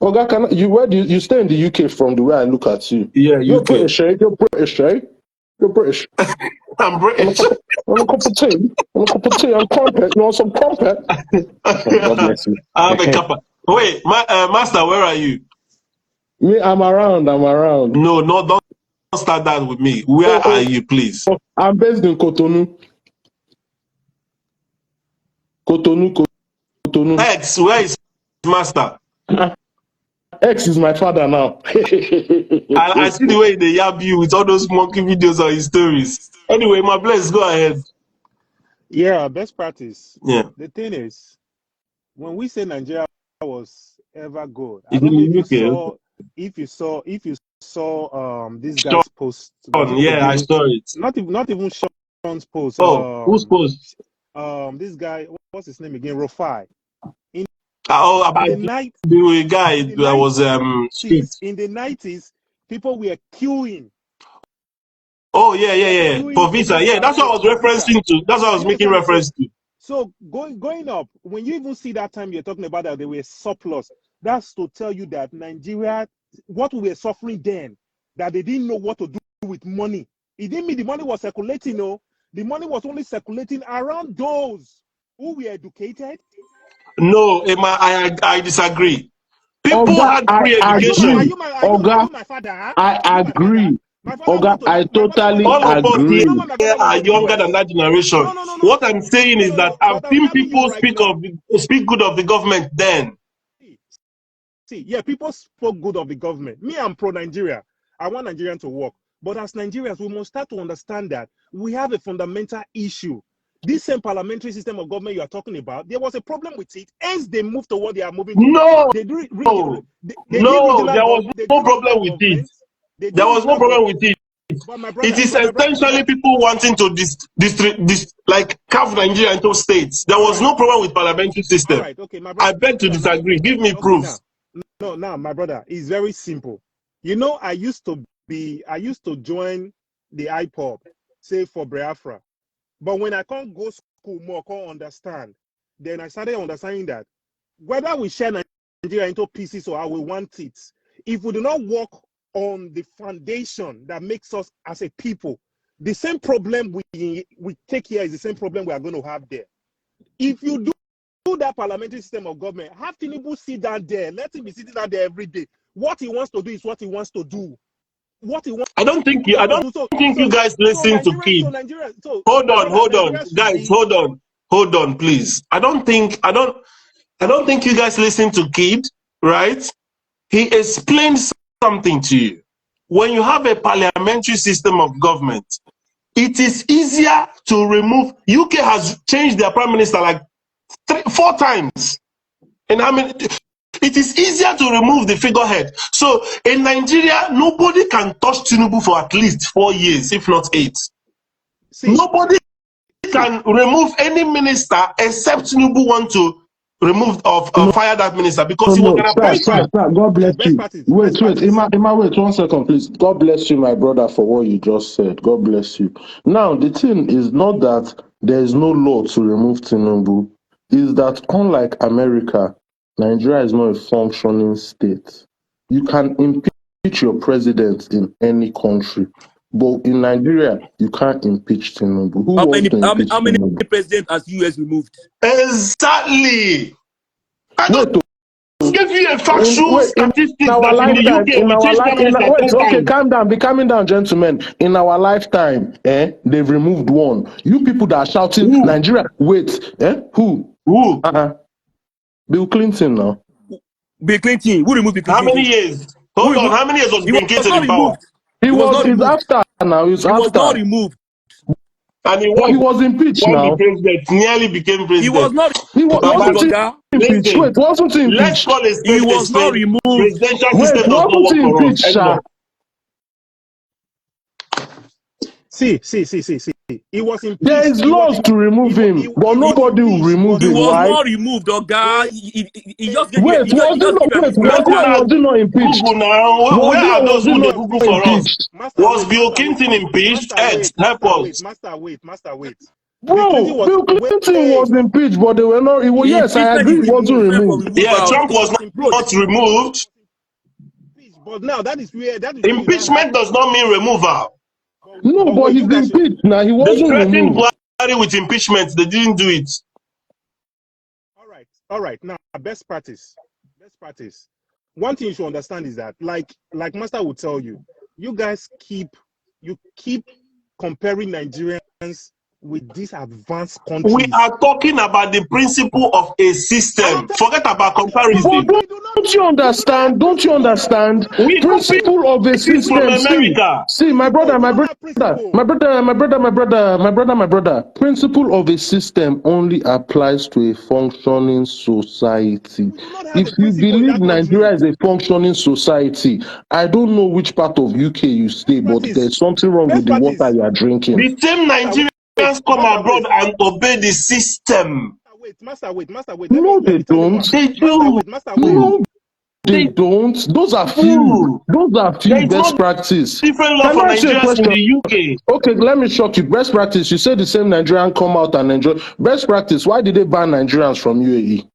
Oga, where do you stay in the UK from the way I look at you? Yeah, You're UK. British, eh? You're British, eh? You're British. I'm On a British. cup of, on a cup of tea, and crumpet. You want some crumpet? Oh, God I bless you. have a couple. Wait, Master, where are you? Me, I'm around. No, don't start that with me. Where are Oh, you, please? I'm based in Cotonou. Cotonou. X, where is Master? X is my father now. I see the way they yab you with all those monkey videos on his stories. Anyway, my bless, go ahead. Yeah, best practice. Yeah. The thing is, when we say Nigeria was ever good, I It's don't know in if the you UK. saw this Sean, guy's post. Was it yeah, I today? saw it. Not even Sean's post. Oh, who's post? This guy, what's his name again? Rofai. Oh, In about the night, the guy in the that was 90s, street. in the 90s, people were queuing Oh, yeah. For for visa. Yeah, visa. that's what I was For visa. referencing to. That's what I Do was you making understand? reference to. So going up, when you even see that time you're talking about that they were surplus, that's to tell you that Nigeria, what we were suffering then, that they didn't know what to do with money. It didn't mean the money was circulating, no. The money was only circulating around those who were educated. No, Emma, I disagree. People Oga, had I free Are you agree. education. Oga, my father? Huh? I Are you my father? agree. My father Oga, went to I my father went to totally All of us US. here You know agree. when my father went are to the younger than US? that generation. What I'm saying is that I've But I'm seen telling you people right now. speak good of the government then. See, yeah, people spoke good of the government. Me, I'm pro Nigeria. I want Nigerians to work. But as Nigerians, we must start to understand that we have a fundamental issue. This same parliamentary system of government you are talking about, there was a problem with it. Hence, they moved to what they are moving to now. No, They do they did no, regional there was they no do regional problem with it. government. They There do was no regional problem government. with it. But It is my brother, essentially people wanting to like carve Nigeria into states. There all was right, no problem with parliamentary all system. right, okay, my I brother. beg to disagree. Give me Okay, proofs. now, my brother, it's very simple. You know, I used to join the IPOB, say for Biafra. But when I can't go school more, can't understand, then I started understanding that whether we share Nigeria into pieces or how we want it, if we do not work on the foundation that makes us as a people, the same problem we take here is the same problem we are going to have there. If you do that parliamentary system of government, have Tinubu sit down there, let him be sitting down there every day. What he wants to do is what he wants to do. What he wants I don't think to you do. guys listen to Kid. Hold My on, brother, hold on, Nigeria should guys, be. hold on, please. I don't think you guys listen to Kid, right? He explained something to you. When you have a parliamentary system of government, it is easier to remove. UK has changed their prime minister like 4 times. And I mean, it is easier to remove the figurehead. So in Nigeria, nobody can touch Tinubu for at least 4 years, if not 8. Nobody can remove any minister except Tinubu want to remove fire that minister because he was No, an sir. appointment. God bless Best you. parties. Wait. Emma, wait 1 second, please. God bless you, my brother, for what you just said. God bless you. Now, the thing is not that there is no law to remove Tinubu. Is that unlike America, Nigeria is not a functioning state. You can impeach your president in any country. But in Nigeria, you can't impeach Tinubu. Who wants to impeach How many Tinubu? presidents has US removed? Exactly. I don't Wait, give you a factual in statistic our that in the lifetime, UK we change prime minister wait, 10 okay, times. be calming down, gentlemen. In our lifetime, they've removed one. You people that are shouting, Who? Nigeria, wait, who? Who? Bill Clinton now. Bill Clinton. Who removed Bill How Clinton? many years? Hold on. How many years was He Bill was Clinton not in power? removed. He was not He's removed. after now. He's He was not after. removed. And he But he was impeached won the now. president, nearly became He was president. not He Baba, wasn't he Oga. impeached. listen, Wait, wasn't he let's impeached? call a He spade a was not spade. removed. Presidential Wait, system does not wasn't work he for us impeached, sir? anymore. See. He was There impeached. is laws to remove him, but nobody will remove He him. was Why? not removed, Oga. He just gave Wait, you. He just gave an was example. he not impeached? Google now. Was Where he are or those was he who they not Google for us? impeached? Was Bill Clinton impeached? Ed, help us. Master, wait. Bill Clinton was impeached, but they were not. Yes, I Impeachment agree, is he wasn't different from removed. Yeah, removal. Trump was Bro, not removed. But now that is where you now Impeachment does not mean removal. No, but he's impeached now. He They wasn't threatened removed. Buhari with impeachment. They didn't do it. All right. Now, best practice. One thing you should understand is that, like Master would tell you, you guys keep comparing Nigerians with these advanced countries. We are talking about the principle of a system. Forget about comparison. But don't you understand? We Principle of a system from system. America. See, my brother. Principle of a system only applies to a functioning society. If you believe Nigeria is a functioning society, I don't know which part of UK you stay, but there's something wrong with the water you are drinking. The same Nigerians come abroad and obey the system. Master, wait. No, they don't. They do. No, they don't. Those are few. There's Best no practice. different law Can for I ask you a Nigerians in question? the UK. Okay, let me shock you. Best practice. You said the same Nigerian come out and enjoy. Best practice. Why did they ban Nigerians from UAE?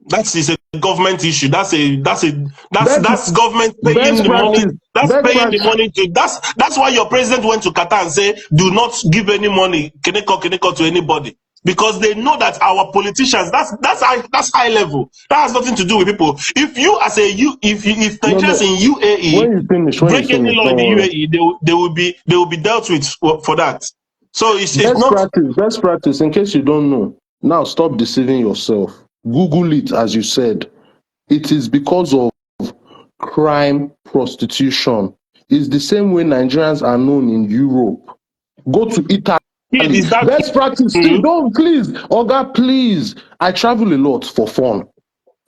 That is a government issue. That's government paying the money. That's paying the money to. That's why your president went to Qatar and say, do not give any money, Keneko to anybody, because they know that our politicians. That's high level. That has nothing to do with people. If you as a if Nigerians in UAE break any law in the UAE, they will be dealt with for that. So it's not best practice. In case you don't know, now stop deceiving yourself. Google it, as you said. It is because of crime, prostitution. It's the same way Nigerians are known in Europe. Go to Italy. Best practice. Don't, please, Oga, please. I travel a lot for fun.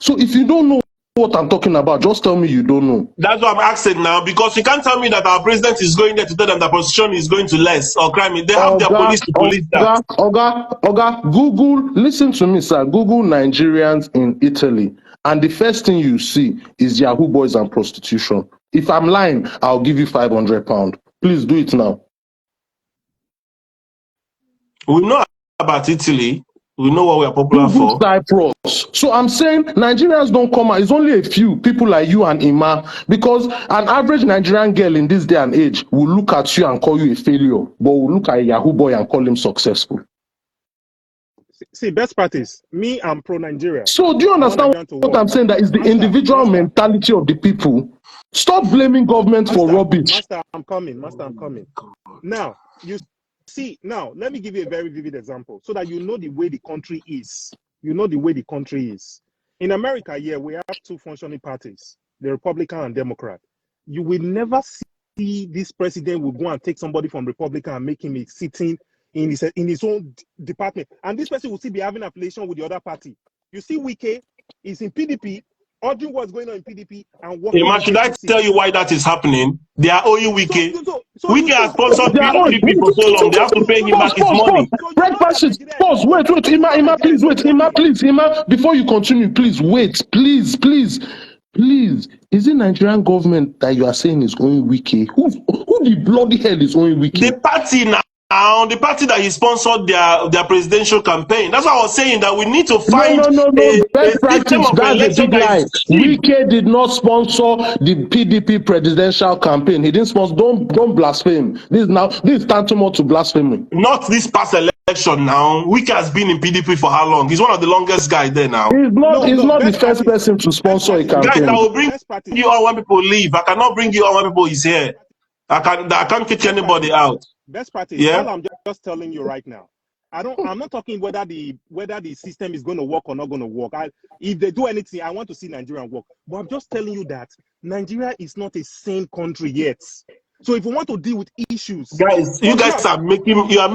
So if you don't know what I'm talking about, just tell me you don't know. That's what I'm asking now, because you can't tell me that our president is going there to tell them that prostitution is going to less or crime. They have their police to police that. Oga, Google, listen to me, sir. Google Nigerians in Italy, and the first thing you see is Yahoo boys and prostitution. If I'm lying, I'll give you £500. Please do it now. We know about Italy. We know what we are popular for. Cyprus. So I'm saying Nigerians don't come out. It's only a few people like you and Ima, because an average Nigerian girl in this day and age will look at you and call you a failure, but will look at a Yahoo boy and call him successful. See, best practice. Me, I'm pro Nigeria. So do you understand what I'm saying? That is the individual mentality of the people. Stop blaming government for rubbish. Master, I'm coming. Now, now, let me give you a very vivid example so that you know the way the country is. In America, we have two functioning parties, the Republican and Democrat. You will never see this president will go and take somebody from Republican and make him a sitting in his own department. And this person will still be having affiliation with the other party. You see, Wike is in PDP, ordering what's going on in PDP and working. Should I tell you why that is happening? They are owing Wike. Wike has sponsored PDP for so long. They have to pay him back his money. Pause. Wait. Ima, please wait. Ima, before you continue, please wait. Please. Is it Nigerian government that you are saying is owing Wike? Who the bloody hell is owing Wike? The party now. The party that he sponsored their presidential campaign. That's why I was saying that we need to find a system of election that is cheap. Wike did not sponsor the PDP presidential campaign. He didn't sponsor. Don't blaspheme. This is tantamount to blasphemy. Not this past election. election now. Wike has been in PDP for how long? He's one of the longest guys there now. He's not the best first practice. person to Best sponsor a practice. Wait, Guys, I campaign. will bring best practice. you on when people leave. I cannot bring you on when people is here. I can't kick Best anybody practice. out. Best practice. Yeah. All I'm just telling you right now. I'm not talking whether the system is going to work or not going to work. If they do anything, I want to see Nigeria work. But I'm just telling you that Nigeria is not a sane country yet. So if you want to deal with issues, Guys, you guys are making no, you are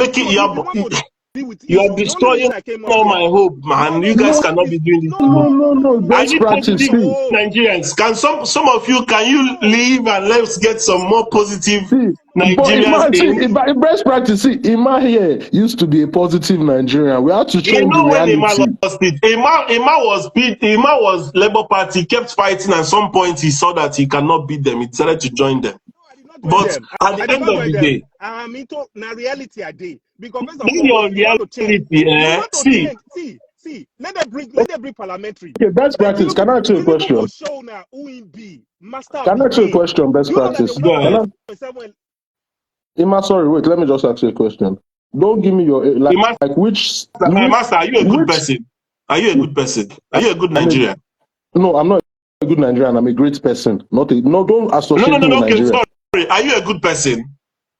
destroying all my hope, man. You guys cannot be doing this. No. I Best need practice. positive Nigerians. Can some of you leave and let's get some more positive Nigerians in? But best practice. See, Ima here used to be a positive Nigerian. We have to You change the know when Ima reality. lost it. Ima was Labour Party, kept fighting. At some point, he saw that he cannot beat them. He decided to join them. But at the end of the day, I'm into na reality a day because first of in all, your you want to change. See, let them bring parliamentary. Okay, best practice. Can I ask you a question? Will show now who in be master of Can I the ask you a game. question? Best practice. Go ahead. Ima, sorry, wait. Let me just ask you a question. Don't give me your Master, are you a good person? Are you a good person? Are you a good Nigerian? No, I'm not a good Nigerian. I'm a great person. Don't associate me with Okay, Nigeria. sorry. Are you a good person?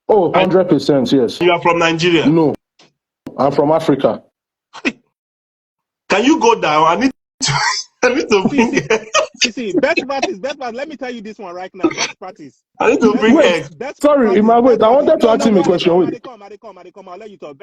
Oh, 100%, yes. You are from Nigeria? No, I'm from Africa. Can you go down? I need to bring See, best practice. Let me tell you this one right now. Best practice. I need to bring Sorry, Ima, wait. I wanted to ask him a question. Wait. I come. I'll let you talk.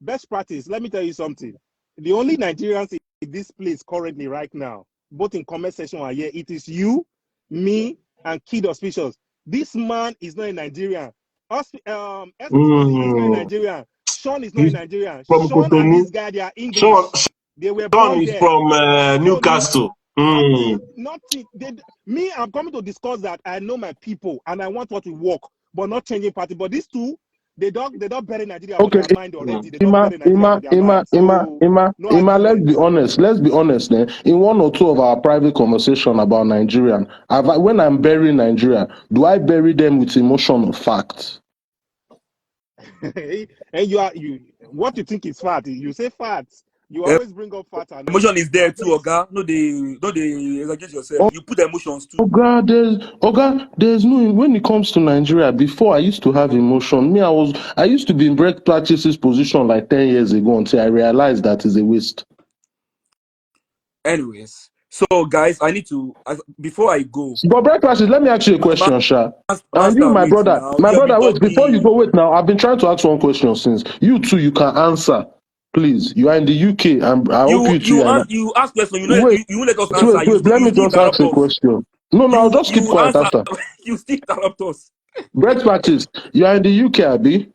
Best practice. Let me tell you something. The only Nigerians in this place currently right now, both in comment section and here, it is you, me, and Kid Auspicious. This man is not a Nigerian. SPC is not a Nigerian. Sean is not a Nigerian. From Sean Cotonou. and this guy, they are English. They were born Sean is there. from Newcastle. Nothing. I'm coming to discuss that. I know my people and I want what to work, but not changing party. But these two, they don't bury Nigeria with their mind already. They don't bury Nigeria with their mind. Ima, let's be honest. In one or two of our private conversation about Nigerian, when I'm burying Nigeria, do I bury them with emotion or fact? And what you think is fact? You say facts. You always bring up facts. Emotion is there too, Oga. No, they exaggerate yourself. You put emotions too. There's no, when it comes to Nigeria, before I used to have emotion. I used to be in break practices position like 10 years ago until I realized that is a waste. Anyways, so guys, I need to, before I go. But break practice, let me ask you a question, Sha. And you, my brother, wait, before you go, wait now. I've been trying to ask one question since. You too, you can answer. Please, you are in the UK, and I hope you too. You ask question. You let us answer. Wait, let me just ask a question. No, I'll just keep quiet after. You still interrupt us. Bread practice. You are in the UK, Abi.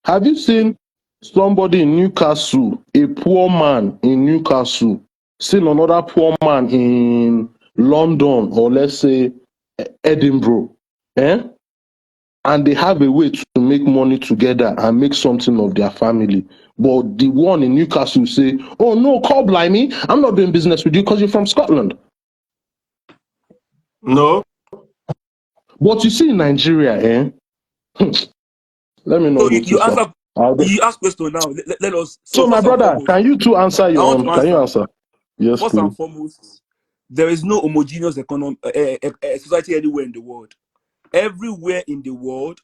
Have you seen somebody in Newcastle, a poor man in Newcastle, still another poor man in London or let's say Edinburgh, and they have a way to make money together and make something of their family? But the one in Newcastle say, "Oh no, call blimey, I'm not doing business with you because you're from Scotland." No. But you see in Nigeria, let me know. So you answer. You ask question now. Let us. So my brother, can you two answer your own? Can you answer? Yes, first please. and foremost, there is no homogeneous economy society anywhere in the world. Everywhere in the world,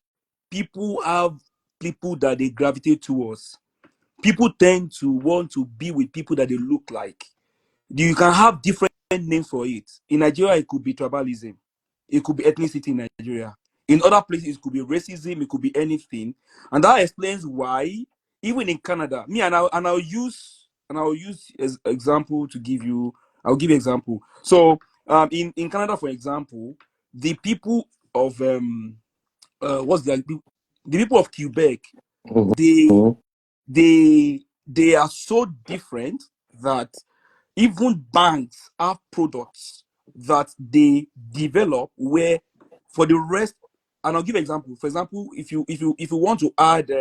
people have people that they gravitate towards. People tend to want to be with people that they look like. You can have different names for it. In Nigeria, it could be tribalism. It could be ethnicity in Nigeria. In other places, it could be racism. It could be anything. And that explains why, even in Canada, I'll use as example to give you. I'll give you example. So, in Canada, for example, the people of the people of Quebec, they are so different that even banks have products that they develop where for the rest. And I'll give an example. For example, if you want to add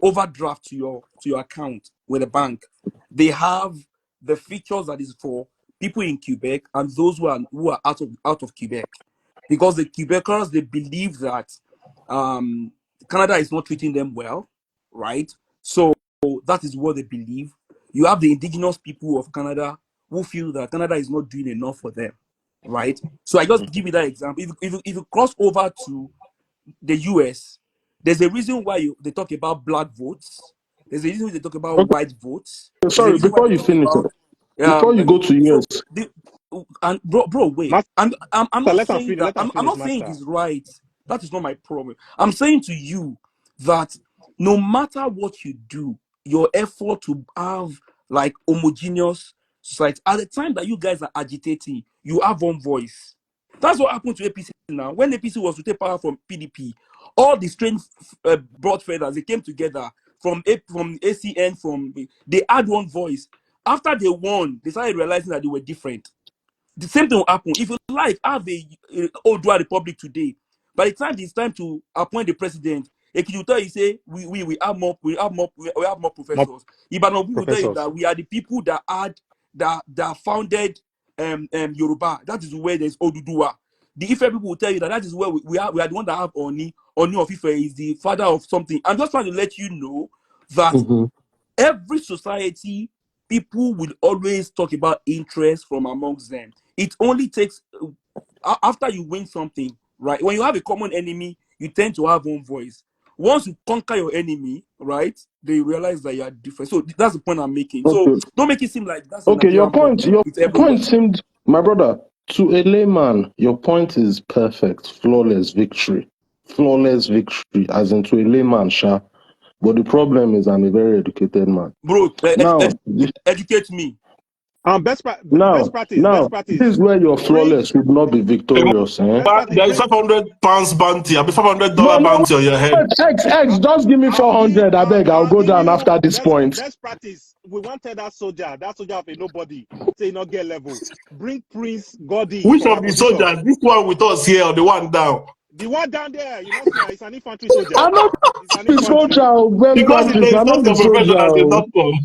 overdraft to your account with a bank, they have the features that is for people in Quebec and those who are out of Quebec, because the Quebecers, they believe that Canada is not treating them well, right? So that is what they believe. You have the indigenous people of Canada who feel that Canada is not doing enough for them, right? So I just give you that example. If you cross over to the US, there's a reason why they talk about black votes. There's a reason why they talk about Okay, white votes. There's a sorry, reason why before they you talk finish, about before you go to so US, the and bro, wait. Master, I'm not let them saying finish. that Let them I'm finish, not saying it Master. is right. That is not my problem. I'm saying to you that no matter what you do, your effort to have like homogeneous society at the time that you guys are agitating, you have one voice. That's what happened to APC now. When APC was to take power from PDP, all the strange broad feathers they came together from ACN, they had one voice. After they won, they started realizing that they were different. The same thing will happen. If you like, have a Odua Republic today. By the time it's time to appoint the president, Ekiti will tell you say we have more More professors. Ibadan people will tell you professors. that we are the people that founded Yoruba. That is where there's Oduduwa. The Ife people will tell you that is where we are the one that have Oni of Ife is the father of something. I'm just trying to let you know that Mhm. every society, people will always talk about interest from amongst them. It only takes after you win something, right? When you have a common enemy, you tend to have one voice. Once you conquer your enemy, right, they realize that you are different. So that's the point I'm making. So Okay, don't make it seem like that's a okay, Nigerian problem. your It's everywhere. point seemed, my brother, to a layman, your point is perfect, flawless victory, as into a layman, sha. But the problem is, I'm a very educated man. Bro, Now, educate me. Best practice. Best this is practice. where your Bring flawless would not be victorious, eh? best practice. There is Bring. £500 bounty, I'll be No, $500 no, bounty on your head. X, just give me I'll 400. I beg, I'll I'll go give down you after this point. best practice. We wanted that soldier of a nobody, say not get level. Bring Prince Gordy Which from of the opposition. soldiers? This one with us here or the one down? The one down there, you know, see, it's an infantry soldier. I'm not It's an the infantry. soldier, best Because it practice. is I'm not not the your profession soldier. as a Oh. doctor.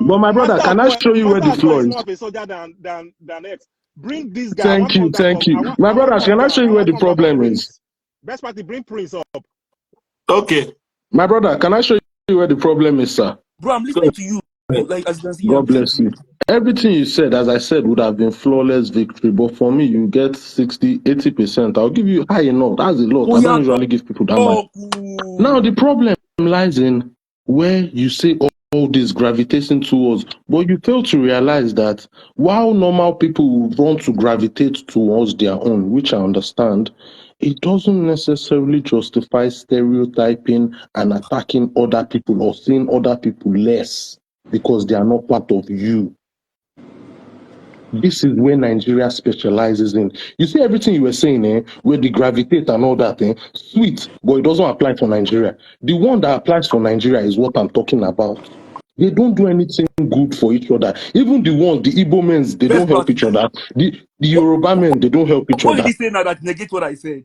But my brother, can I show you where Master the Akua flaw is is? more of a soldier than X. Bring this guy. I want Thank you, come down thank from. you. My I want brother, come can I show down. you I where want the come down from problem is? Prince. Best practice. Bring Prince up. Okay. My brother, can I show you where the problem is, sir? Bro, I'm listening Good. to you. Like as you can see, I'm God listening to bless you. you. Everything you said, as I said, would have been flawless victory. But for me, you get 60, 80%. I'll give you high enough. That's a lot. Oh I don't yeah, usually give people that much. talk. Now, Ooh. the problem lies in where you say all this gravitating towards, but you fail to realize that while normal people want to gravitate towards their own, which I understand, it doesn't necessarily justify stereotyping and attacking other people or seeing other people less because they are not part of you. This is where Nigeria specializes in. You see everything you were saying, where the gravitate and all that, sweet, but it doesn't apply for Nigeria. The one that applies for Nigeria is what I'm talking about. They don't do anything good for each other. Even the ones, the Igbo men, they Best don't help each practice. other. The What, Yoruba men, they don't help each what did other. he say now that negate what I said?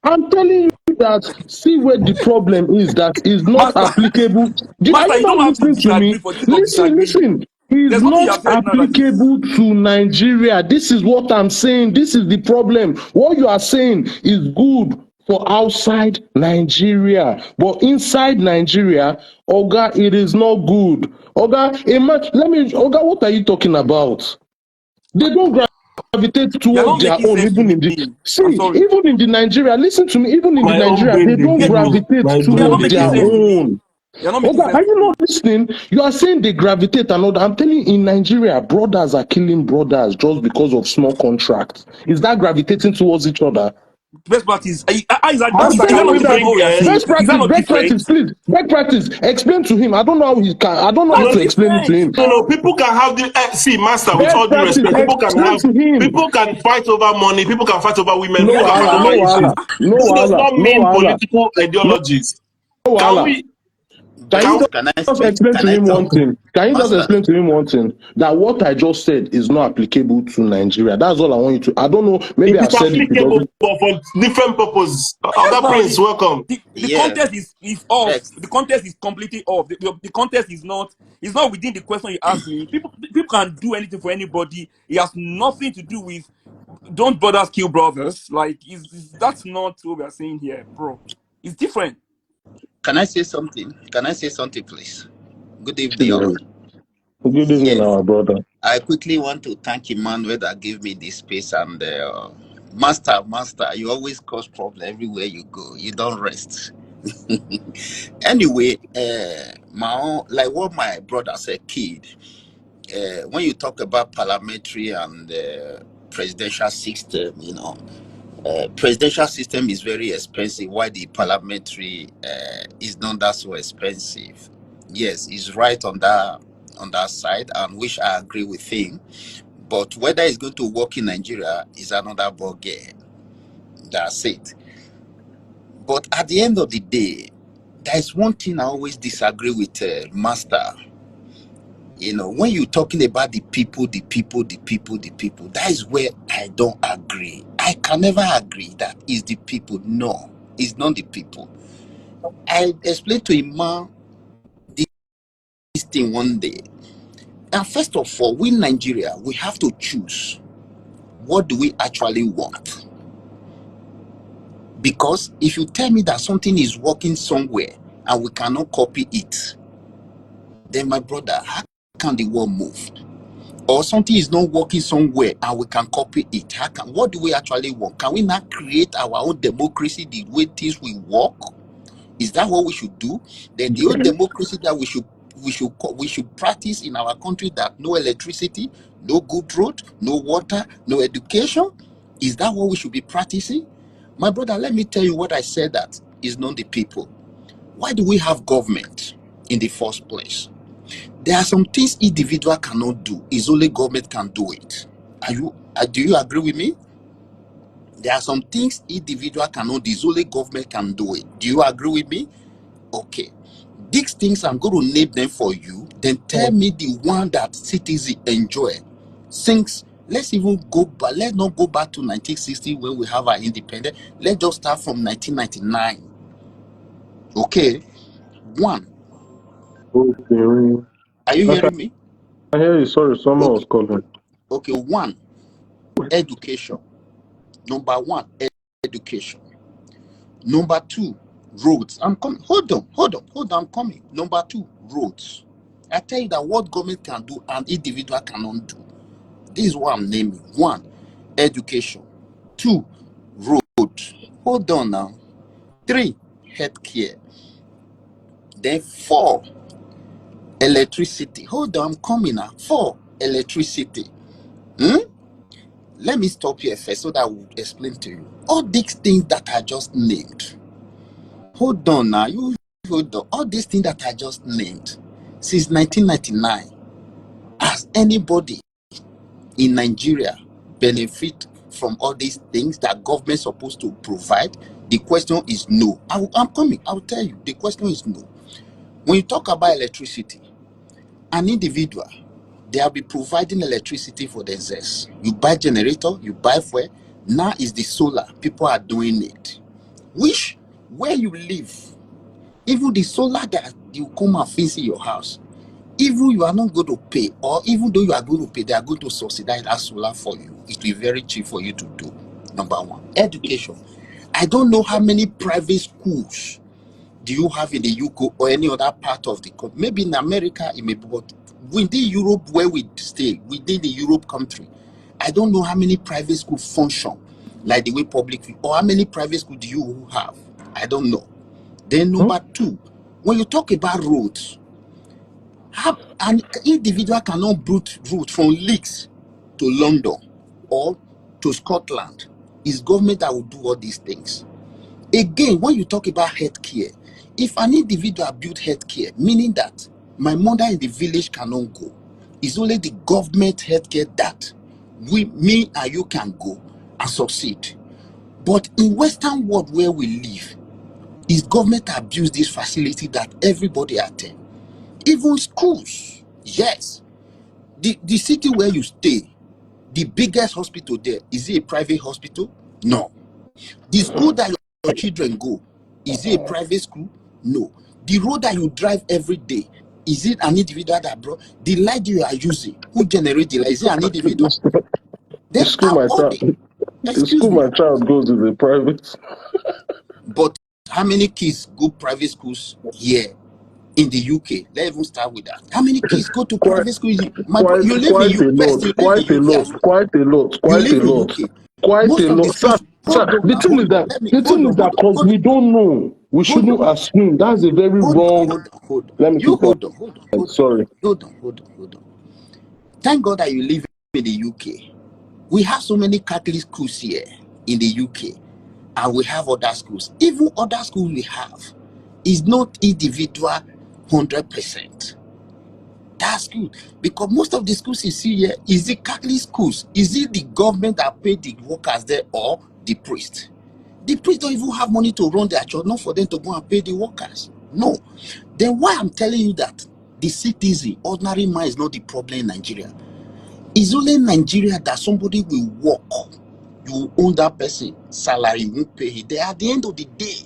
I'm telling you that, see where the problem is, that is not Master, applicable. Are Master, you you not don't have to listening to disagree me? for the sake of Listen, disagreeing. listen. Is There's nothing you not have said now that is. applicable to Nigeria. This is what I'm saying. This is the problem. What you are saying is good for outside Nigeria, but inside Nigeria, Oga, it is not good. Oga, Oga, what are you talking about? They don't gravitate You're towards not their making own, sense to even in the me. I'm see, sorry. even in the Nigeria, listen to me, even in the My own Nigeria, brain, they they don't give me. gravitate My You're brain, not towards they making their give sense to me. me. own. You're not making Oga, sense are you to me. not listening? You are saying they gravitate and all that. I'm telling you, in Nigeria, brothers are killing brothers just because of small contracts. Is that gravitating towards each other? Best practice. How is that? I'm Master, Is that can telling not we you different that from what we are bring saying? Is that not best different? practice, please. Best practice. Explain to him. I don't know how he can. I don't know That how is to explain it to different him. No, now. people can have the see, master. With Best all due practice. respect, Explain to him. people can fight over money. People can fight over women. No People Yeah, can fight wahala, over no now. issues. wahala, no This does wahala, not no mean wahala, political no ideologies. Can wahala. we? Can you Can Just we? can I just speak? explain Can to I him one talk? thing? Can you just Master, explain to him one thing? That what I just said is not applicable to Nigeria. That's all I want you to. I don't know. It Maybe is I've said it. It applicable, doesn't. but for different purposes. Yes, Other now Prince, welcome. the yeah, contest is off. X. The contest is completely off. The contest is not within the question you asked me. People can do anything for anybody. It has nothing to do with don't brothers kill brothers. Like that's not what we are saying here, bro. It's different. Can I say something? Can I say something, please? Good evening, all. Chidera. Good evening, Yes, our brother. I quickly want to thank Emmanuel that gave me this space and Master, you always cause problem everywhere you go. You don't rest. Anyway, like what my brother said, kid. When you talk about parliamentary and presidential system, presidential system is very expensive. Why the parliamentary is not that so expensive? Yes, he's right on that side, and which I agree with him. But whether it's going to work in Nigeria is another ball game. That's it. But at the end of the day, there is one thing I always disagree with Master. When you're talking about the people, that is where I don't agree. I can never agree that it's the people. No, it's not the people. I explained to Imam this thing one day. And first of all, we in Nigeria, we have to choose what do we actually want. Because if you tell me that something is working somewhere and we cannot copy it, then my brother, how can the world move? Or something is not working somewhere and we can copy it. What do we actually want? Can we not create our own democracy the way things will work? Is that what we should do? Then the old democracy that we should practice in our country, that no electricity, no good road, no water, no education. Is that what we should be practicing? My brother, let me tell you what I said, that is not the people. Why do we have government in the first place? There are some things individual cannot do. It's only government can do it. Do you agree with me? There are some things individual cannot do. It's only government can do it. Do you agree with me? Okay. These things, I'm going to name them for you. Then tell me the one that citizens enjoy. Since let's even go back. Let's not go back to 1960 when we have our independence. Let's just start from 1999. Okay. One. Okay. Are you Okay, hearing me? I hear you. Sorry, someone was Okay. calling. Okay. One. Education. Number one, education. Number two, roads. I'm coming. Hold on. I'm coming. Number two, roads. I tell you that what government can do and individual cannot do. This is what I'm naming. One, education. Two, road. Hold on now. Three, healthcare. Then four, electricity. Hold on, I'm coming now. Four, electricity. Hmm? Let me stop here first so that I will explain to you. All these things that I just named. Hold on now. You hold on. All these things that I just named since 1999. Has anybody in Nigeria benefit from all these things that government supposed to provide? The question is no. I'm coming. I'll tell you. The question is no. When you talk about electricity, an individual, they'll be providing electricity for themselves. You buy generator, you buy fuel. Now is the solar. People are doing it. Which, where you live, even the solar that you come and visit your house, even you are not going to pay, or even though you are going to pay, they are going to subsidize that solar for you. It will be very cheap for you to do. Number one, education. I don't know how many private schools do you have in the UK or any other part of the country. Maybe in America, it may be, but within Europe where we stay, within the Europe country, I don't know how many private schools function like the way public, or how many private schools do you have? I don't know. Then Hmm? number two, when you talk about roads, how an individual cannot build route from Leeds to London or to Scotland. It's government that will do all these things. Again, when you talk about healthcare, if an individual build healthcare, meaning that my mother in the village cannot go, it's only the government healthcare that me and you can go and succeed. But in Western world where we live, is government abuse this facility that everybody attend. Even schools, yes. The city where you stay, the biggest hospital there, is it a private hospital? No. The school that your children go, is it a private school? No. The road that you drive every day, is it an individual that brought the light you are using? Who generates the light? Is it an individual? The Then school how my all child, the the excuse school me, my child goes is a private. but How many kids go private schools here in the UK? Let's even start with that. How many kids go to Quite, private schools? You live in first. You live in UK as well. quite a lot, You quite a live in lot, UK. quite Most a of the lot. Sir, schools. Hold on the now. thing Hold is on. that, Let me hold on. because we don't know, we Hold shouldn't on. assume. That's a very Hold on. wrong. Hold on. Hold on. Let me You keep quiet. hold on. Hold on. Hold on. Sorry. Hold on. Hold on. Hold on. Thank God that you live in the UK. We have so many Catholic schools here in the UK, and we have other schools. Even other schools we have is not individual 100%. That's good, because most of the schools you see here is the Catholic schools. Is it the government that paid the workers there or the priest? The priests don't even have money to run their church, not for them to go and pay the workers. No. Then why I'm telling you that the citizen, ordinary man, is not the problem in Nigeria. It's only in Nigeria that somebody will work. You own that person, salary, you won't pay it. At the end of the day,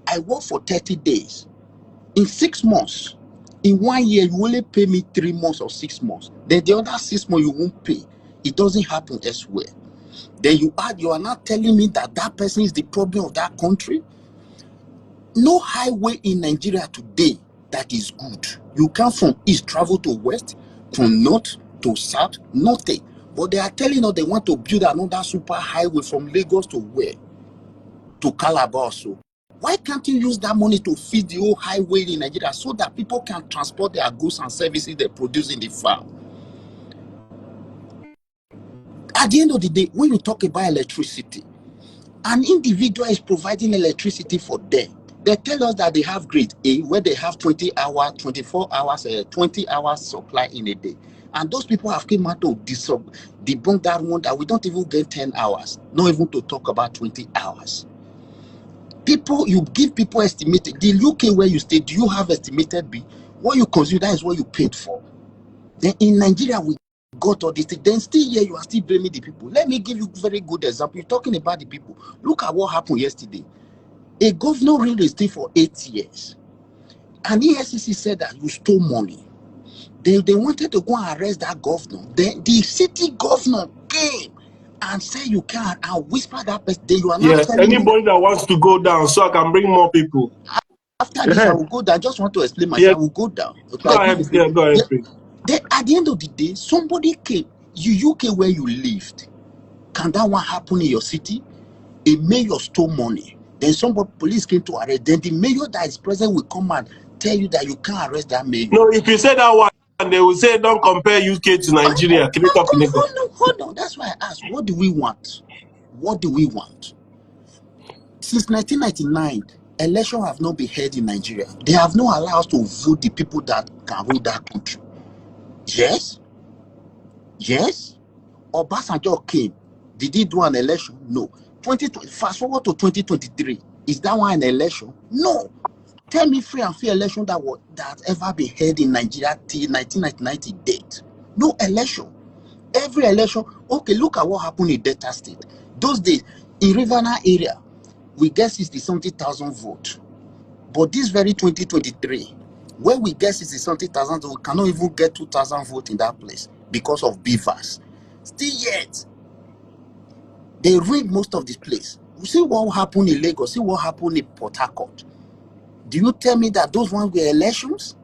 I work for 30 days. In 6 months, in 1 year, you only pay me 3 months or 6 months. Then the other 6 months, you won't pay. It doesn't happen elsewhere. Then you are not telling me that that person is the problem of that country? No highway in Nigeria today that is good. You come from east, travel to west, from north to south, nothing. But they are telling us they want to build another super highway from Lagos to where? To Calabar. So why can't you use that money to feed the whole highway in Nigeria so that people can transport their goods and services they produce in the farm? At the end of the day, when you talk about electricity, an individual is providing electricity for them. They tell us that they have grade A, where they have 20 hours, 24 hours, 20 hours supply in a day. And those people have came out to debunk that one, that we don't even get 10 hours, not even to talk about 20 hours. People, you give people estimated. The UK where you stay, do you have estimated B? What you consider is what you paid for. Then in Nigeria, we got all this thing. Then still here, you are still blaming the people. Let me give you a very good example. You're talking about the people. Look at what happened yesterday. A governor real estate for 8 years. And EFCC said that you stole money. They wanted to go and arrest that governor. Then the city governor came and said you can't, and whispered that person. Then you are not Yeah, telling me that anybody that wants to go down so I can bring more people. after this I will go down. I just want to explain Yeah, myself. I will go down. Okay, go I give ahead. you free. Yeah, go Yeah. ahead, please. Then at the end of the day, somebody came. You UK where you lived. Can that one happen in your city? A mayor stole money. Then somebody police came to arrest. Then the mayor that is present will come and tell you that you can't arrest that mayor. No, if you say that one, they will say don't compare UK to Nigeria. Hold on. That's why I asked, what do we want? What do we want? Since 1999, elections have not been held in Nigeria. They have not allowed us to vote the people that can rule that country. Yes. Obasanjo came. Did he do an election? No. Fast forward to 2023. Is that one an election? No. Tell me free and fair election that ever been held in Nigeria till 1990 date. No election. Every election, okay, look at what happened in Delta State. Those days, in Riverina area, we get 60-something-thousand votes. But this very 2023, when we get 60-something-thousand, we cannot even get 2,000 votes in that place because of beavers. Still yet, they raid most of this place. You see what happened in Lagos, see what happened in Port Harcourt. Do you tell me that those ones were elections?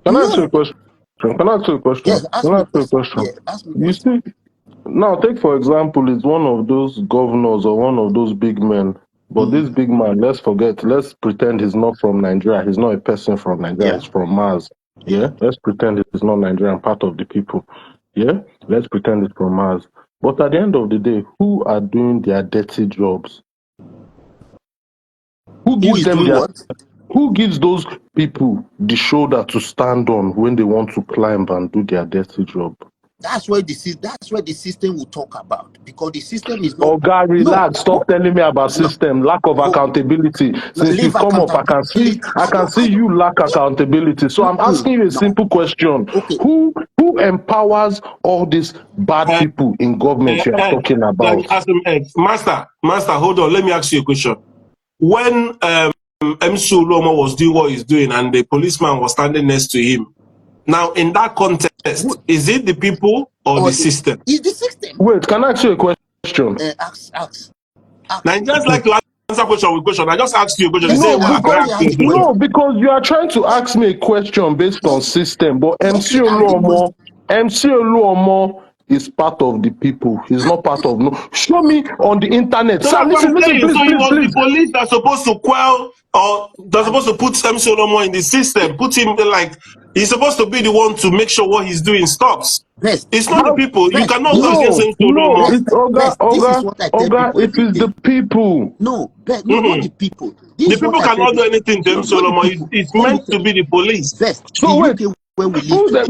Can I ask you a No. question? Can I ask you a question? Yes, ask Can I me a ask you a question. question? Yeah, ask me a You question. see, now take for example, it's one of those governors or one of those big men. But this big man, let's pretend he's not from Nigeria. He's not a person from Nigeria. Yeah, He's from Mars. yeah. Yeah, let's pretend he's not Nigerian, part of the people. Yeah, let's pretend it's from Mars. But at the end of the day, who are doing their dirty jobs? Who Who gives is them doing their? what? Who gives those people the shoulder to stand on when they want to climb and do their dirty job? That's where the system will talk about, because the system is not. Oh, God, No, relax. Stop telling me about no. system, lack of accountability. Since Leave you've come up, accountability. I can see you lack accountability. So I'm asking you a No. simple question. Okay. Who empowers all these bad Uh, people in government you are talking let me about? ask him, Master, hold on. Let me ask you a question. When MC Olomo was doing what he's doing and the policeman was standing next to him, now in that context, is it the people or the system? Is the system? Wait, can I ask you a question? Ask. Nigerians like to answer question with question. I just asked you a question. You Yes, say, No, well, I can let because me ask you ask a the question. question. no, because you are trying to ask me a question based on Yes, system. But let MC me ask the question. Oluomo is part of the people. He's not part of no. Show me on the internet. So Sir, that's what listen, I'm saying. please, So it please, was the please. police that's supposed to quell, or they're I, supposed to put MC Olomo in the system, put him like, he's supposed to be the one to make sure what he's doing stops. best, It's not the How? people. You best. cannot This go is against No, MC no, Olomo. best, it's Oga, best. This is Oga, what I tell Oga. people It every is day. the people. No, best. No, not Mm-hmm. the people. This The is what people I tell cannot do people. anything to No, MC not the Olomo. people. It's Let me meant tell to be the police. best. So The wait, UK where we live today.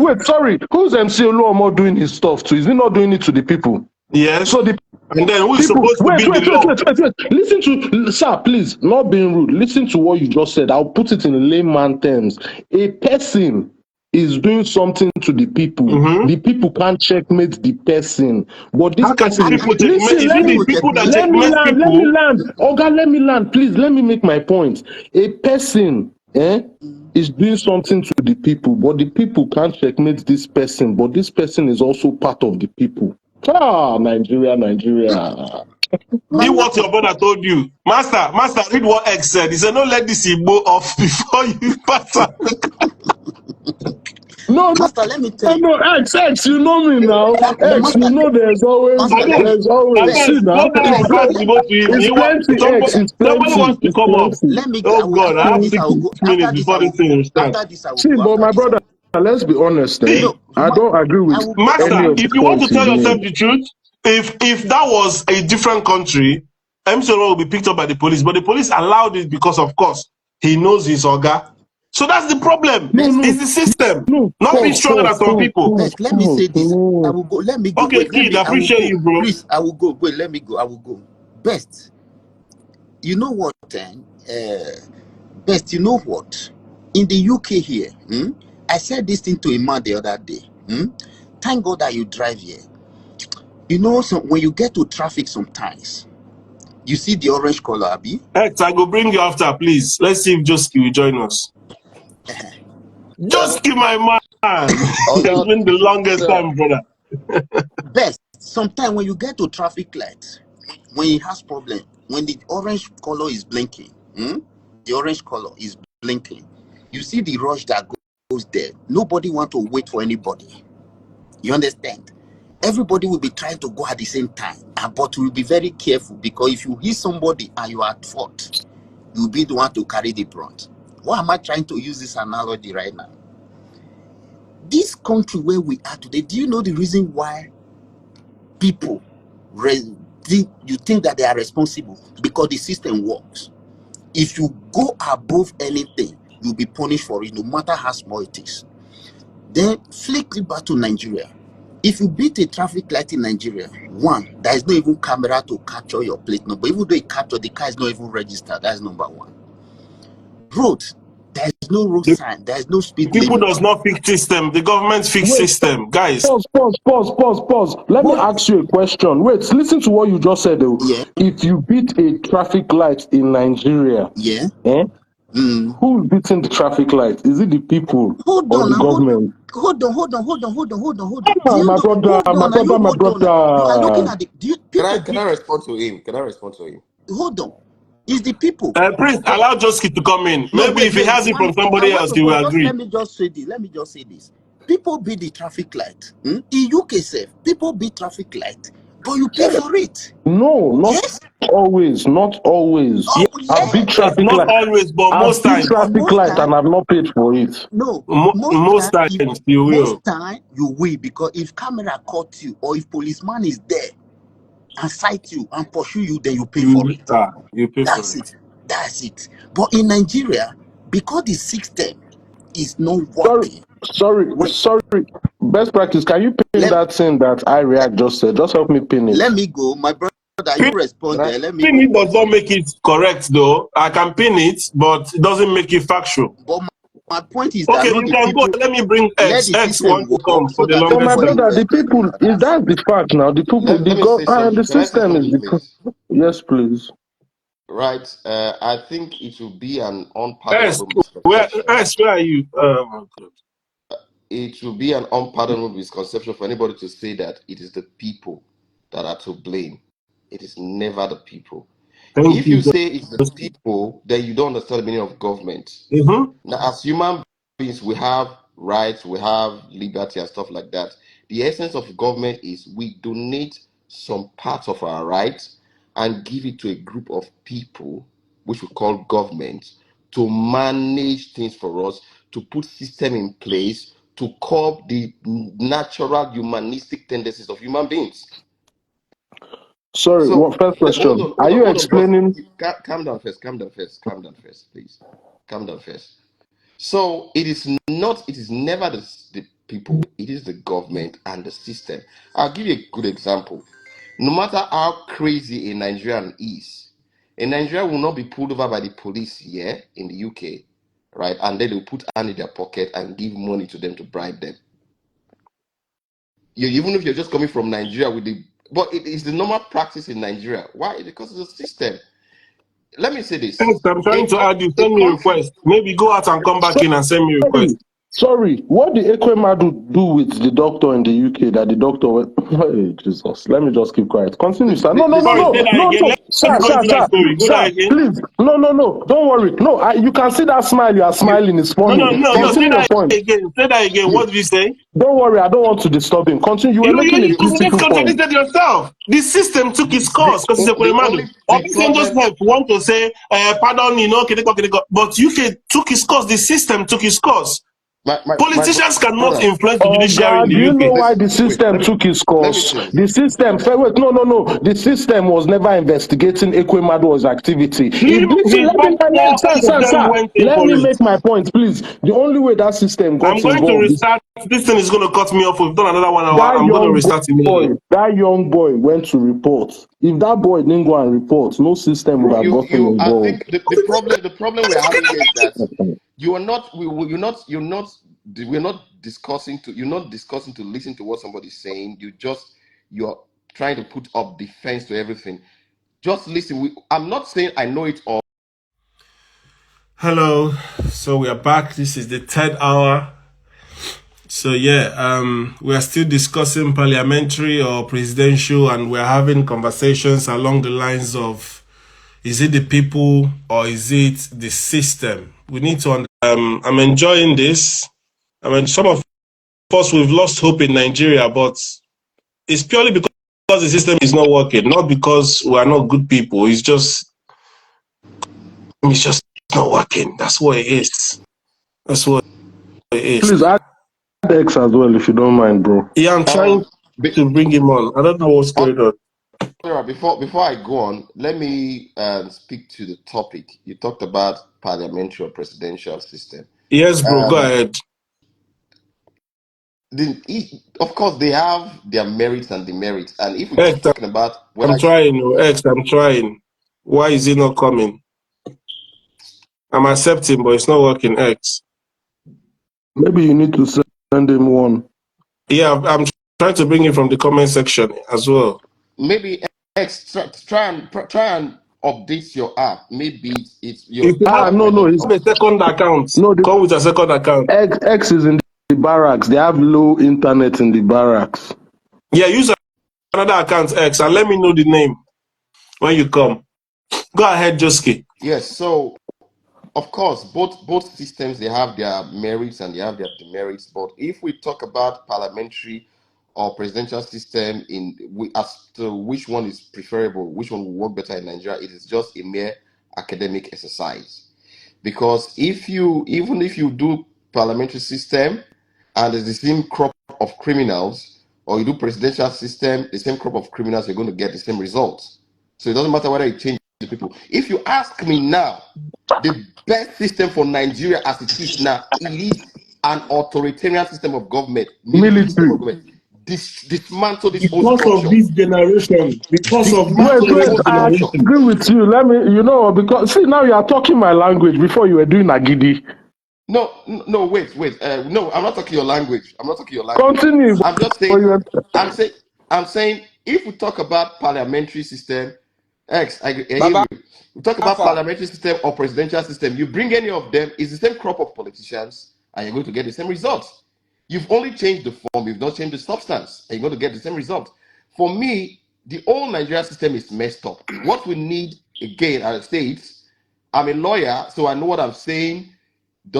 who's MC Oluomo doing his stuff to? Is he not doing it to the people? Yes. So the And then who is people, supposed to wait, be the wait, wait, law? wait, wait, wait. Listen to, sir, please, not being rude. Listen to what you just said. I'll put it in layman terms. A person is doing something to the people. Mm-hmm. The people can't checkmate the person. But this How can the person is, people checkmate? listen, Is it the people that let me checkmate land, people? Oga, let me land, please, let me make my point. A person, is doing something to the people, but the people can't checkmate this person, but this person is also part of the people. Ah, Nigeria, Nigeria. My See what your lord, brother told you. Master, read what X said. He said, don't let this Igbo off before you pass out. No, no, master, let me tell no, you. no, X, you know me now. X, you Master, know master, let me see best, now. Go down It's and best. press plenty, the Let, vote to him. it's plenty, X, best, Somebody it's wants to come up. plenty. let me go. Oh God, I have After this, I will 6 go. minutes before this thing will start. After this, I will See, go. but After my this, I brother, will. let's be honest, See, No, I don't agree I with will go. I will any Master, of go. the if you want to points tell he's made. yourself the truth, if that was a different country, MC will be picked up by the police. But the police allowed it because, of course, he knows his Oga. So that's the problem. No, Best, no, It's the system. no, Not being stronger than some people. best. Let me say this. I no. will go. Let me go. Okay, Wait. Let kid, me. I I will appreciate go. you, bro. Please, I will go. Wait. Let me go. I will go. Best. You know what? Best. You know what? In the UK here, I said this thing to a man the other day. Thank God that you drive here. You know, so when you get to traffic sometimes, you see the orange color, Abi. X, I go bring you after, please. Let's see if Joski will join us. Joski, my man. It's been the longest time, brother. Best. Sometimes when you get to traffic light, when it has problem, when the orange color is blinking, the orange color is blinking, you see the rush that goes there. Nobody want to wait for anybody. You understand? Everybody will be trying to go at the same time, but we'll be very careful because if you hit somebody and you are at fault, you'll be the one to carry the brunt. Why am I trying to use this analogy right now? This country where we are today, do you know the reason why people you think that they are responsible? Because the system works. If you go above anything, you'll be punished for it, no matter how small it is. Then flick it back to Nigeria. If you beat a traffic light in Nigeria, one, there is no even camera to capture your plate number. Even though it captured, the car is not even registered. That's number one. Road, there is no road The sign. There is no speed people limit. does not fix system. The government fix Wait, system. Guys, pause. Let me What? ask you a question. Wait, listen to what you just said, though. Yeah, If you beat a traffic light in Nigeria, yeah. eh? Mm. Who's beating the traffic light? Is it the people Hold or on, the now, government? hold on. Do Ah, you my know? brother, Hold my on, now, brother, you my hold on. Now. You are looking brother. at the. Do you, Can I people can I beat? respond to him? Can I respond to him? Hold on. It's the people. Prince, But allow Joski to come in. no, Maybe wait, if he wait. has it from I somebody want else, to he go. will Just agree. let me just say this. Let me just say this. People beat the traffic light. In UK, safe. People beat traffic light, but you pay for it. No, Yes. not always. Yes, Oh, I've beat yes. traffic not light. always, but I've most beat times. But traffic most light time, and I've not paid for it. no. Most times you will. Most time you will, because if camera caught you or if policeman is there and sight you and pursue you, then you pay for it. You pay for That's it. it. That's it. But in Nigeria, because the system is not Sorry, working. Wait, sorry. Best practice. Can you pin let, that thing that I let, react just said? Just help me pin let it. me go. My brother, you Pin respond Can I there. Let me pin go. it does not make it correct, though. I can pin it, but it doesn't make it factual. But my point is that Okay, not you the can go. people. Let me bring Let X. the X system wants to come work for so the that But my longest before time. you brother, the get people me. is That's that's the fact now. The people, let the me go, say the something. Can I say system is something, the. please? Yes, please. Right. I think it will be an X, unpardonable misconception. Where are you? Oh, my God. It will be an unpardonable misconception for anybody to say that it is the people that are to blame. It is never the people. Thank If you. you say it's the people, then you don't understand the meaning of government. Mm-hmm. Now, as human beings, we have rights, we have liberty and stuff like that. The essence of government is we donate some parts of our rights and give it to a group of people, which we call government, to manage things for us, to put system in place, to curb the natural humanistic tendencies of human beings. Sorry, So, what first question? Are you hold on, bros. explaining? Calm down first, please. Calm down first. So it is not, it is never the people, it is the government and the system. I'll give you a good example. No matter how crazy a Nigerian is, a Nigerian will not be pulled over by the police here in the UK, right? And then they'll put hand in their pocket and give money to them to bribe them. Even if you're just coming from Nigeria with the, but it is the normal practice in Nigeria. Why? Because it's a system. Let me say Thanks. this. I'm trying A, to add you. a Send me a country, request. Maybe go out and come back in and send me a request. Sorry, what did Ekwemadu do with the doctor in the UK that the doctor went, hey, Jesus, let me just keep quiet. Continue, sir. No, no, no, Sorry, no, say that no, again. no, Let's sir, go sir, into that sir, story. Go there sir, again. please. No, no, no, don't worry. No, you can see that smile you are smiling is No, funny. no, no, no. Say Continue your that point. again. Say that again. What did you say? Don't worry, I don't want to disturb him. Continue, you were making a You just critical point. contradicted yourself. The system took its course because it's a the only Madu. the Obisan just problem want to say, pardon, but UK took its course. The system took its course. my Politicians cannot brother. influence the Oh judiciary in God, do the you know UK. why Listen, the wait, system took its let me course? say this. The system, wait, no, no, no. The system was never investigating Ekwemadu's activity. Him, See, his let me, doctor, sir, all of sir, them sir, went in let for me it. make my point, please. The only way that system I'm got going to involved is restart. This thing is going to cut me off. We've done another 1 hour. that I'm going to young restart boy, immediately. went to report. If that boy didn't go and report, no system would Bro, have gotten I involved. think the problem we're having here is that you are not we're not discussing to you're not discussing to listen to what somebody's saying. You're trying to put up defense to everything. Just listen. I'm not saying I know it all. Hello. So we are back. This is the third hour. So yeah, we are still discussing parliamentary or presidential, and we're having conversations along the lines of: is it the people or is it the system? We need to. I'm enjoying this. I mean, some of us we've lost hope in Nigeria, but it's purely because the system is not working, not because we are not good people. It's just not working. That's what it is. That's what it is. Please add X as well if you don't mind, bro. Yeah, I'm trying Be- to bring him on. I don't know what's going on. Sarah, before I go on, let me speak to the topic. You talked about parliamentary or presidential system. Yes, bro, go Um, ahead. of course, they have their merits and demerits. And if we're X, talking about I'm whether trying. Oh, X, I'm trying. Why is he not coming? I'm accepting, but it's not working. X. Maybe you need to send him one. Yeah, I'm trying to bring him from the comment section as well. maybe X try and update your app. Maybe your If you your have app No, might no, not be it's up a to date. second account, no. come with a second account. X is in the barracks. They have low internet in the barracks. Yeah, use another account, X, and let me know the name when you come. Go ahead, Joski. Yes, so of course, both systems they have their merits and they have their demerits. But if we talk about parliamentary or presidential system as to which one is preferable, which one will work better in Nigeria, it is just a mere academic exercise. Because even if you do parliamentary system and there's the same crop of criminals, or you do presidential system, the same crop of criminals, you're going to get the same results. So it doesn't matter whether you change the people. If you ask me now, the best system for Nigeria as it is now, it is an authoritarian system of government, military system Military. of government. Dismantle this whole Because of structure. this generation, because of this Wait, Dismantle this wait. whole I structure. generation. agree with you. Let me, because see now you are talking my language. Before you were doing Agidi. No, wait. No, I'm not talking your language. I'm not talking your language. Continue. I'm just But saying. you were- I'm saying. I'm saying. If we talk about parliamentary system, I hear Baba you. We talk about Alpha. parliamentary system or presidential system. You bring any of them, it's the same crop of politicians, and you're going to get the same results. You've only changed the form. You've not changed the substance, and you're going to get the same result. For me, the whole Nigeria system is messed up. What we need again, I state, I'm a lawyer, so I know what I'm saying. It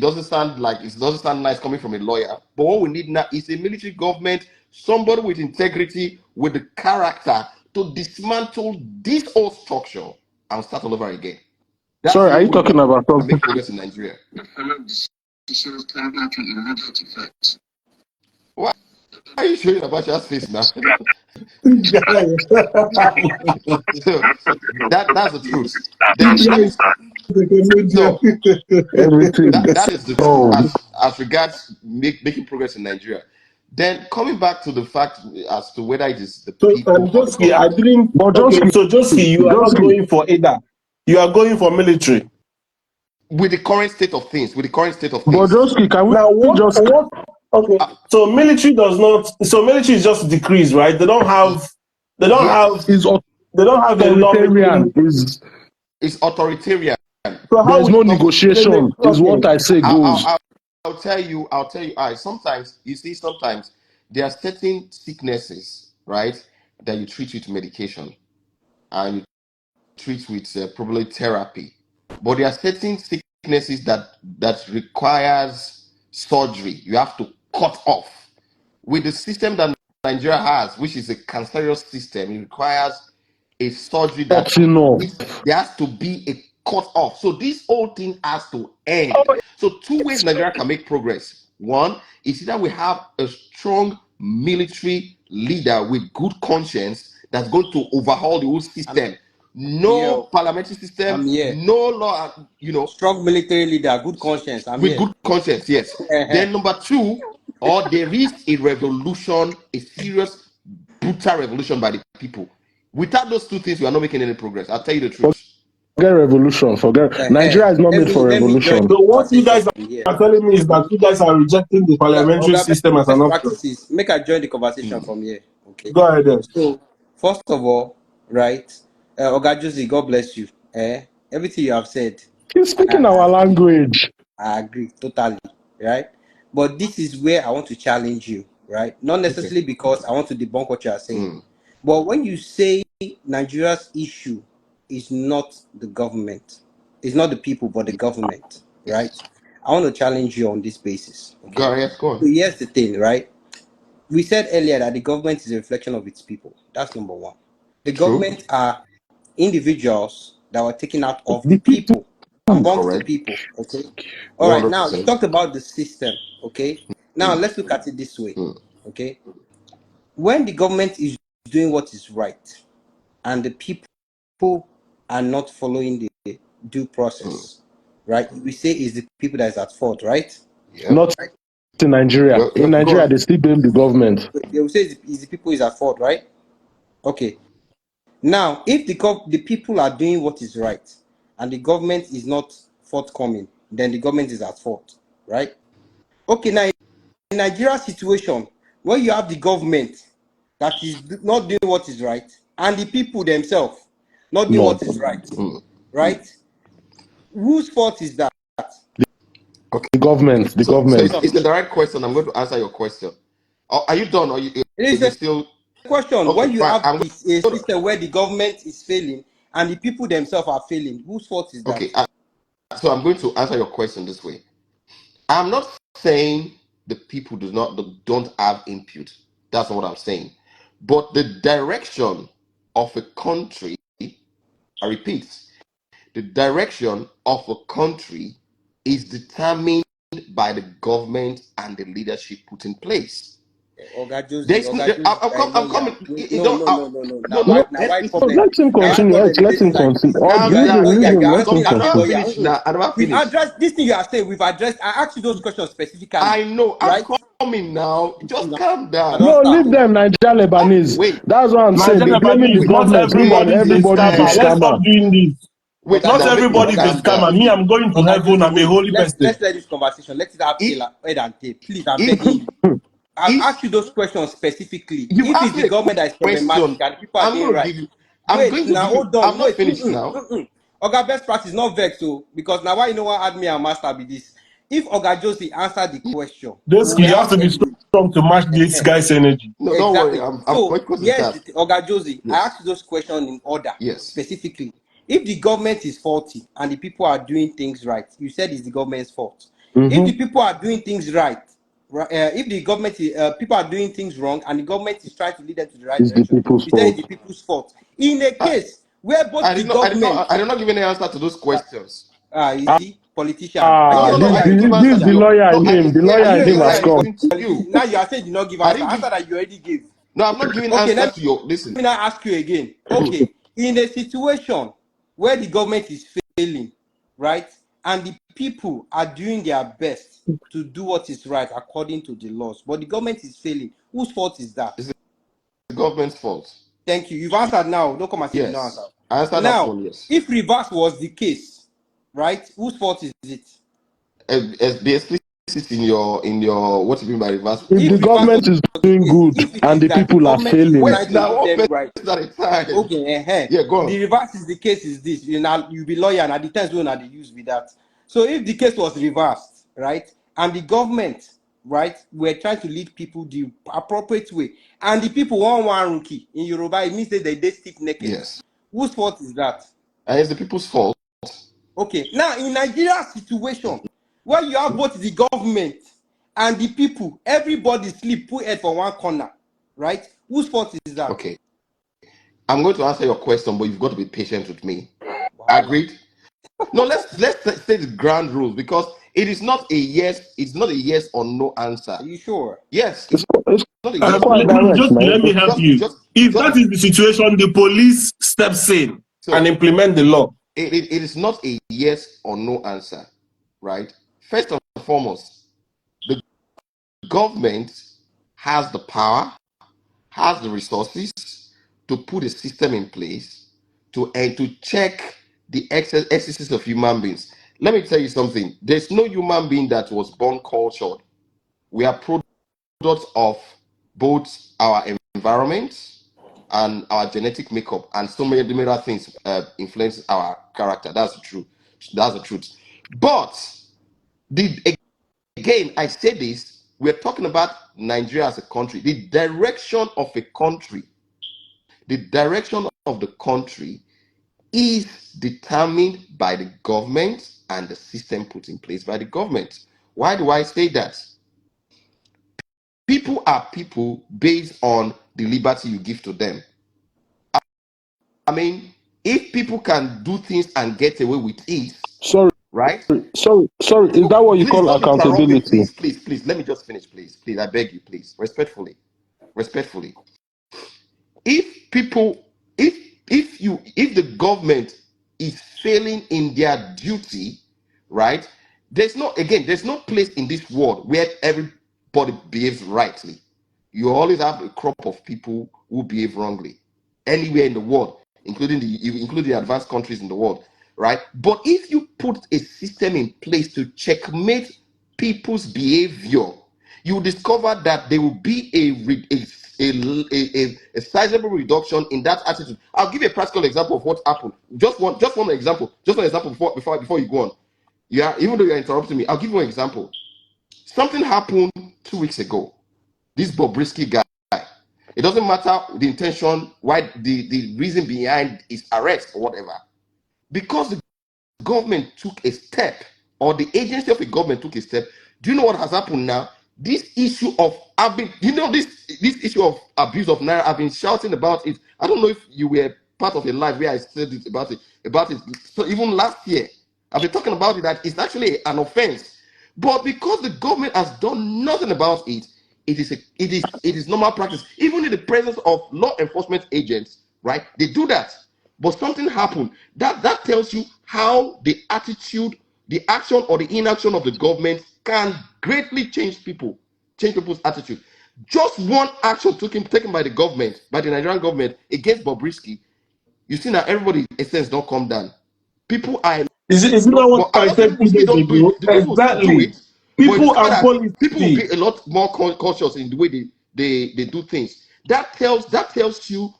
doesn't sound nice coming from a lawyer. But what we need now is a military government, somebody with integrity, with the character to dismantle this whole structure and start all over again. That's Sorry, the are only you way we talking about can make something? progress in Nigeria. Why are you showing Abacha's face now? So that's the truth. Then let me so Everything. that is the truth Oh, as regards making progress in Nigeria. Then coming back to the fact as to whether it is the So, people or the Joski, I government. didn't. but Okay, Joski, so Joski, you are not Joski, going for either. You are going for military. With the current state of things, but Joski, can Now, we just what? Okay, uh, so military does not. So military is just decrees, right? They don't have. They don't have. yes, is They don't have a authoritarian? lawmaking. Is it's authoritarian. So how there's will no Number negotiation? Is okay? what I say I'll, goes. I'll, I'll tell you, sometimes, you see, sometimes there are certain sicknesses, right, that you treat with medication and you treat with probably therapy. But there are certain sicknesses that requires surgery. You have to cut off. With the system that Nigeria has, which is a cancerous system, it requires a surgery that Not enough. there has to be a cut off. So this whole thing has to end. So two ways Nigeria can make progress. One is either we have a strong military leader with good conscience that's going to overhaul the whole I'm system. here. No parliamentary system, I'm here. no law, Strong military leader, good conscience. I'm with here. good conscience, yes. Then number two, or there is a revolution, a serious, brutal revolution by the people. Without those two things, we are not making any progress. I'll tell you the truth. Forget revolution. Forget Nigeria is not Let made for me join revolution. the So what you conversation guys from here. are telling me is that you guys are rejecting the parliamentary system as an Best option. practices. Make I join the conversation Hmm. from here. Okay. Go ahead then. So first of all, right, Oga Josie, God bless you. Everything you have said, He's I speaking our language. I agree totally, right? But this is where I want to challenge you, right? Not Okay. necessarily because I want to debunk what you are saying, Hmm. but when you say Nigeria's issue is not the government, it's not the people, but the government, right? Yes. I want to challenge you on this basis, okay? Go So on. here's the thing, right? We said earlier that the government is a reflection of its people. That's number one. The True. government are individuals that were taken out of the The people. people, amongst the Correct. people. Okay. All right. Now you 100%. talked about the system. Okay. Now let's look at it this way. Hmm. Okay. When the government is doing what is right and the people are not following the due Hmm. process, right? We say is the people that is at fault, right? Yep. Not in Nigeria. In Go Nigeria, on. they still blame the government. They will say is the people is at fault, right? Okay. Now, if the people are doing what is right and the government is not forthcoming, then the government is at fault, right? Okay, now in Nigeria's situation, when you have the government that is not doing what is right and the people themselves not doing No. what is right, Hmm. right? Whose fault is that? Okay. The government. The So government. it's a direct question. I'm going to answer your question. Are you done? Or It is is it a still question. okay? When you Fine. have a system where the government is failing and the people themselves are failing, whose fault is that? Okay. So I'm going to answer your question this way. I'm not saying the people don't have input. That's not what I'm saying. But the direction of a country, I repeat, the direction of a country is determined by the government and the leadership put in place. There's, Oga Josie, I'm lawyer. coming. You No, don't. no, no, no, no. No, Now no. why, No, problem? let him Now why continue. problem? Let This him like continue. Or Calm you are a leave him, down. leave lawyer. him, You're let him asking I as a never continue. lawyer. finished now. I never We've finished. addressed this thing you are saying. We've addressed. I asked you those questions specifically, I know. I'm right? coming now. Just calm I down. don't No, start. leave them, Nigeria Lebanese. Wait. That's what I'm saying. They Nigeria blaming the Lebanese, Wait. not government. Wait. everybody is a Everybody's a scammer. Wait. Let's stop scammer. doing this. Wait Oga Not now. Josie, everybody is a Oga scammer. Me, Josie, I'm going to Oga heaven. Josie. I'm a Wait. holy person. Let's let this conversation. Let it have If head and tail. Please, I'm if begging you. I've if asked you those questions specifically. you If ask it's the me a government that is problematic question, and people are I'm doing going to right, give you. I'm wait going to now, give you. hold I'm on, not wait. finished now. Okay, best practice, not vex, so because now why you know what add me and master be this. if Ogajosi answered the question, we Those will you have now to be tell you. strong to match this guy's energy. No, don't worry. Exactly. I'm So going to here's start. the thing, Oga Josie, I Yes. asked you those questions in order, Yes. specifically. If the government is faulty and the people are doing things right, you said it's the government's fault. If the people are doing things right, if the government is, people are doing things wrong and the government is trying to lead them to the right It's the direction, people's you said it's fault. the people's fault. In a I, case where both I the did not. I did government, not. I did not give any answer to those questions. you Ah, see, politician, are you a No. this, I lawyer? Are did you a give this answer the to politician? your. lawyer No, in I him. The Are yes, lawyer you in a him yes. lawyer? has I'm Are you come. talking a to you. politician? Now you are saying you did not give I answer. didn't give. Answer that you already gave. No, I'm not giving Okay, answer let to your. Listen. me now ask you again. Okay, in a situation where the government is failing, right, and the people are doing their best to do what is right according to the laws, but the government is failing, whose fault is that? It's the government's fault. Thank you. You've answered now. Don't come and say you did not answer. Yes. I answered that Now, one. Yes. if reverse was the case, right, whose fault is it? Be explicit in your what you mean by reverse. If If the reverse was government is the doing case, good if it and is the that the people are government is failing, trying Wait to now, lead one them person right. at a time. Okay, Yeah, go on. the reverse is the case is this. You be lawyer and at the times when they use with that. So if the case was reversed, right, and the government, right, were trying to lead people the appropriate way, and the people want one rookie in Yoruba, it means that they stiff naked. Yes. Whose fault is that? And it's the people's fault. Okay, now in Nigeria situation where you have both the government and the people, everybody sleep, put head for one corner, right? Whose fault is that? Okay. I'm going to answer your question, but you've got to be patient with me. Wahala. Agreed? No, let's say the ground rules because it is not a yes, it's not a yes or no answer. Are you sure? Yes, it's, it's it's not a yes or quite no answer. direct, Just man. let me help you. Just If just that is the situation, the police steps in and so implement the law. it is not a yes or no answer, right? First and foremost, the government has the power, has the resources to put a system in place to check the excesses of human beings. Let me tell you something. There's no human being that was born cultured. We are products of both our environment and our genetic makeup, and so many other things influence our character. That's the truth. That's the truth. But the again, I say this: we're talking about Nigeria as a country. The direction of the country is determined by the government and the system put in place by the government. Why do I say that? People are people based on the liberty you give to them. I mean, if people can do things and get away with it, Sorry, right? sorry. Is that what you Please call don't interrupt me, accountability? please. Let me just finish, please. I beg you, please, respectfully. If people, if the government is failing in their duty, right? There's no place in this world where everybody behaves rightly. You always have a crop of people who behave wrongly anywhere in the world, including the advanced countries in the world, right? But if you put a system in place to checkmate people's behavior, you discover that there will be a sizable reduction in that attitude. I'll give you a practical example of what happened. Just one example. Just one example before you go on. Yeah, even though you're interrupting me, I'll give you an example. Something happened 2 weeks ago. This Bobrisky guy. It doesn't matter the intention, why the reason behind his arrest or whatever. Because the government took a step, or the agency of a government took a step, do you know what has happened now? This issue of this issue of abuse of naira, I've been shouting about it. I don't know if you were part of a live where I said it about it. So even last year, I've been talking about it that it's actually an offense. But because the government has done nothing about it, it is normal practice. Even in the presence of law enforcement agents, right? They do that. But something happened. That tells you how the attitude, the action or the inaction of the government can greatly change people's attitude. Just one action taken by the government, by the Nigerian government against Bobrisky, you see now everybody in a sense don't come down. People are Is it not what I'm I not saying said people 2 still days don't do it. ago? The people will still do Exactly. it, but you People discover and that people will be policy. a lot more cautious in the way they do things. That tells you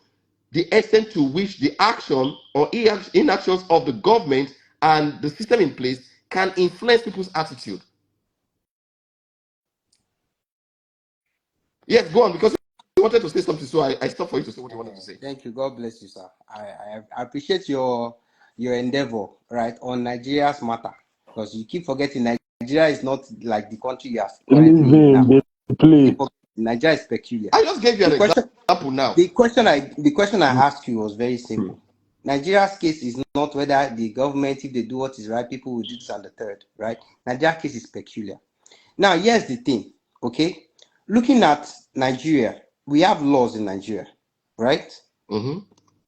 the extent to which the action or inactions of the government and the system in place can influence people's attitude. Yes, go on, because you wanted to say something, so I stopped for you to say what you wanted to say. Thank you. God bless you, sir. I appreciate your endeavor, right, on Nigeria's matter, because you keep forgetting Nigeria is not like the country you are currently in now. Leave him, play. Nigeria is peculiar. I just gave you an example now. The question I asked you was very simple. Nigeria's case is not whether the government, if they do what is right, people will do this and the third, right? Nigeria's case is peculiar. Now, here's the thing, okay? Looking at Nigeria, we have laws in Nigeria, right? Mm-hmm.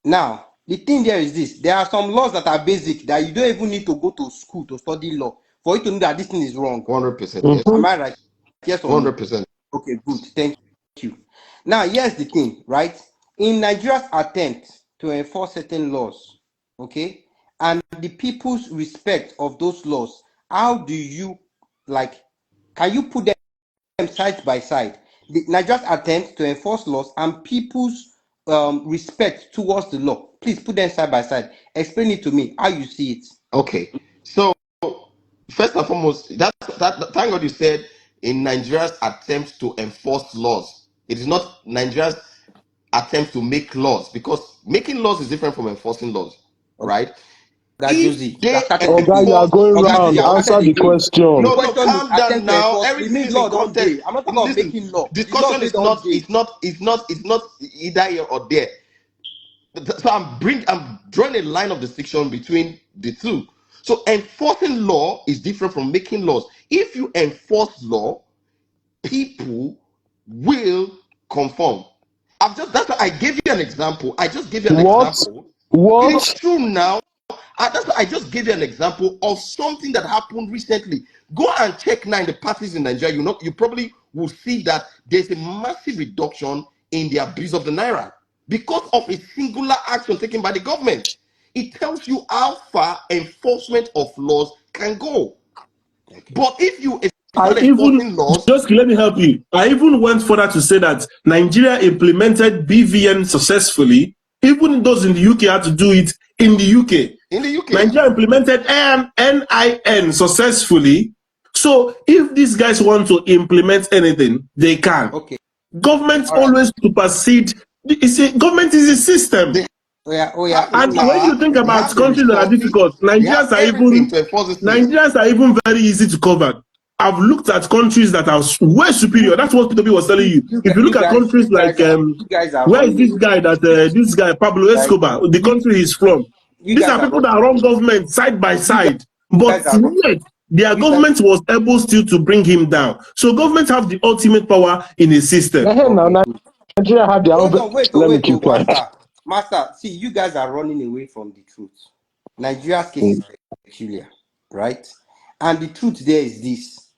Now, the thing there is this. There are some laws that are basic that you don't even need to go to school to study law for you to know that this thing is wrong. 100%, yes. Am I right? Yes or no? 100%. Okay, good. Thank you. Now, here's the thing, right? In Nigeria's attempt to enforce certain laws, okay, and the people's respect of those laws, how do you, can you put them side by side? The Nigeria's attempt to enforce laws and people's respect towards the law. Please put them side by side. Explain it to me, how you see it. Okay. So, first and foremost, that thank God you said in Nigeria's attempt to enforce laws. It is not Nigeria's attempt to make laws, because making laws is different from enforcing laws, right? Josie, If they Oga, you are enforce going round. you laws, Answer the question. no, question calm down attempt to now. enforce, we Everything mean is in law don't context. dey. I'm not talking about Listen, making law. The law discussion dey is don't not, dey. it's not either here or there. So I'm drawing a line of distinction between the two. So enforcing law is different from making laws. If you enforce law, people will conform. That's why I gave you an example. I just gave you an What? example. It is What? true now. That's why I just gave you an example of something that happened recently. Go and check now in the parties in Nigeria. You probably will see that there's a massive reduction in the abuse of the naira because of a singular action taken by the government. It tells you how far enforcement of laws can go. Okay. But if you I start even, enforcing laws, just let me help you. I even went further to say that Nigeria implemented BVN successfully. Even those in the UK had to do it in the UK. in the UK, Nigeria implemented NIN successfully. So if these guys want to implement anything, they can. Okay. Government All right. always supersede. Government is a system. And when you think about countries that are difficult, Nigerians are even very easy to cover. I've looked at countries that are way superior. That's what PW was telling you. If you look at countries like where is this guy this guy Pablo Escobar, the country he's from? These are people that run government side by side, but yet their government was able still to bring him down. So government have the ultimate power in a system. Now Nigeria have their own. Let me keep quiet. Master, see, you guys are running away from the truth. Nigeria's case is peculiar, right? And the truth there is this: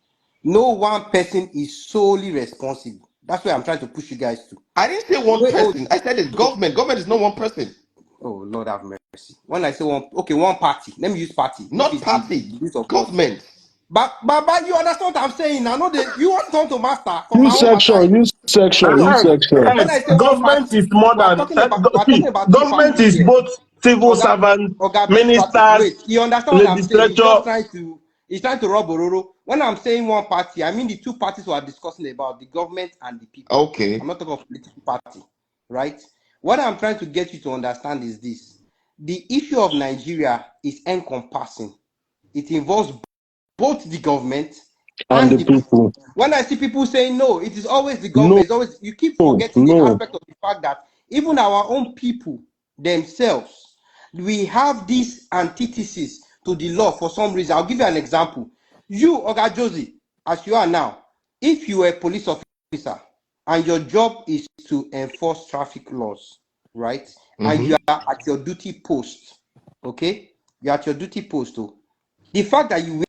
no one person is solely responsible. That's where I'm trying to push you guys to. I didn't say one person. I said it's government. Government is not one person. Oh, Lord have mercy. When I say one party, let me use party. Not party, government. But you understand what I'm saying? Now, you want to come to master from Use my own matter. use section. When I say one Government party, is more we're than talking about two government parties is here. both civil servants, ministers, Wait, you understand what I'm saying? legislature. He's trying to rob Ororo. When I'm saying one party, I mean the two parties we are discussing about, the government and the people. Okay. I'm not talking of political party, right? What I'm trying to get you to understand is this: the issue of Nigeria is encompassing. It involves both the government and the people. When I see people saying no, it is always the government. It's always, you keep forgetting the aspect of the fact that even our own people themselves, we have this antithesis to the law for some reason. I'll give you an example. You, Oga Josie, as you are now, if you are a police officer and your job is to enforce traffic laws, right? And you are at your duty post, okay? You're at your duty post, oh. The fact that you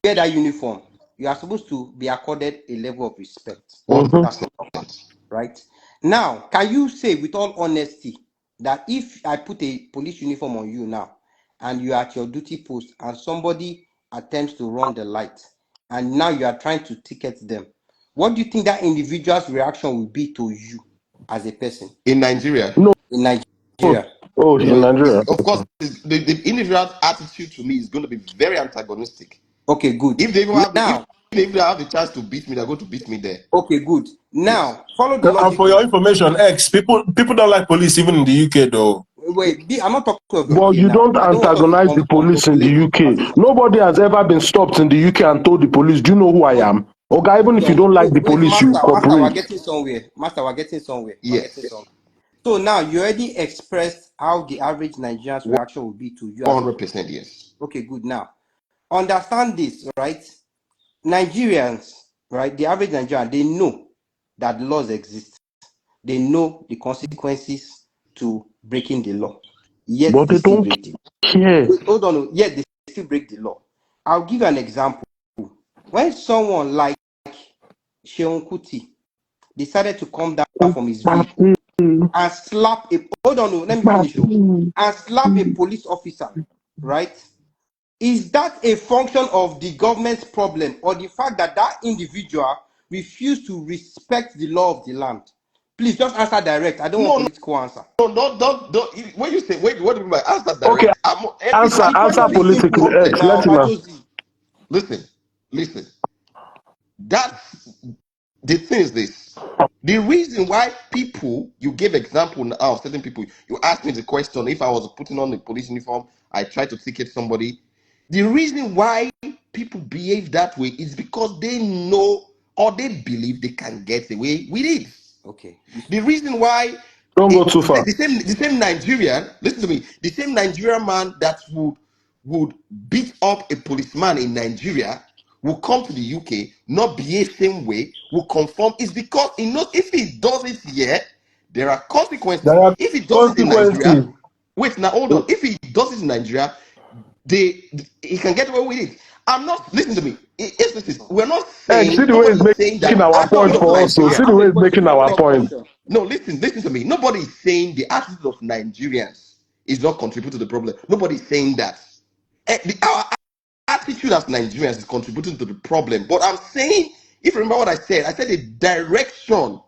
wear that uniform, you are supposed to be accorded a level of respect. That's not right. Now, can you say with all honesty that if I put a police uniform on you now and you are at your duty post and somebody attempts to run the light and now you are trying to ticket them, what do you think that individual's reaction will be to you as a person? In Nigeria? No. In Nigeria. In Nigeria. Of course, the individual's attitude to me is going to be very antagonistic. Okay, good. If they even have if they have the chance to beat me, they're going to beat me there. Okay, good. Now, Yes. follow the And logic. for your information, people don't like police even in the UK though. Wait, I'm not talking of the But UK you now. don't I don't want us to antagonize the police in the conflate the UK. conversation. Nobody has ever been stopped in the UK and told the police, do you know who I am? Okay, even if you don't like the Wait, police, you master, we're cooperate. getting somewhere. Master, we're getting somewhere. We're Yes. getting somewhere. So now you already expressed how the average Nigerian's reaction will be to you as a 100% yes. Okay, good. Now, understand this, right? Nigerians, right? The average Nigerian, they know that laws exist. They know the consequences to breaking the law. Yet But they they still don't break the care. Wait, hold on. Yet they still break the law. I'll give you an example. When someone like Sheon Kuti decided to come down from his vehicle and slap a hold on, let me finish. And slap a police officer, right? Is that a function of the government's problem or the fact that that individual refused to respect the law of the land? Please just answer direct. I don't want No, political answer. no, don't. When you say, wait, what do you mean by answer Okay, direct? Everything The answer question is has simple politically. X, context. now, let him answer. Ogajosi. Listen, listen. That's the thing is this. The reason why people, you gave example now of certain people, you asked me the question if I was putting on the police uniform, I tried to ticket somebody. The reason why people behave that way is because they know or they believe they can get away with it. Okay. The reason why Don't go too far. the same Nigerian, listen to me, the same Nigerian man that would beat up a policeman in Nigeria will come to the UK, not behave same way, will conform. It's because he knows if he does it here, there are consequences. There are If he does it in Nigeria, consequences. wait now, hold on. If he does it in Nigeria, they he can get away with it. I'm not listen to me. Yes, this is we're not X, see saying the way nobody he's is saying making that the our attitude point of for us. So Nigeria. see I the have way a he's question. making our Follow-up point. question. No, listen to me. Nobody is saying the attitude of Nigerians is not contributing to the problem. Nobody is saying that. Our attitude as Nigerians is contributing to the problem. But I'm saying, if you remember what I said the direction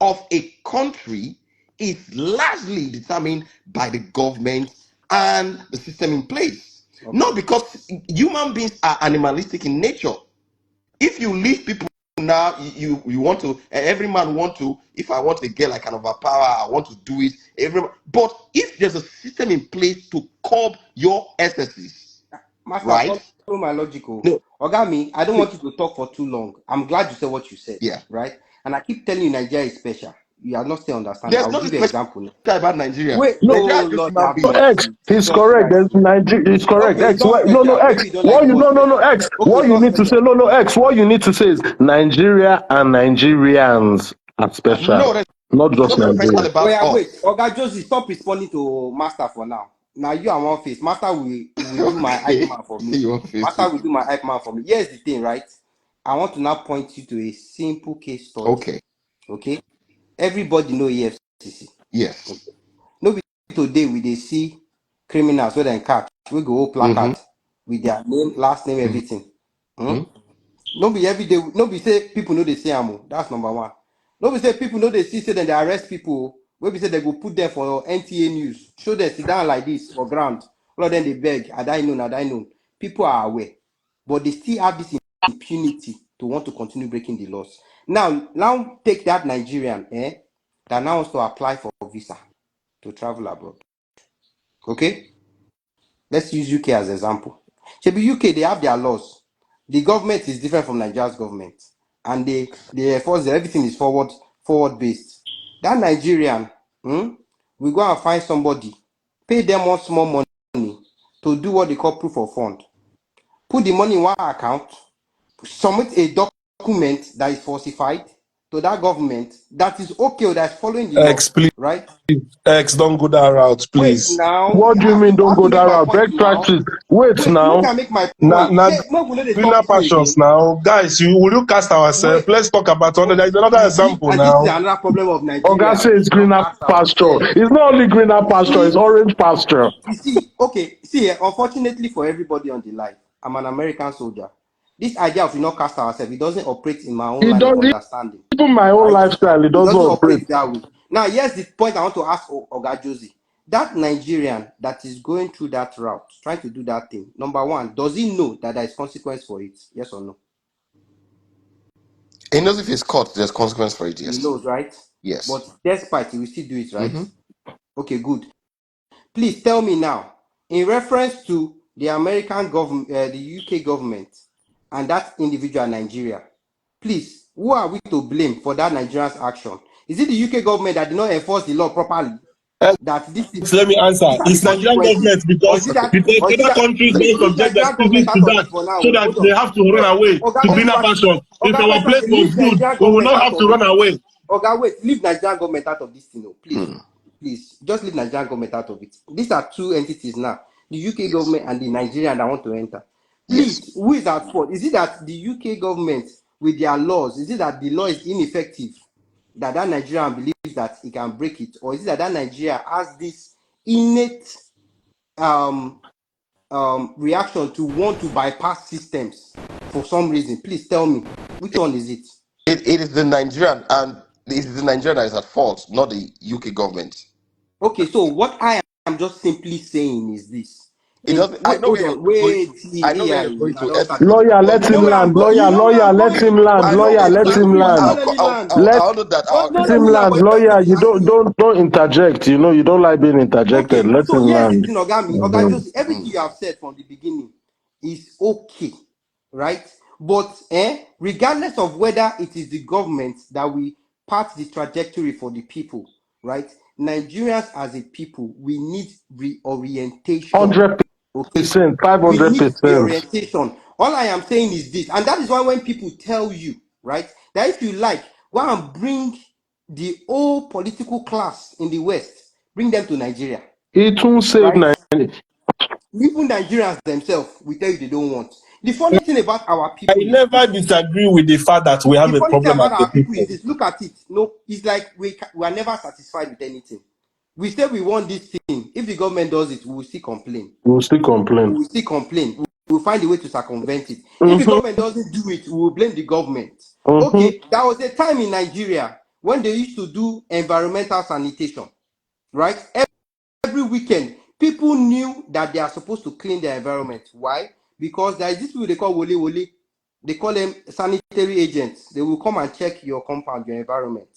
of a country is largely determined by the government and the system in place. Okay. Not because human beings are animalistic in nature. If you leave people now, you want to, every man want to, if I want a girl I can overpower, I want to do it. But if there's a system in place to curb your excesses, Master, right? follow my logical. No, Ogami, I don't want you to talk for too long. I'm glad you said what you said, yeah. right? And I keep telling you Nigeria is special. You are not still understanding. There's I'll nothing give you an special example. about Nigeria. Wait, No, Nigeria oh is just Lord human have beings. X, mercy. he's Jesus correct. Christ. There's Nigeria. He's correct. Okay, it's X, not no, no, special. X. Maybe you don't like What the you word no, no, no, special. X. Okay, What it's you not need to say, special. no, no, X. What you need to say is Nigeria and Nigerians are No, special, there's not just nothing special Nigeria. Oh about yeah, wait. us. Oga Josie, stop responding to Master for now. Now you are one face. Master will do my hype Okay. man for me. See your face Master too. will do my hype man for me. Here's the thing, right? I want to now point you to a simple case study. Okay. Okay? Everybody know EFCC. Yes. Okay. No be today we dey see criminals wey dem catch, we go hold Mm-hmm. placard with their name, last name, everything. Hmm? Mm-hmm. No be every day, no be say people no dey see am o. That's number one. No be say people no dey see say dem dey arrest people o. Wey be say dem go put them for NTA news, show dem sit down like this for ground. All of them dey beg, had I known, had I known. People are aware, but they still have this impunity to want to continue breaking the laws. Now take that Nigerian, that now wants to apply for visa to travel abroad. Okay, let's use UK as example. Shebi UK they have their laws. The government is different from Nigeria's government, and they enforce that everything is forward based. That Nigerian, we go and find somebody, pay them one small money to do what they call proof of fund. Put the money in one account, submit a document that is falsified to that government that is okay or that is following the law, X, please. right? X, don't go that route, Wait please. now, What do you mean? I Don't have to go that make my route. point Best now. practice. Wait Wait, make now. I make my Now, point. now No, we no dey greener talk true pastures again. now. Guys, will you cast ourselves? Wait, Let's talk about another. okay, There's another you see, example and this is now. another problem of Oga Nigeria. We says don't greener cast pasture. ourselves. It's not only greener You pasture, it's see, orange pasture. you see, okay, see, unfortunately for everybody on the line, I'm an American soldier. This idea of we not cast ourselves, it doesn't operate in my own It line of doesn't, understanding, even my own right? lifestyle, it It doesn't doesn't operate. operate that way. Now, here's the point I want to ask Oga Josie. That Nigerian that is going through that route, trying to do that thing, number one, does he know that there is consequence for it? Yes or no? He knows if he's caught, there's consequence for it. He Yes. knows, right? Yes. But despite, he will still do it, right? Mm-hmm. Okay, good. Please tell me now, in reference to the American government, the UK government, and that individual Nigeria, please, who are we to blame for that Nigerian's action? Is it the UK government that did not enforce the law properly? That Let me answer. these are the It's Nigerian government consequences, or is because it Okay. that, or is it other that? countries Please don't leave subject their Nigerian government citizens to out of that it for now. so that Hold they on, have to run away to Oga greener Vex, pastures. If Oga our Vex, place was leave good, Nigerian we will government not out have to of it. run away. Oga, wait, leave Nigerian government out of this thing, no, please. Hmm. Please, just leave Nigerian government out of it. These are two entities now, the UK Yes. government and the Nigerian that want to enter. Yes. Please, who is at fault? Is it that the UK government with their laws, is it that the law is ineffective, that Nigerian believes that he can break it, or is it that Nigeria has this innate um reaction to want to bypass systems for some reason? Please tell me, which one is it? It is the Nigerian, and it is the Nigerian that is at fault, not the UK government. Okay, so what I am just simply saying is this. It In doesn't. I wait, know hold where you're on, going wait, to. I know where AI, you're going I to. don't start it. Lawyer, But let You him know where I'm land. going. You Lawyer, know where lawyer, I'm let going. him land. I No, know Lawyer, let no, him exactly. no, no. land. Let me land. Let I'll do that. No, let him me land. land. But let me Lawyer, you ask you. don't interject. You know, you don't like being interjected. Okay, Let so him here's the land. thing, Ogami. Oga, Mhm. just everything you have said from the beginning is okay, right? But regardless of whether it is the government that we part the trajectory for the people, right? Nigerians as a people, we need reorientation. Okay, 100%, we need 500%. reorientation. All I am saying is this, and that is why when people tell you, right, that if you like, go and bring the whole political class in the West, bring them to Nigeria, It won't save right? Nigeria. Even Nigerians themselves will tell you they don't want. The funny thing about our I people is never this. disagree with the fact that we The have a funny thing problem as about a our people is people. this. Look at it. No, it's like we are never satisfied with anything. We say we want this thing. If the government does it, we will still complain. We'll still complain. We will still complain. We will find a way to circumvent it. If the Mm-hmm, government doesn't do it, we will blame the government. mm-hmm. Okay, there was a time in Nigeria when they used to do environmental sanitation, right? Every weekend, people knew that they are supposed to clean their environment. Why? Because there is this people they call wole wole. They call them sanitary agents. They will come and check your compound, your environment.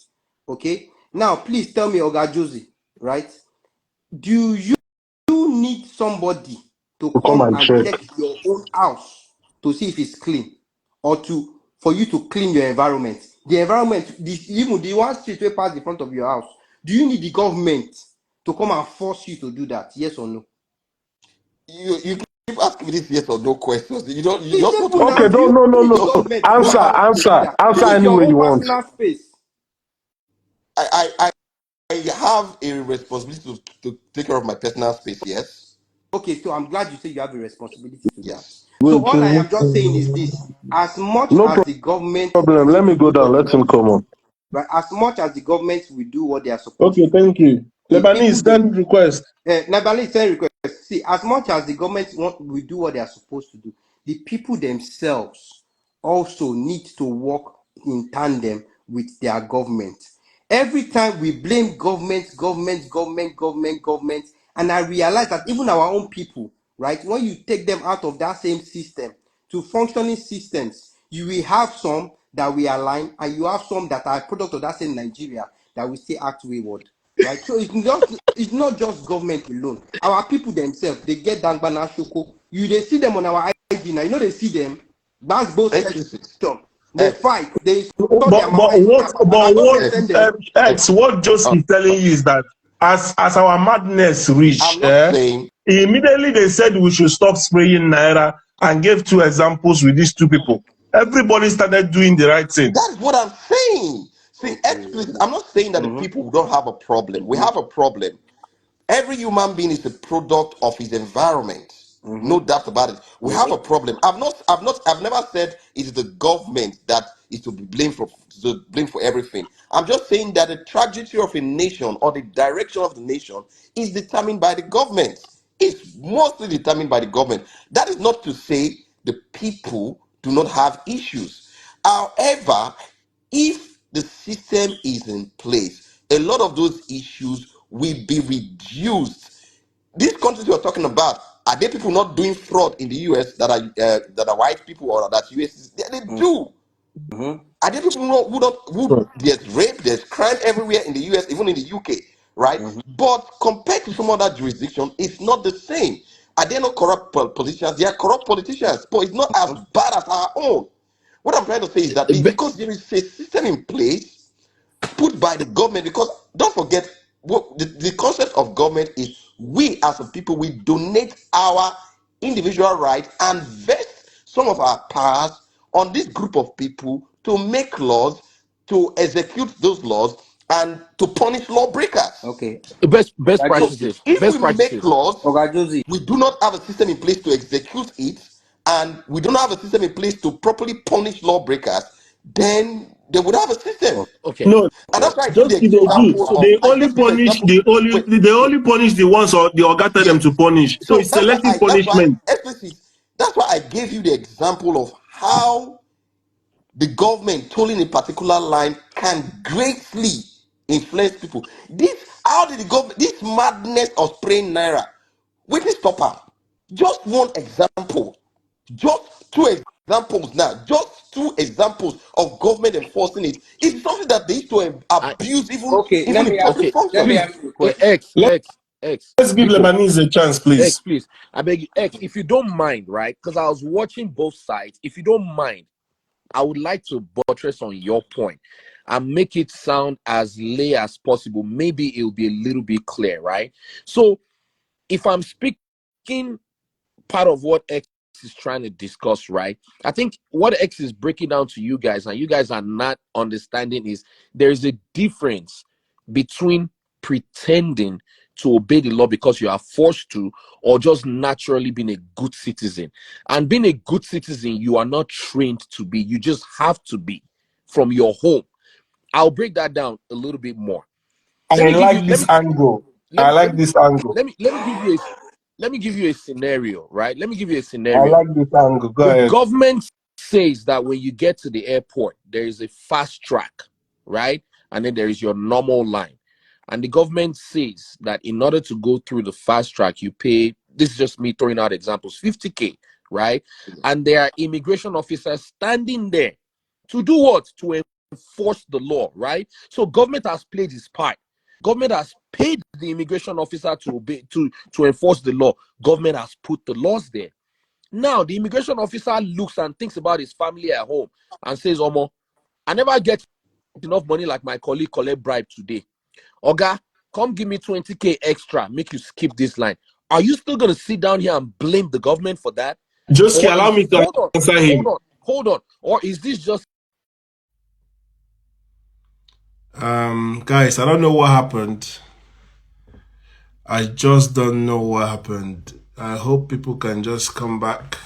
Okay. Now, please tell me, Oga Josie, right? Do you need somebody to To come come and and check. check your own house to see if it's clean, or to for you to clean your environment? The environment, even the one street way past the front of your house, do you need the government to come and force you to do that? Yes or no? You keep asking me this yes or no questions. You It's just want simple to now. Okay, make. Do you no, need the no. Just government to come Answer, and force you to do answer, that? answer This is any your way own you want. personal space. I I have a responsibility to take care of my personal space. Yes. Okay, so I'm glad you say you have a responsibility to that. Yes. So Wait, all I am just saying is this: as much no as the government problem. will Let me to go do down. what they Let him want to come do, up. right? As much as the government will do what they are supposed Okay, to do, thank you. the people Lebanese, they send request. Nabali send request. See, as much as the government will do what they are supposed to do, the people themselves also need to work in tandem with their government. Every time we blame government, and I realize that even our own people, right? When you take them out of that same system to functioning systems, you will have some that we align, and you have some that are a product of that same Nigeria that will still act wayward, right? So it's not just government alone. Our people themselves, they get dangbana shoko. They see them on our IG now. You know they see them. That's both Explicit. section. They X. fight. They saw their But mama, but they saw what their papa. but Now what government X. send them. X what Joseph Uh, is telling you is that as our madness reach, I'm not saying immediately they said we should stop spraying naira and gave two examples with these two people. Everybody started doing the right thing. that is what I'm saying. See, Okay. explicit. I'm not saying that the Mm-hmm. people don't have a problem. We have a problem. Every human being is a product of his environment. Mm-hmm. No doubt about it. We have Mm-hmm. a problem. I've never said it is the government that is to be blamed for everything. I'm just saying that the trajectory of a nation or the direction of the nation is determined by the government. It's mostly determined by the government. That is not to say the people do not have issues. However, if the system is in place, a lot of those issues will be reduced. These countries you're talking about, are there people not doing fraud in the US that are white people or that US? They Mm-hmm. do. Are there people who there's rape, there's crime everywhere in the US, even in the UK, right? But compared to some other jurisdiction, it's not the same. Are there no corrupt politicians? They are corrupt politicians, but it's not as bad as our own. What I'm trying to say is that it's because there is a system in place put by the government, because don't forget what the concept of government is: we as a people, we donate our individual rights and vest some of our powers on this group of people to make laws, to execute those laws, and to punish lawbreakers. Okay. Best So practices. if Best we make practices. laws, Okay, Josie. we do not have a system in place to execute it, and we do not have a system in place to properly punish lawbreakers, then they would have a system. Okay. No, And that's why I give just the they do. example So of They I only gave this punish example. Wait, they only punish the ones or the order them yes. to punish. So So it's selective that's why punishment. explicit. That's why I gave you the example of how the government tolling a particular line can greatly influence people. This how did the government this madness of spraying naira? Wait, stop her. Just one example. Just two examples now. Just two examples of government enforcing it. It's something that they used to I abuse Okay, even in public okay. let me functions. Please, ask you a question. X Let- X X Let's give Biko Lebanese a chance, X, please. please. I beg you, X. If you don't mind, right? Because I was watching both sides. If you don't mind, I would like to buttress on your point and make it sound as lay as possible. Maybe it'll be a little bit clear, right? So if I'm speaking part of what X is trying to discuss, right? I think what X is breaking down to you guys, and you guys are not understanding, is there's a difference between pretending to obey the law because you are forced to, or just naturally being a good citizen. And being a good citizen, you are not trained to be, you just have to be from your home. I'll break that down a little bit more. Let I me give you like this angle. let I me let like me this angle. let me give you a let me give you a scenario, right? Let me give you a I scenario. like this angle. Go The ahead. government says that when you get to the airport, there is a fast track, right? And then there is your normal line. And the government says that in order to go through the fast track, you pay, this is just me throwing out examples, 50K, right? And there are immigration officers standing there to do what? To enforce the law, right? So government has played its part. Government has paid the immigration officer to obey, to enforce the law. Government has put the laws there. Now, the immigration officer looks and thinks about his family at home and says, Omo, I never get enough money like my colleague collect bribe today. Oga, come give me 20K extra, make you skip this line. Are you still going to sit down here and blame the government for that? Just Or allow is, me to answer him. hold on. Or is this just... Guys, I don't know what happened. I just don't know what happened. I hope people can just come back.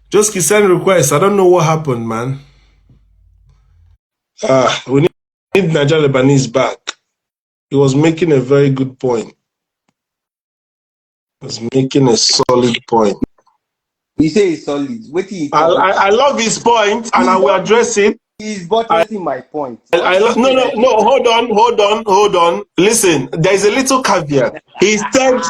Just send requests. I don't know what happened, man. We need Nigeria Lebanese back. He was making a very good point. He was making a solid point. You say it's solid. What do you talk? I love his point, and I will address it. He's buttressing my point. What I did he no, say no, that no, hold on. Listen, there's a little caveat. He said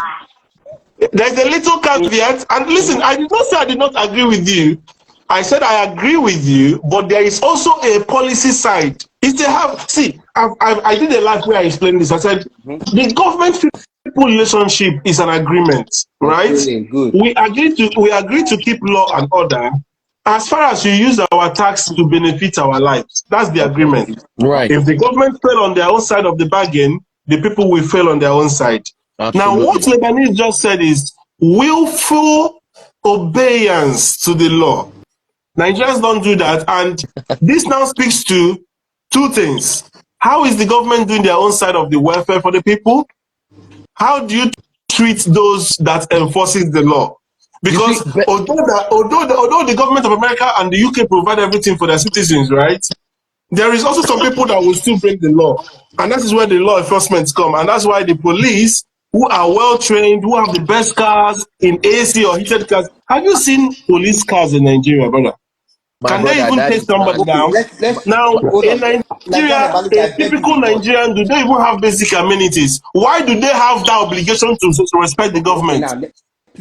there's a little caveat, and listen, I did not say I did not agree with you. I said I agree with you, but there is also a policy side. If they have, see, I did a live where I explained this. I said the government people relationship is an agreement, right? Okay, good. We agree to keep law and order as far as you use our tax to benefit our lives. That's the Okay. agreement. Right. If the government fail on their own side of the bargain, the people will fail on their own side. Now, what Absolutely. Lebanese just said is willful obedience to the law. Nigerians don't do that. And this now speaks to two things. How is the government doing their own side of the welfare for the people? How do you treat those that enforces the law? You see, Because although the government of America and the UK provide everything for their citizens, right? There is also some people that will still break the law. And that is where the law enforcement come. And that's why the police, who are well trained, who have the best cars in AC or heated cars. Have you seen police cars in Nigeria, brother? my Can they brother, even that take is somebody not... Okay, down? let's Now, hold in on. Nigerian Nigeria, Evaluate, a I beg you typical before. Nigerian, do they even have basic amenities? Why do they have that obligation to respect the Okay, government? now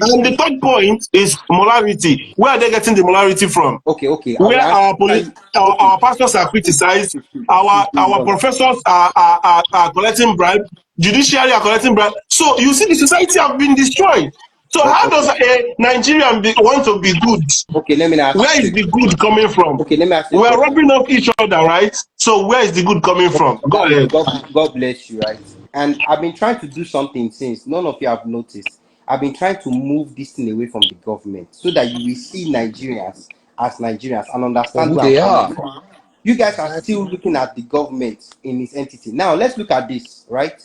And the third point is molarity. Where are they getting the molarity from? Okay, okay. I will Where answer you. Okay. our pastors are criticized, See, our professors are collecting bribe, judiciary are collecting bribe. So you see, the society have been destroyed. So how does okay. a Nigerian want to be good? Okay, let me ask Where you is a the question. good coming from? Okay, let me ask you a We are question. robbing off each other, right? So where is the good coming from? Go ahead. God bless you, right? And I've been trying to do something since none of you have noticed. I've been trying to move this thing away from the government so that you will see Nigerians as Nigerians and For understand who where I'm they coming are. from. You guys are still Exactly. looking at the government in its entity. Now, let's look at this, right?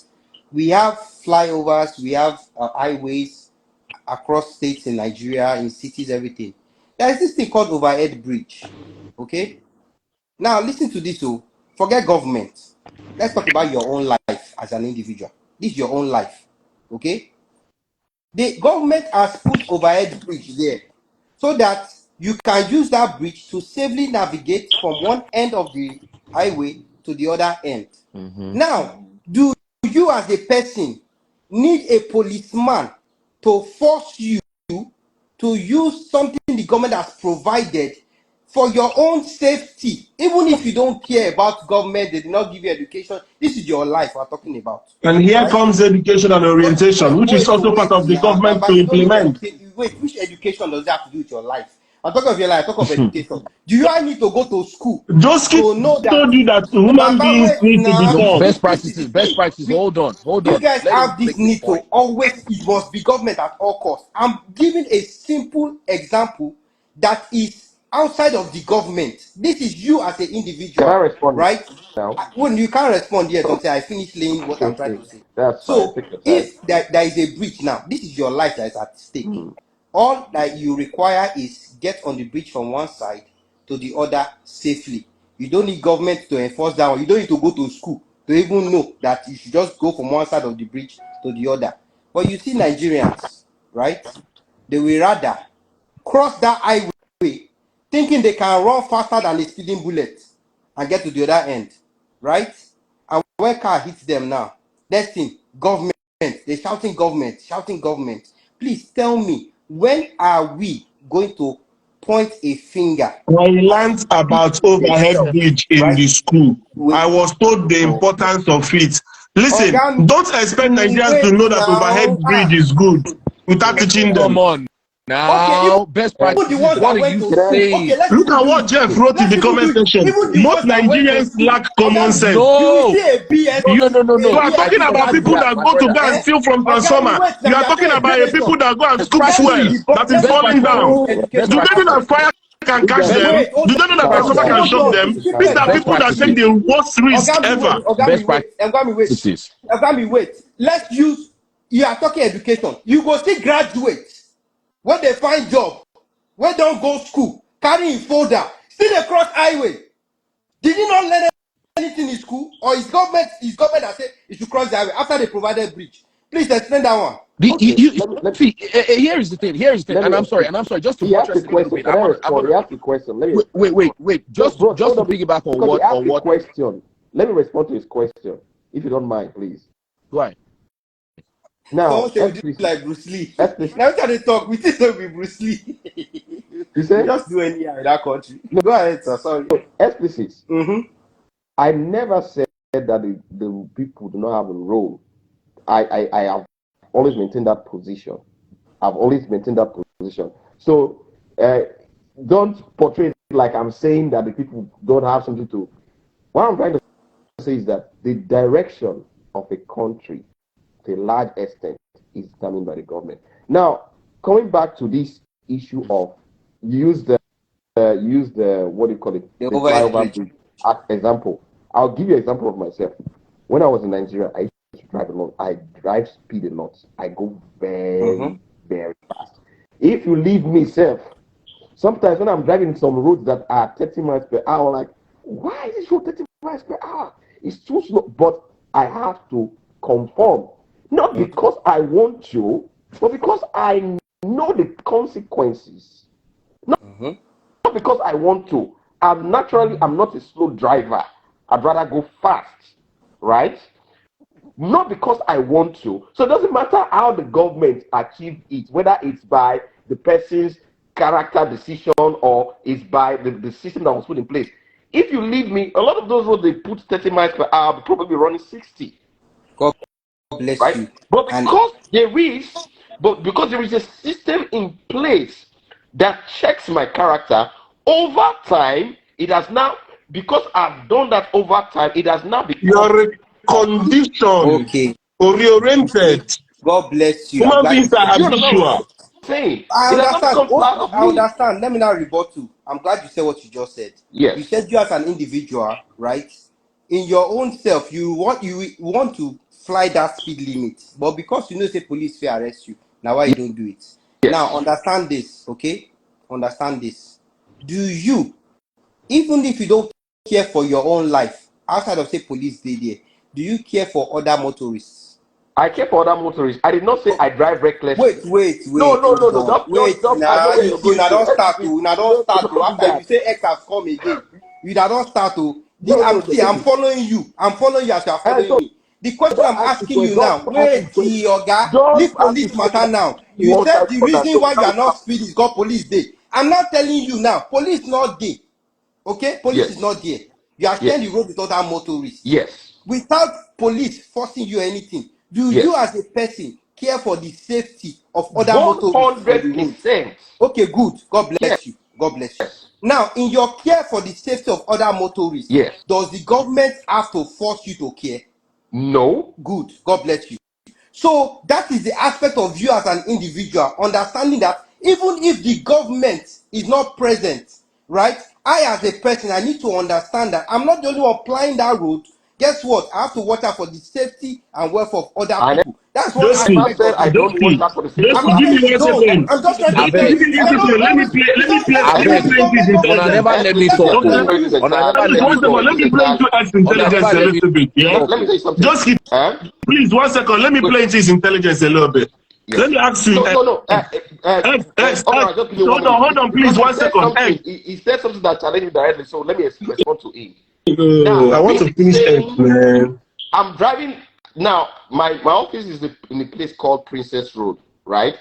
We have flyovers, we have highways across states in Nigeria, in cities, everything. There is this thing called overhead bridge, okay? Now, listen to this. Oh, forget government. Let's talk about your own life as an individual. This is your own life. Okay? The government has put overhead bridge there so that you can use that bridge to safely navigate from one end of the highway to the other end. Mm-hmm. Now, do you as a person need a policeman to force you to use something the government has provided for your own safety, even if you don't care about government, they did not give you education? This is your life we're talking about, And here right? comes education and orientation, which is also part of the Now, government but to you don't need implement. education. Wait, which education does that have to do with your life? I'm talking of your life, talk of education. Do you I need to go to school Joski to know that? told you that human Baba, beings wait need to be now. Your taught. best This is practices, the best thing. practices. Hold You on. guys Let him have this make this need to point. always, it must be government at all costs. I'm giving a simple example that is outside of the government. This is you as an Can I individual, respond right? now? When you can't respond yet until I finish laying what I'm trying Okay, to say. that's fine. So Take your time. if there is a breach now, this is your life that is at stake. Hmm. All that you require is get on the bridge from one side to the other safely. You don't need government to enforce that one. You don't need to go to school to even know that you should just go from one side of the bridge to the other. But you see Nigerians, right? They will rather cross that highway thinking they can run faster than a speeding bullet and get to the other end, right? And when car hits them now, next thing, government, they're shouting government, shouting government. Please tell me, when are we going to point a finger I at learned about overhead itself, bridge in right? the school. I Wait, was told the importance of it. Listen, don't expect Nigerians to wait know that overhead now. bridge is good without teaching Come them. on Okay, now. Best even the practices. ones What that are went you to Can I? school. Okay, saying? let's Look even at do what it this Jeff way. wrote in Let's the even do comment it. section. Even the Most ones that went to Nigerians school. lack common sense. You will No. see a BSc, No. You are You are talking BSc talking about too people graduate. fast, that my go to brother. go and Eh? steal from Ogami, transformer. wait now. You are You are talking saying about a people education. that go and Best scoop Tell me fuel practices. that is Best falling what practices. down. is Best Do education? they know that practices. fire can catch Best them? Wait, hold Do they know that on. Calm transformer can down. shock Hold on. them? Still These are best people education. that take practices. the worst risk Ogami, wait. ever. Ogami, Best wait. Ogami, wait. practices. Ogami, wait. Let's use, you are talking education. You go see graduates when they find job, when don't go school, carrying folder, still they cross highway. Did you not learn anything in school? Or is government that said you should cross the highway after they provided bridge? Please explain that one. Okay, let me See, here is the thing. Here is the thing. let me. And I'm sorry. Just to He asked a buttress it a little question. bit. Can I respond? He asked a question. Let me respond. Wait. No, bro, Just hold to on, piggyback because he asked on a what. question. Let me respond to his question, if you don't mind, please. Go ahead. Someone Now, say we do explicit, like Bruce Lee. explicit. Now try to talk, we think we Bruce Lee. You We say just do anyhow in that country. no. Go ahead, sir. Sorry. Explicit. Mm-hmm. I never said that the people do not have a role. I have always maintained that position. I've always maintained that position. So uh, don't portray it like I'm saying that the people don't have something to. What I'm trying to say is that the direction of a country, to a large extent, is determined by the government. Now, coming back to this issue of use the what do you call it, The the overhead flyover bridge. bridge as example. I'll give you an example of myself. When I was in Nigeria, I used to drive a lot. I drive speed a lot. I go Mm-hmm. very, very fast. If you leave me safe, sometimes when I'm driving some roads that are 30 miles per hour, like, why is this road 30 miles per hour? It's too slow. But I have to conform. Not because I want to, but because I know the consequences. Mm-hmm. Not because I want to. I'm not a slow driver. I'd rather go fast, right? not because I want to. So it doesn't matter how the government achieved it, whether it's by the person's character decision or it's by the system that was put in place. If you leave me, a lot of those roads they put 30 miles per hour, will probably running 60. God bless Right? you. But And because there is a system in place that checks my character, over time, it has now, because I've done that over time, it has now become. You're conditioned okay, or reoriented. God bless you. I'm Human glad you beings said are Do you that. understand what habitual. I'm saying? I It has now understand. become part of I me. understand. Let me now rebut you. I'm glad you said what you just said. You Yes. said you as an individual, right? In your own self, you want to fly that speed limit, but because you know say police will arrest you, now why you don't do it? Now Yes. understand this, okay? Understand this. Do you, even if you don't care for your own life, outside of say police day there, do you care for other motorists? I care for other motorists. I did not say I drive recklessly. No, no, no, Hold no. on. Don't. I know Now where you you're see, going now to. don't start to, now don't No, no, start to. don't do After you that. say X has come again, you now don't start to. No, no, no. I'm following you. I'm following you as you are I following me. The question don't I'm ask the asking you question. now, Don't ask the wait, question. Oga, Don't leave ask the police matter question. now. You Once I said the put that, reason so why you that are will not happen. speed is got police day. I'm not telling you now. Police not there. Okay, police is Yes. not there. You are sharing the Yes. road with other motorists. Yes. Without police forcing you anything, do you Yes. as a person care for the safety of other motorists on the road? 100%. Okay, good. God Yes. bless you. God bless you. Now, in your care for the safety of other motorists, Yes. does the government have to force you to care? No. Good. God bless you. So that is the aspect of you as an individual, understanding that even if the government is not present, right? I as a person, I need to understand that I'm not the only one applying that road. Guess what? I have to watch out for the safety and welfare of other I people. That's one Josie, never aspect said of I it. don't watch Josie, out for the safety of I'm Josie, not other give saying me you one people. don't. second. I'm just trying to Give give me you. Abeg, one second. Let me abeg. play this Una intelligence. never Eh? let me See, talk. let me Oh. tell you this Una never Okay, let let me me one tell second. talk. you Let this me play into entirely. X Una intelligence never a let me little bit. Yeah. talk. Let me Oh. tell you something. Just keep, please, 1 second. Let me play into his intelligence a little bit. Let Yes. me ask you. No, no, no. X. Just give me 1 minute Hold on, please. because 1 second. X. he said something that challenged me directly. So let me respond to him. I Now, want to me finish X, saying man. I'm driving now. My office is in a place called Princess Road, right?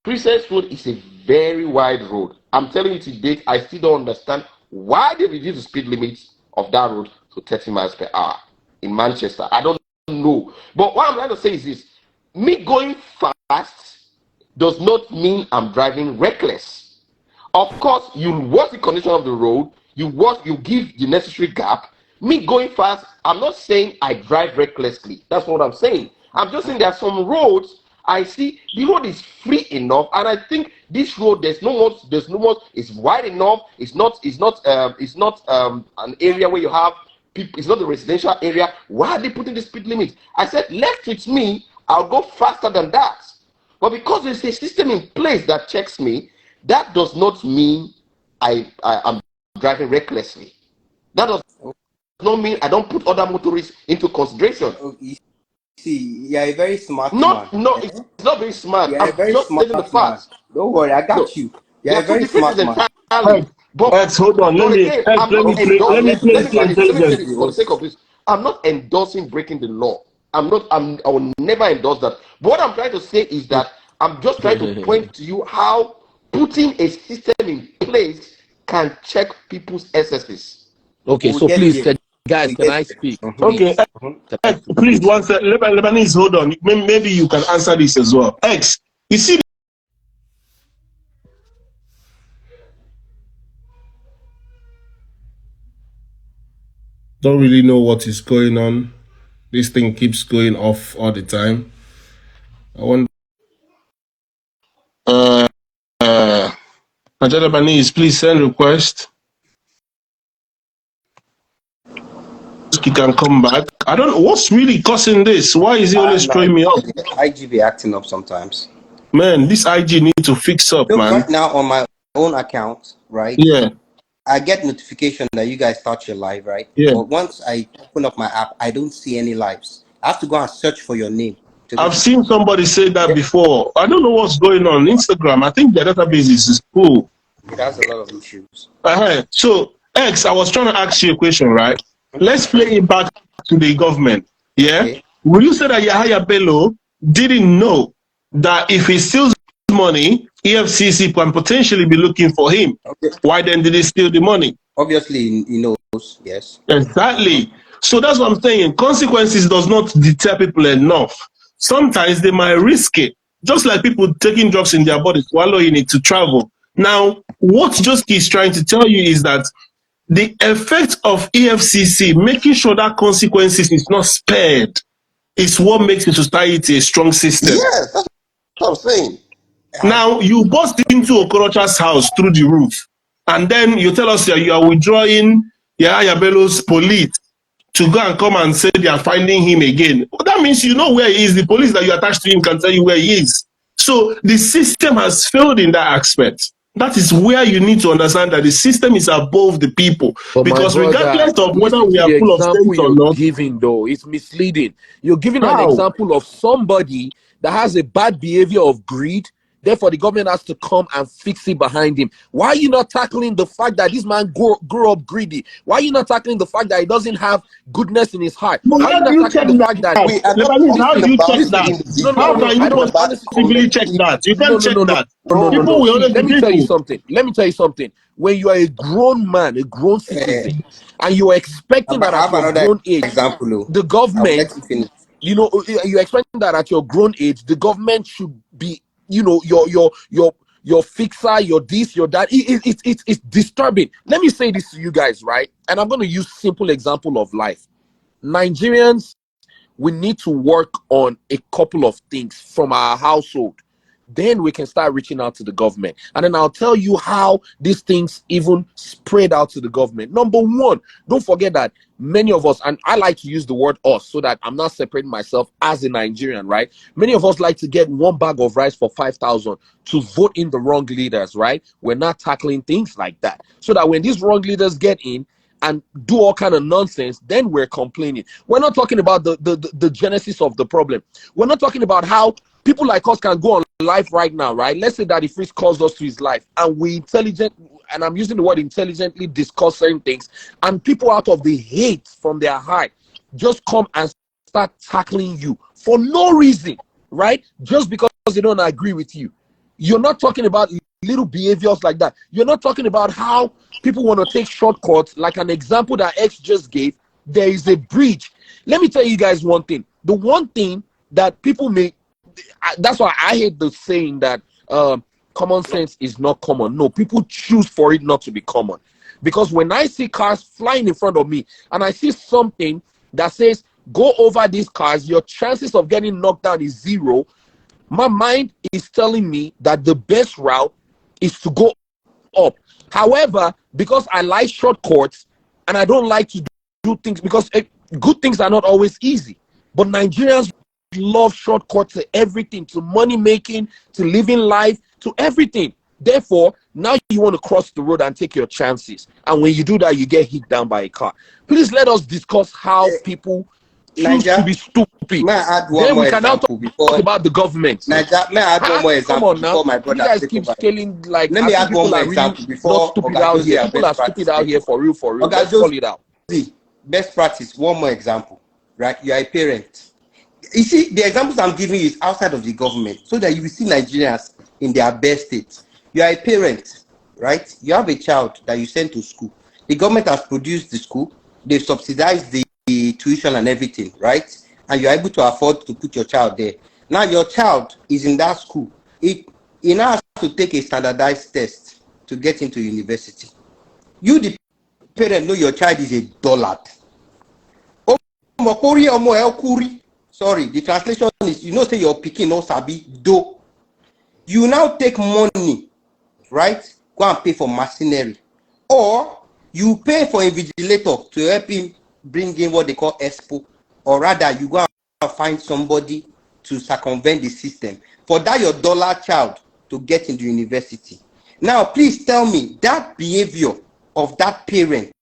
Princess Road is a very wide road. I'm telling you to date, I still don't understand why they reduce the speed limit of that road to 30 miles per hour in Manchester. I don't know. But what I'm trying to say is this: me going fast does not mean I'm driving reckless. Of course, you watch the condition of the road, you give the necessary gap. Me going fast, I'm not saying I drive recklessly. That's what I'm saying. I'm just saying there are some roads I see the road is free enough, and I think this road there's no more, it's wide enough, it's not an area where you have people, it's not a residential area. Why are they putting the speed limit? I said, left with me, I'll go faster than that. But because there's a system in place that checks me, that does not mean I'm driving recklessly. That does not mean I don't put other motorists into consideration. Oh, you see, you're a very smart man. Not, no, Eh? it's not very smart. You're a I'm very just smart stating the man. facts. Don't worry, I No, got you. they You're are a two very different things smart man. entirely. X, But X, hold on. but again, I'm Let not me Okay, play. God Let me endorsing. bless play you. Let me into say God this. Let me say intelligence. bless this you for the sake also. of this. I'm not endorsing breaking the law. I will never endorse that. But what I'm trying to say is that I'm just trying to point to you how putting a system in place can check people's excesses. Okay, We'll so get please, there. guys, We'll can get I there. speak? Okay, Please, Mhm. can I speak, please, please? 1 second. Lebanese, hold on. Maybe you can answer this as well. X, you see, don't really know what is going on. This thing keeps going off all the time. I want. Uh, Nigeria Lebanese, please send request. You can come back. I don't know what's really causing this. Why is he always Now, throwing me off? IGB acting up sometimes. Man, this IG need to fix up, Look, man. right now on my own account, right? Yeah, I get notification that you guys start your live, right? yeah. But once I open up my app, I don't see any lives. I have to go and search for your name to be able I've to. seen somebody say that before. I don't know what's going on. Instagram, I think the database is full. It has a lot of issues. So, X, I was trying to ask you a question, right? Let's play it back to the government. Yeah? Okay. Will you say that Yahaya Bello didn't know that if he steals money, EFCC can potentially be looking for him? Why then did he steal the money? Obviously, he knows. Yes. Exactly. So that's what I'm saying. Consequences does not deter people enough. Sometimes they might risk it. Just like people taking drugs in their body, swallowing it to travel. Now, what Joski is trying to tell you is that the effect of EFCC making sure that consequences is not spared is what makes the society a strong system. Yes, that's what I'm saying. Now, you burst into Okorocha's house through the roof, and then you tell us that you are withdrawing Yahaya Bello's police to go and come and say they are finding him again. Well, that means you know where he is. The police that you attach to him can tell you where he is. So the system has failed in that aspect. That is where you need to understand that the system is above the people. But my Because brother, regardless of whether listen we to are the full of example sense or you're not, giving, though. It's misleading. You're giving an how? example of somebody that has a bad behavior of greed. Therefore, the government has to come and fix it behind him. Why are you not tackling the fact that this man grew up greedy? Why are you not tackling the fact that he doesn't have goodness in his heart? But Why are you how do not you check tackling the fact that... that? We are not Lebanese, how talking do you check about Listen, that? no. How individuals can I you going don't about the possibly check collective. that? You no, can't no, check no, no, that. no, no, People no. will See, always let be me tell you people. something. Let me tell you something. When you are a grown man, a grown Uh, citizen, and you are expecting that I at have your another grown age, example. the I will let government, you finish. you're expecting that at your grown age, the government should be, your fixer, your this, your that. It's disturbing. Let me say this to you guys, right? And I'm going to use simple example of life. Nigerians, we need to work on a couple of things from our household. Then we can start reaching out to the government. And then I'll tell you how these things even spread out to the government. Number one, don't forget that many of us, and I like to use the word us so that I'm not separating myself as a Nigerian, right? Many of us like to get one bag of rice for 5,000 to vote in the wrong leaders, right? We're not tackling things like that. So that when these wrong leaders get in and do all kind of nonsense, then we're complaining. We're not talking about the genesis of the problem. We're not talking about how people like us can go on live right now, right? Let's say that if Fritz calls us to his life and we and I'm using the word intelligently discuss certain things, and people out of the hate from their heart just come and start tackling you for no reason, right? Just because they don't agree with you. You're not talking about little behaviors like that. You're not talking about how people want to take shortcuts, like an example that X just gave. There is a bridge. Let me tell you guys one thing. The one thing that people that's why I hate the saying that common sense is not common. No, people choose for it not to be common. Because when I see cars flying in front of me and I see something that says, go over these cars, your chances of getting knocked down is zero, my mind is telling me that the best route is to go up. However, because I like shortcuts and I don't like to do things, because good things are not always easy, but Nigerians love shortcuts to everything, to money making, to living life, to everything. Therefore, now you want to cross the road and take your chances. And when you do that, you get hit down by a car. Please let us discuss how people choose to Niger, be stupid. may I add one Then we more can now example talk before about the government. Niger, may I add one more Come example on now. before my You brother guys take keep over? scaling like Let as me if add one people more are really example not before stupid Oga out Josie here. and People are best stupid practice out take here over. for real, for real. Oga Let's call it out. Josie, best practice, one more example, right? You are a parent. You see, the examples I'm giving you is outside of the government, so that you will see Nigerians in their best state. You are a parent, right? You have a child that you send to school. The government has produced the school, they've subsidized the tuition and everything, right? And you're able to afford to put your child there. Now your child is in that school. He now has to take a standardized test to get into university. You, the parent, know your child is a dullard. Sorry, the translation is, you know, say your pikin no sabi do. You now take money, right? Go and pay for machinery, or you pay for a vigilator to help him bring in what they call expo, or rather you go and find somebody to circumvent the system for that your dollar child to get into university. Now please tell me that behavior of that parent,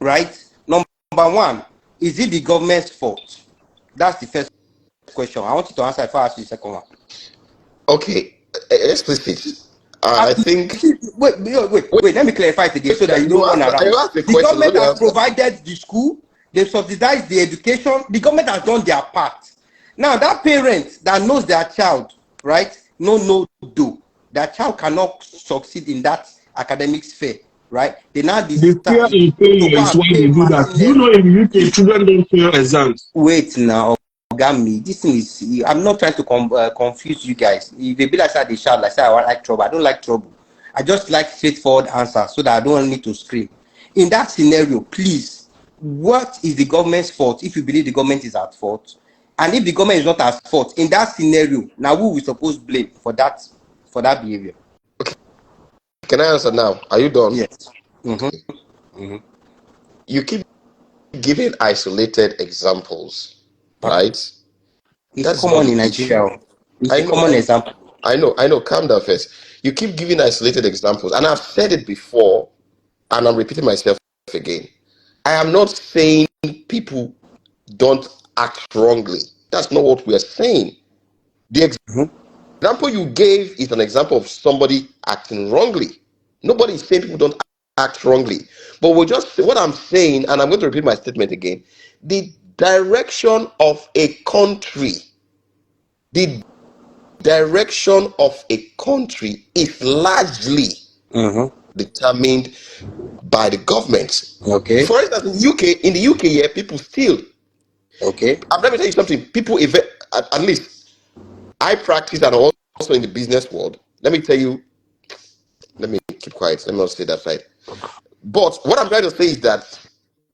right? Number one, is it the government's fault? That's the first question. I want you to answer if I ask you the second one. Okay, explicit. I think. Wait, let me clarify it again so that you don't run around. You ask a The question. Let government me has answer. provided the school, They subsidize the education. The government has done their part. Now that parent that knows their child, right? No, their child cannot succeed in that academic sphere, right? They now The fear decide in to failure go is and why pay they do that. Do you know mercenary. in the UK, children don't fail exams? Wait now, Ogami. This thing is. I'm not trying to confuse you guys. If they be like that, they shout like say I like trouble. I don't like trouble. I just like straightforward answers so that I don't need to scream. In that scenario, please, what is the government's fault if you believe the government is at fault? And if the government is not at fault, in that scenario, now who we suppose blame for that behavior? Can I answer now? Are you done? Yes. Mm-hmm. Okay. You keep giving isolated examples, right? It's That's not common the in issue. Nigeria. It's I a know, common example. I know. Calm down first. You keep giving isolated examples, and I've said it before, and I'm repeating myself again. I am not saying people don't act wrongly. That's not what we are saying. The example you gave is an example of somebody acting wrongly. Nobody is saying people don't act wrongly. But what I'm saying, and I'm going to repeat my statement again, the direction of a country, the direction of a country is largely determined by the government. Okay. For instance, in the UK, yeah, people steal. Okay. Let me tell you something. People, at least I practice and also in the business world. Let me tell you. Let me keep quiet. Let me not say that side. But what I'm trying to say is that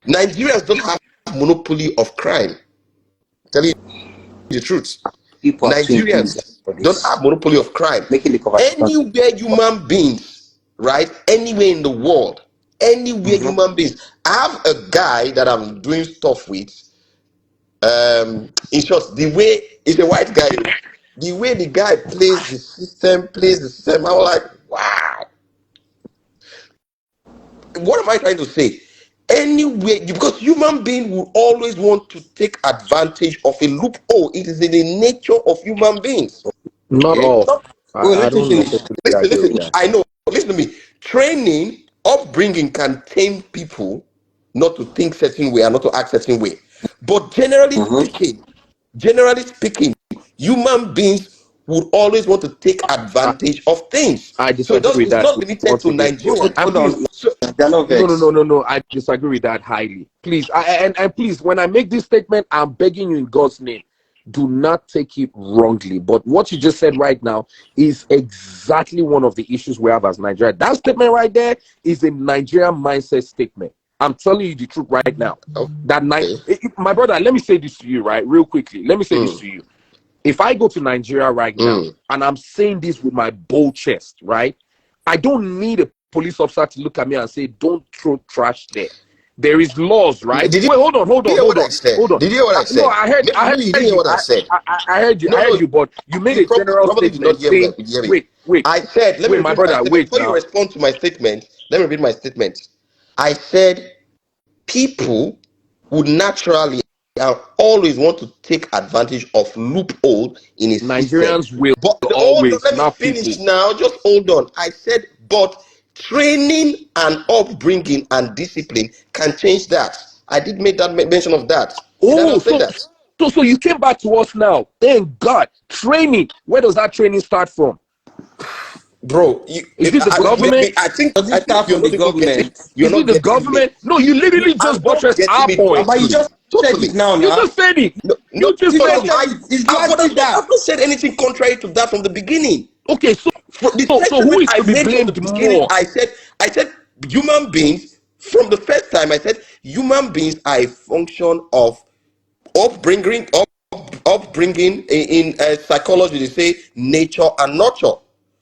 Nigerians don't have monopoly of crime. Tell you the truth. People are too intelligent Nigerians for don't this. have monopoly of crime. Making the conversation. Anywhere human beings, right? Anywhere in the world, anywhere human beings. I have a guy that I'm doing stuff with. In short, the way he's a white guy, the way the guy plays the system, I was like, wow. What am I trying to say? Anyway, because human being will always want to take advantage of a loophole. It is in the nature of human beings. Not Okay? all. Oh, I let me don't finish. necessarily agree with Listen. that. I know. Listen to me. Training, upbringing can tame people not to think certain way and not to act certain way. But generally speaking, human beings would always want to take I, advantage of things. I So disagree with it's that not limited once to again. Nigerians. And Hold please, on. So They're not vexed. no. I disagree with that highly. Please, and please, when I make this statement, I'm begging you in God's name, do not take it wrongly. But what you just said right now is exactly one of the issues we have as Nigeria. That statement right there is a Nigerian mindset statement. I'm telling you the truth right now. That okay. my brother, let me say this to you, right, real quickly. Let me say this to you. If I go to Nigeria right now, and I'm saying this with my bold chest, right, I don't need a police officer to look at me and say, don't throw trash there. There is laws, right? Did you Wait, hold on. hear what I said? Did you hear what I No, said? I Maybe you didn't heard hear you. what I said. I heard you. I heard No, you, but you made you a general probably did not statement hear saying, me. I said, let me my repeat my brother, statement. wait Before you now. respond to my statement, let me repeat my statement. I said people would naturally and always want to take advantage of loophole in a system. Nigerians will But hold on, always, let me not finish people. now. Just hold on. I said, but training and upbringing and discipline can change that. I did make that mention of that. Did I Oh, not say that? so you came back to us now. Thank God. Training. Where does that training start from? Bro, Is it the government? I think Does it start you're from the not even getting. government? You're Is it not the getting me. government? No, you You literally are just not buttressed getting our me point. But you totally. just said it now, You now. just said it. No, You just You said just it. said it's largely I've that. not said anything contrary to that from the beginning. Okay, The so who statement is I to be made from the blamed beginning, more? I said human beings from the first time. I said human beings are a function of upbringing, upbringing in psychology. They say nature and nurture.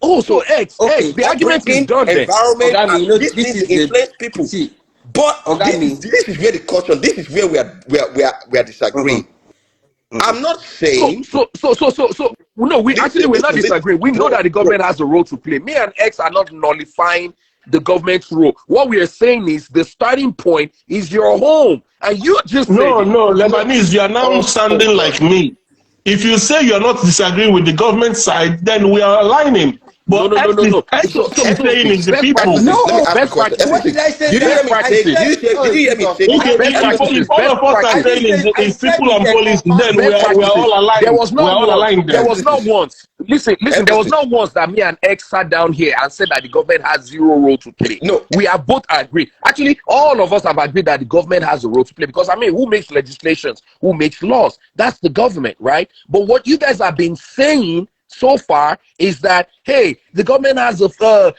Oh, so So X. Okay. The argument is upbringing, done then. environment, Ogami, and you know, these this things is the influence people. see, But Ogami. this is where the caution. This is where we are disagreeing. I'm not saying. No, we're not Listen, disagreeing. We know bro, that the government has a role to play. Me and X are not nullifying the government's role. What we are saying is the starting point is your home. And you just said No, it. no, Lebanese, you are now Oh sounding God. like me. If you say you are not disagreeing with the government side, then we are aligning. No, But no, no, no, no. X So, is so saying is the best people. practices. No, Let me ask a Best question. what practices. did I say Did you hear that? me I say? Practices. said, Did oh, you hear me Jesus say? Okay, Christ. Best practices. if all Best of us are I practices. saying didn't is, say, I said people it and police, then Best we are practices. all There aligned. was We not are all once. aligned There then. was not once. Listen. There was Emphasis. not once that me and X sat down here and said that the government has zero role to play. No, We are both agreed. Actually, all of us have agreed that the government has a role to play because I mean, who makes legislations? Who makes laws? That's the government, right? But what you guys have been saying so far is that hey, the government has the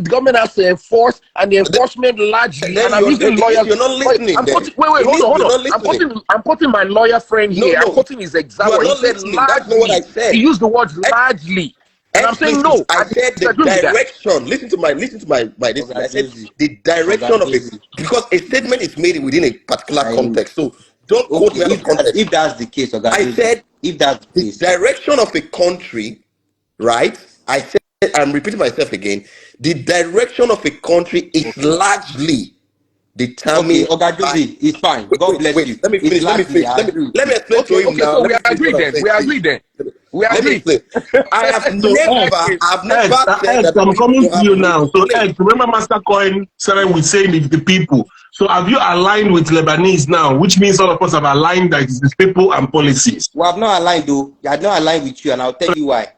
government has to enforce, and the enforcement largely, then and I'm using it means lawyers. you're not Wait, listening. I'm Then quoting. Wait, it means hold you're on. not I'm listening. quoting my lawyer friend No, here. I'm no, quoting his you example. are He not said listening. That's not what I largely. He said. used the word largely, and I'm saying Explicit. no. I I said the disagree with that. direction. Listen to my this thing. Oga I said Josie, the Oga direction of it Josie. because a statement is made within a particular I context. So don't quote okay. me out of If context. that's the case, Oga I Josie, said if that's the the case, direction of a country, right? I said I'm repeating myself again. The direction of a country is okay. largely Okay, determined Oga by Josie, it's fine. God bless you. wait. Let me It's finish. Let me largely, finish. I agree with Let me you. explain to him Okay, now. so Let we me finish agree what I'm then. saying, We agree please. then. Let me, We let me agree. explain. I have So never, I've never said X, that I'm people coming don't to have you a role now. to So play. X, remember Master Coin started with saying it's the people. So have you aligned with Lebanese now, which means all of us have aligned that it's the people and policies. We have not aligned though. I have not aligned with you, and I'll tell you why.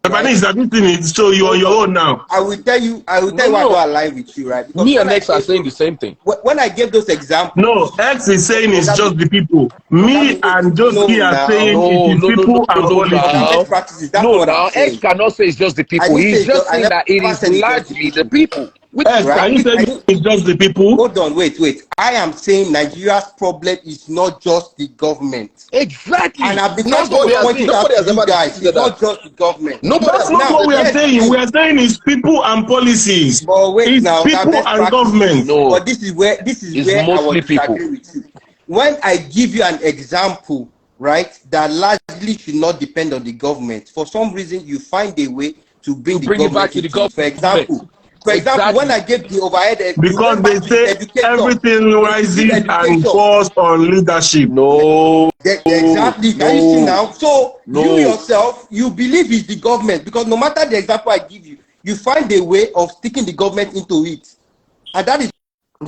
Right? Lebanese, that this thing is, so you're on Hold your on. own now. I will tell you. I will tell No, you why I no. don't align with you, right? Because Me when and I X are gave saying the those, same thing. when I gave those No, examples, X is saying it's just Ogami, the people. Me wait. and No, Joski are saying now. it No, is no, no, no, people and no, Oga, policies. now. best practices. That's No, not what I'm now. X saying. cannot say it's just the I people. didn't say He's it's just. just I saying that it never is said it's just the largely the people, people. Which X, right? are you I saying didn't. it's just the people? Hold on, wait. I am saying Nigeria's problem is not just the government. And exactly. I've been trying That's to what we are point it saying. out Nobody to has you ever guys. disputed It's that. not just the government. Nobody That's has not Now, what we are here's the saying. We thing. are saying it's people and policies. But wait It's now, that people best and government. practices. No, But this is it's where I will mostly people. disagree with you. When I give you an example, right, that largely should not depend on the government, for some reason you find a way to bring To the bring it back government to the into it. government. For example, when Exactly. I gave the overhead, you Because went they back to say education. everything You did rises and education. falls on leadership. No, Exactly. Can you see no, now? So you no. yourself, you believe it's the government because no matter the example I give you, you find a way of sticking the government into it, and that is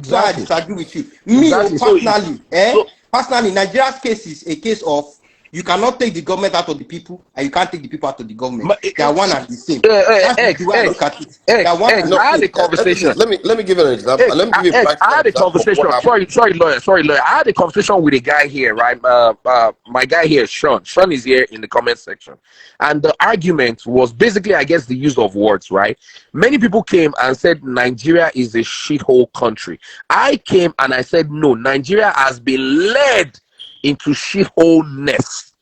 why I Exactly. disagree with you. Me, Exactly. personally, So personally, Nigeria's case is a case of you cannot take the government out of the people, and you can't take the people out of the government. my, They are one and the same. That's the way I look at it. They are one and the No, I had same. a conversation. let me give you an example. Let me give you a I practical had a example of conversation. what happened. Sorry, lawyer. I had a conversation with a guy here, right? My guy here, Sean. Sean is here in the comment section, and the argument was basically, I guess, the use of words, right? Many people came and said Nigeria is a shithole country. I came and I said no, Nigeria has been led into shitholeness.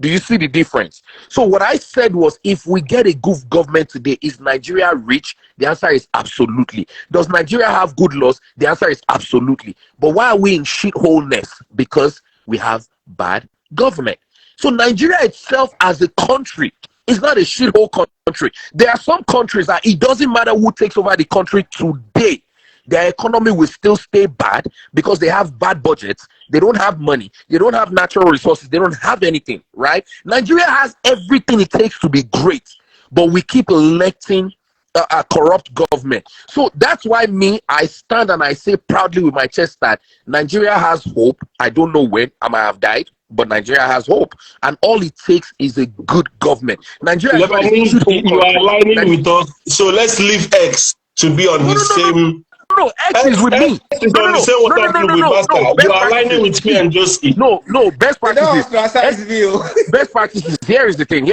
Do you see the difference? So what I said was, if we get a good government today, is Nigeria rich? The answer is absolutely. Does Nigeria have good laws? The answer is absolutely. But why are we in shitholeness? Because we have bad government. So Nigeria itself as a country is not a shithole country. There are some countries that it doesn't matter who takes over the country today, their economy will still stay bad because they have bad budgets. They don't have money. They don't have natural resources. They don't have anything, right? Nigeria has everything it takes to be great, but we keep electing a corrupt government. So that's why I stand and I say proudly with my chest that Nigeria has hope. I don't know when I might have died, but Nigeria has hope, and all it takes is a good government. Nigeria is not a Lebanese, shithole you are country. aligning with us. So let's leave X to be on No, no, his no, no, same. no. X is with X me. is No, no, on the no, same no, no, water no, group no, with no, Master. no. You Best are aligning practices. with me See, and Josie. no. Best They don't practices. have to answer X, his view. best practices. Here is the thing.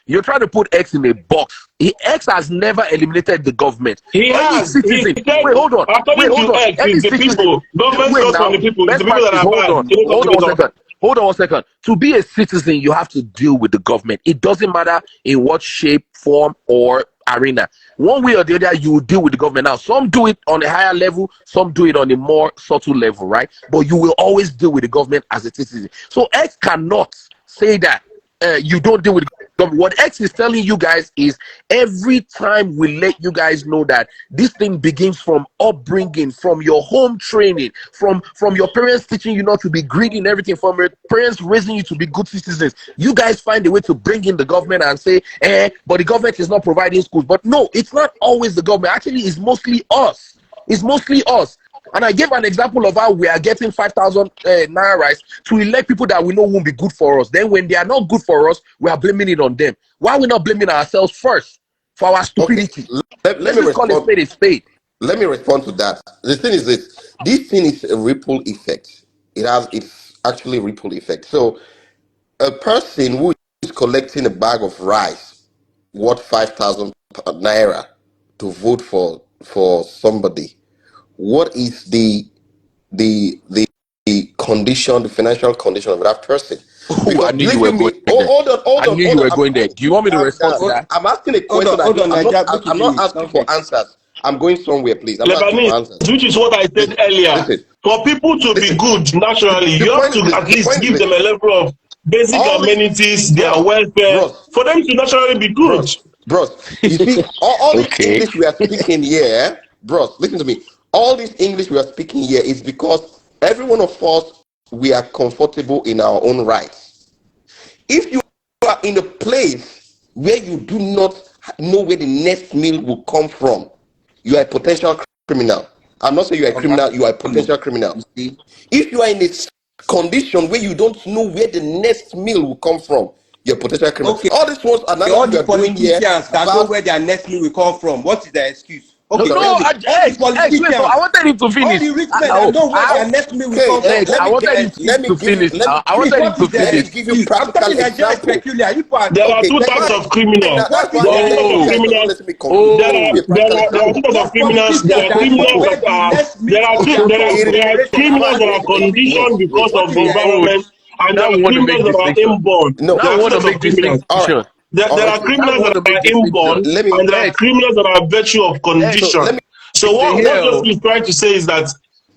You're trying to put X in a box. X has never eliminated the government. He Any has. He citizen. said, Wait, hold on. according to X, Any it's the citizen. people. Government Wait comes from now. the people. It's the Best people that practice. are Hold bad. on. You don't Hold give on it one up. second. Hold on one second. To be a citizen, you have to deal with the government. It doesn't matter in what shape, form, or arena. One way or the other, you will deal with the government. Now, some do it on a higher level, some do it on a more subtle level, right? But you will always deal with the government as a citizen. So X cannot say that you don't deal with What X is telling you guys is every time we let you guys know that this thing begins from upbringing, from your home training, from your parents teaching you not to be greedy and everything, from your parents raising you to be good citizens. You guys find a way to bring in the government and say, but the government is not providing schools. But no, it's not always the government. Actually, it's mostly us. It's mostly us. And I gave an example of how we are getting 5,000 naira to elect people that we know won't be good for us. Then when they are not good for us, we are blaming it on them. Why are we not blaming ourselves first for our Okay, stupidity? let Let's me just call a respond. spade a spade. Let me respond to that. The thing is this thing is a ripple effect. It's actually a ripple effect. So a person who is collecting a bag of rice worth 5,000 naira to vote for somebody, what is the condition, the financial condition of that person? Oh, I Because knew you believe were you going me, there. hold I on, knew hold you on. were going there. Do you want me to Calm respond down. to that? I'm asking a Hold on, question. hold on, Naija. Make I'm it not finish. asking Don't for vex. answers. I'm going somewhere, please. I'm not asking for Lebanese, answers. which is what I said earlier. Listen, For people to be listen. good naturally, The you have point to is this. at The least point is give them this. a level of basic All this, amenities, their bros, welfare, bros, for them to naturally be good. bros. You see, all this Okay. English we are speaking here, bros. Listen to me. All this English we are speaking here is because every one of us we are comfortable in our own rights. If you are in a place where you do not know where the next meal will come from, you are a potential criminal. I'm not saying you are a Oga, criminal. You are a follow. potential criminal. You see, If you are in a condition where you don't know where the next meal will come from, you're a potential criminal. okay, All these ones all analysis we the are doing here politicians that know about where their next meal will come from. What is their excuse? No, Okay, so tell me. All the Wait. So I politicians, wanted him to all finish. the rich men that Oh, know where their next meal will okay, come from. X, What I is wanted their him excuse? to finish. I Please, wanted him what to is their let me finish. give you excuse? I'm practical telling Nigeria is example. peculiar. You people are There are Okay, two thank you. types fine. of criminals. That's What why is There are their two types you of guys excuse? are not criminals. letting me conclude. There Let me are give Oh, you a there practical are there are two example. types of Those criminals. There politicians are that criminals know that where the are next meal there are of two their there are country It, there are generation. it, criminals What that is are the excuse? conditioned because wait, What of is their oh, environment, excuse? and there now are we want to criminals make that are distinction. inborn. no. There Now are we two want to types of make criminals. All right, distinction. There are okay. Now we criminals want that to make are distinction. inborn, Let me. and there are X, criminals that are virtue of X, So let condition. me So stay what here. just is trying to say is that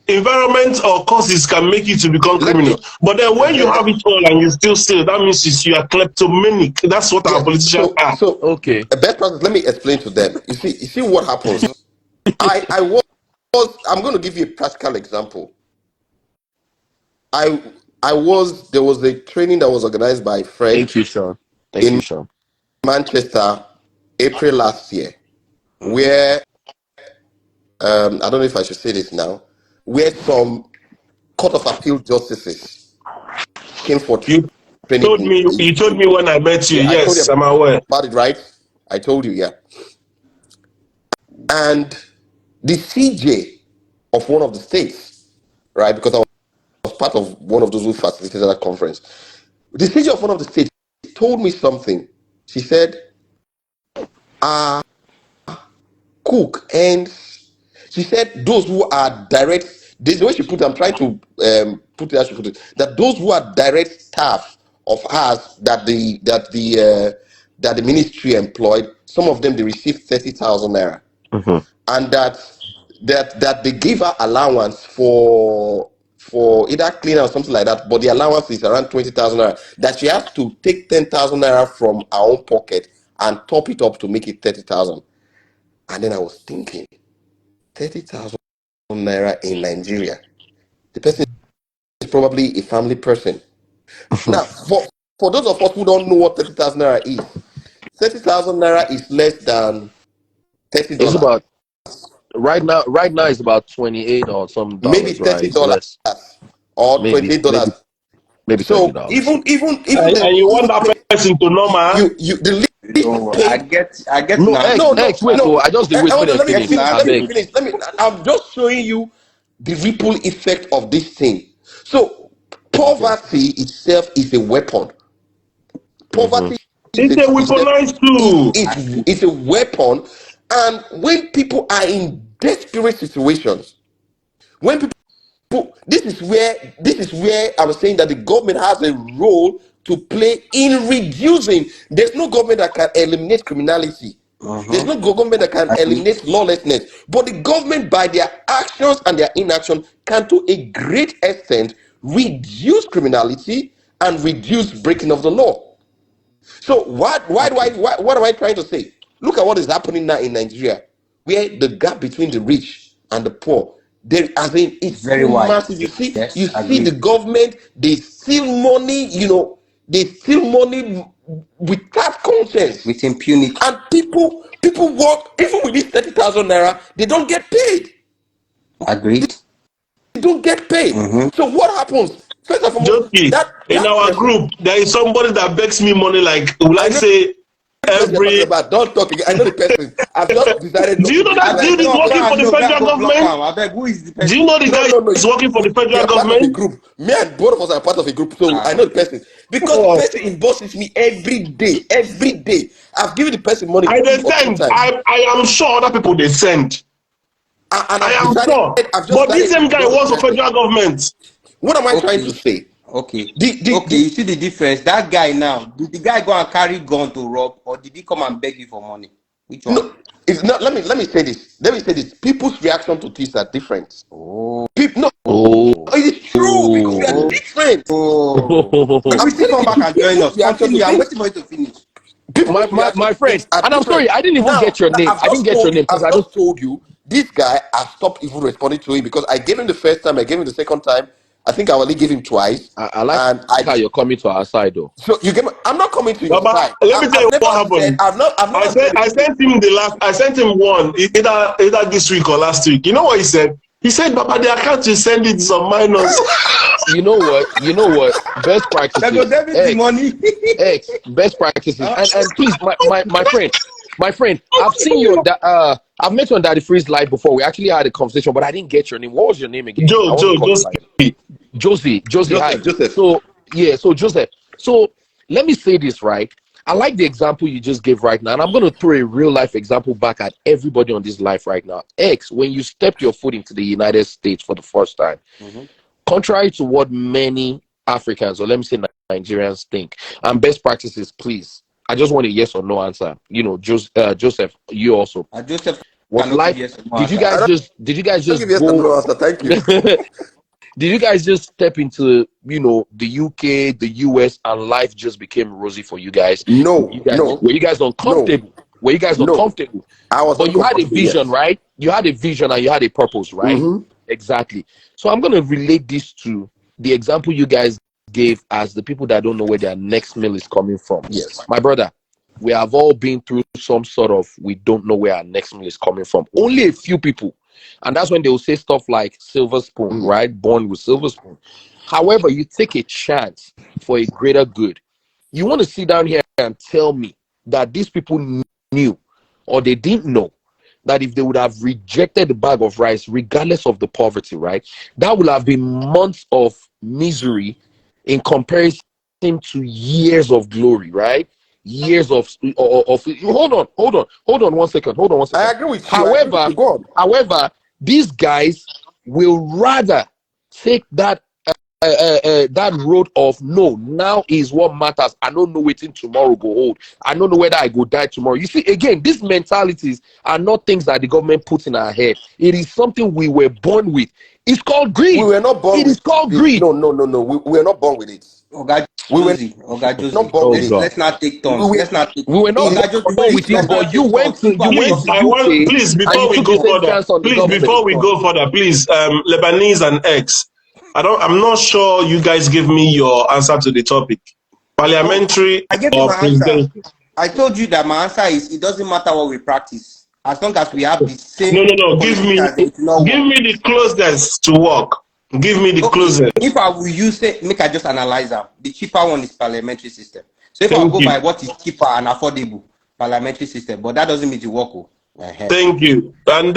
environment or causes can make you to become let me. criminal. But then when you Let, have it all and you still steal, that means you are kleptomanic. That's what our yeah. politicians are. Okay. Best practice. Let me explain to them. You see what happens. I was. I'm going to give you a practical example. I I was there was a training that was organized by Fred Thank you, Sean. Thank you, in Sean. Manchester, April last year, Mhm. where I don't know if I should say this now, where some Court of Appeal justices came for You training. you told me when I met you. Yeah, I told you Yes, I'm aware. about it, right? I told you, yeah. And the CJ of one of the states, right? Because I was part of one of those who facilitated that conference. The CJ of one of the states told me something. She said, "Ah, Cook and she said those who are direct, this is the way she put it, I'm trying to put it as she put it, that those who are direct staff of hers that the ministry employed, some of them they received 30,000 naira. Mhm. And that they give her allowance for either cleaner or something like that, but the allowance is around 20,000 naira. That she has to take 10,000 naira from her own pocket and top it up to make it 30,000. And then I was thinking, 30,000 naira in Nigeria. The person is probably a family person. Now, for those of us who don't know what 30,000 naira is, 30,000 naira is less than It's $30, about right now it's about 28 or some maybe dollars, right? It's $30 less. or Maybe $28. maybe So $30. even the And you want least that pay, person to know, man. you the least No, I paid. get, I get No, now. X, No, X, no, wait, no. oh, I just did wait for Hold on, them let me Get finish. finish. now. I Let me beg. finish. I'm just showing you the ripple effect of this thing. So Okay. poverty itself is a weapon. Mm-hmm. Poverty It's a weaponized tool. is a weapon, and when people are in desperate situations, when this is where I was saying that the government has a role to play in reducing. There's no government that can eliminate criminality. There's Uh-huh. no government that can Agree. eliminate lawlessness. But the government, by their actions and their inaction, can to a great extent reduce criminality and reduce breaking of the law. So what am I trying to say? Look at what is happening now in Nigeria, where the gap between the rich and the poor, there as in It's it's very so wide. massive. You Yes, see the agree. government, they steal money, they steal money without conscience. With impunity. And people work even with this 30,000 naira, they don't get paid. Agreed. They don't get paid. Mm-hmm. So what happens? First and foremost, Joski, in that our person, group, there is somebody that begs me money like, will I I know say the person you're talking every... about. Don't talk again. I know the person. I've just decided Do not you to know bring that him Abeg, dude is anymore. talk, working for man. the No, federal go block government? him. Abeg, who is the Do person? you know the No, guy no, no. is working for the We federal are part of a government? group. Me and both of us are part of a group. So I know the person. Because the Oh, person inboxes me every day. Every day. I've given the person money I they 2 or 3 send. times. I am sure other people they send. And I I've am decided, sure. I've just But this decided to same guy ignore the works for person. federal government. What am I trying to Okay. say? Okay. Okay, The you see the difference. That guy now, did the guy go and carry gun to rob, or did he come and beg you for money? Which one? no, it's not. Let me say this. Let me say this. People's reaction to things are different. Oh. People, no, Oh, it is true because we are Oh. different. Oh. You I'm will still telling come you, back and join us. people's reaction to Continue. I'm things, waiting for you to finish. my, people's my reaction my to friend, things are and I'm different. sorry, I didn't even Now, get your name. I didn't get your name because I've I don't. just told you, this guy has stopped even responding to him because I gave him the first time, I gave him the second time. I think I only gave him twice, I like and I. how you're coming to our side, though. So you get. I'm not coming to your Baba, side. let me tell I've you what never said. happened. I've I never said said. I sent him the last. I sent him one either this week or last week. You know what he said? He said, "Baba, the account you send it to some minors." You know what? You know what? Best They go practices. debit the money. Best practices. Huh? And please, my friend, I've seen your I've met you on Daddy Freeze live before. We actually had a conversation, but I didn't get your name. What was your name again? I want to call you Just by it. Josie, hi. Joseph. So yeah, so Joseph. So let me say this, right? I like the example you just gave right now, and I'm gonna throw a real life example back at everybody on this life right now. X, when you stepped your foot into the United States for the first time, Mm-hmm. contrary to what many Africans, or let me say Nigerians, think, and best practices, please. I just want a yes or no answer. Joseph, you also. Joseph Was cannot give life? yes or no answer. Did you guys Don't give just yes or go? no answer. Thank you. Did you guys just step into the UK, the US, and life just became rosy for you guys? No, no, Were you guys no, uncomfortable? Were you guys no. uncomfortable? I was But you had a uncomfortable. vision, Yes. right? You had a vision and you had a purpose, right? Mm-hmm. Exactly. So I'm gonna relate this to the example you guys gave as the people that don't know where their next meal is coming from. Yes. My brother, we have all been through some sort of we don't know where our next meal is coming from. Only a few people. And that's when they will say stuff like silver spoon, Mm. right? Born with silver spoon. However, you take a chance for a greater good. You want to sit down here and tell me that these people knew or they didn't know that if they would have rejected the bag of rice, regardless of the poverty, right, that would have been months of misery in comparison to years of glory, right? Years of hold on 1 second, hold on one I second. agree with you. I agree with However, you. Go on. however, these guys will rather take that road of no, now is what matters. I don't know waiting tomorrow go hold. I don't know whether I go die tomorrow. You see, again, these mentalities are not things that the government puts in our head. It is something we were born with. It's called We greed. were not born It is with called it. greed. No, no, no, no. We were not born with it. We were Oga not Josie. born with Oh Let's it. God. let's not take We turns. were, Let's not take We were not it's Oga Josie, born wait. with it, Let's but not take turns. Keep you am went short. to I want, UK please, and before you we took the go same further, chance on the please, Let's not government. before take we turns. go further, please, Lebanese and X. I'm not sure you guys give me your answer to the topic. Oh, Parliamentary I gave you or my answer. presidential? I told you that my answer is it doesn't matter what we practice. As long as we have the No, same no, no. politicians, it will not Give work. me the closest to work. Give me the Okay, closest. if I will use it, make I just analyze them. The cheaper one is parliamentary system. So if I Thank go by you. what is cheaper and affordable, parliamentary system, but that doesn't mean it work. Thank you. And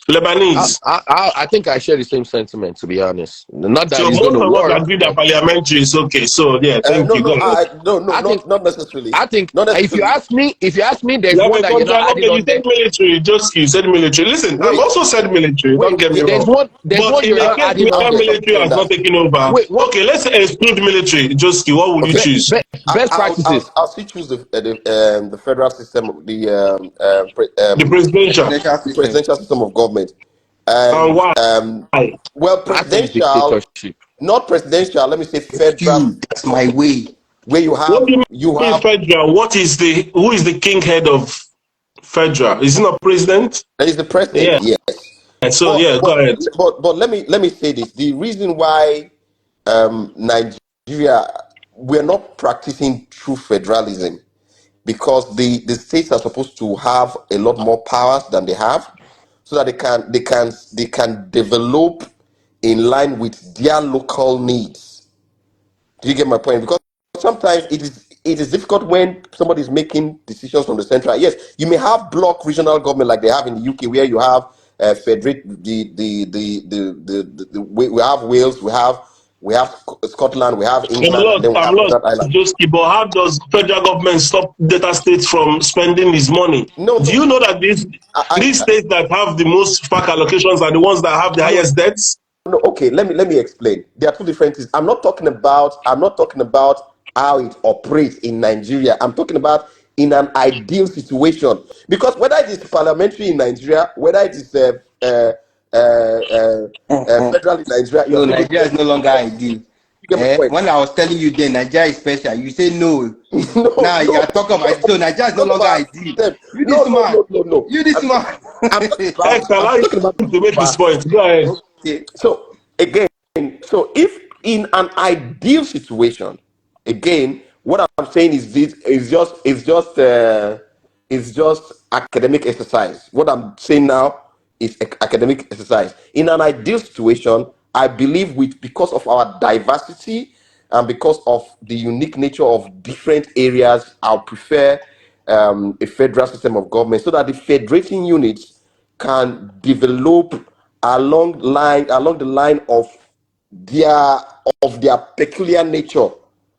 Lebanese. I think I share the same sentiment, to be honest. Not that So it's going most to of us work, agree that but parliamentary is okay. So yeah, thank no, you. Go no, ahead. no, no, I think not necessarily. I think Not if you necessarily. ask me, You there's have one a that you're not contract. adding Okay, you on said there. military. Just you said military. Listen, I've Wait, also said military. Don't get me There's wrong. one But in you're a not case adding on where I'll there. come to military you on has not that. taken over, Wait, what? okay, let's exclude military. Just what will you Okay. choose? Best practices. I'll still choose the federal system, The presidential. Presidential the system. presidential system of government, And and why? well, I think presidential, dictatorship. not presidential. Let me say Thank federal you. system That's of my way. where What do you you mean have federal? Who is the king head of federal? Is it not president? there is the president, Yeah. yes. So yeah, go ahead. But let me say this: the reason why Nigeria, we're not practicing true federalism because the states are supposed to have a lot more powers than they have, so that they can develop in line with their local needs. Do you get my point? Because sometimes it is difficult when somebody is making decisions from the central. Yes, you may have block regional government like they have in the UK, where you have federate we have Wales, we have Scotland, we have England, and then we I'm have lost, Northern Ireland. Joski, but how does federal government stop data states from spending its money? No, Do no, you know that these I states that have the most FAC allocations are the ones that have the no, highest debts? no. Okay, let me explain. There are two different things. I'm not talking about how it operates in Nigeria. I'm talking about in an ideal situation, because whether it is parliamentary in Nigeria, whether it is federal in Nigeria, you're No, still going to Nigeria get is no longer ideal. you get my point. When I was telling you then Nigeria is special, you say no. It's No, now you no. are talking about so Nigeria is no Talk longer about ideal. system. You No, this no, man, no, no, no. you this man. I'm talking about X, allow him to make his vast. point. Go ahead. Okay. So again, so if in an ideal situation, again, what I'm saying is this is just academic exercise. What I'm saying now is academic exercise. In an ideal situation, I believe with because of our diversity and because of the unique nature of different areas, I'll prefer a federal system of government so that the federating units can develop along the line their their peculiar nature.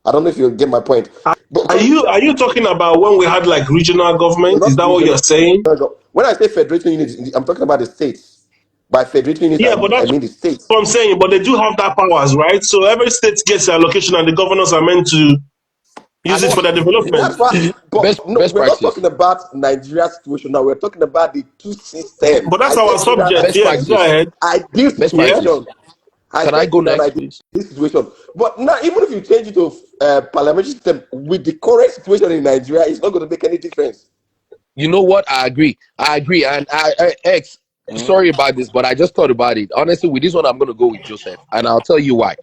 I don't know if you get my point. But Are because you talking about when we had like regional no, government? Is not that what you're regional. saying? When I say federating units, I'm talking about the states. By federating units, Yeah, but I that's mean the states. what I'm saying. But they do have that powers, right? So every state gets their allocation, and the governors are meant to use And it for their that's development. why. But no, best we're not talking practice. about Nigeria's situation now. We're talking about the two systems. But I that's our said in an subject. Best Yes, go practice. ahead. ideal Best Yeah. practice. situation. I Can I said go in an next, ideal please? situation. But now, even if you change it to parliamentary system with the current situation in Nigeria, it's not going to make any difference. You know what? I agree. I agree. And X, Mm. sorry about this, but I just thought about it. Honestly, with this one, I'm going to go with Joseph, and I'll tell you why.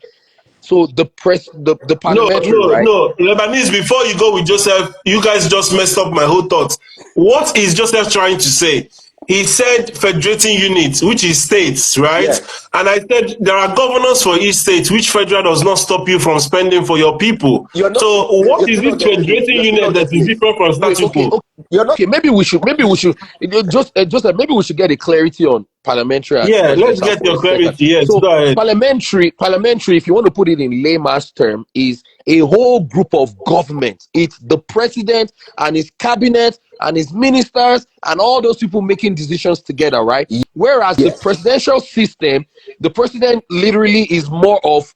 So the No, parliamentary, no, right? no. Lebanese, before you go with Joseph, you guys just messed up my whole thoughts. What is Joseph trying to say? He said federating units, which is states, right? Yes. And I said there are governors for each state, which federal does not stop you from spending for your people. You're not. So what You're is still this not getting it. federating You're still unit not that getting is it. different from Wait, statu okay, quo? okay, You're not. okay. Just maybe we should get a clarity on parliamentary and Yeah, let's presidential get for a your second. clarity. Yes, So go ahead. parliamentary, if you want to put it in layman's term, is a whole group of government. It's the president and his cabinet and his ministers and all those people making decisions together, right? Whereas the Yes. presidential system, the president literally is more of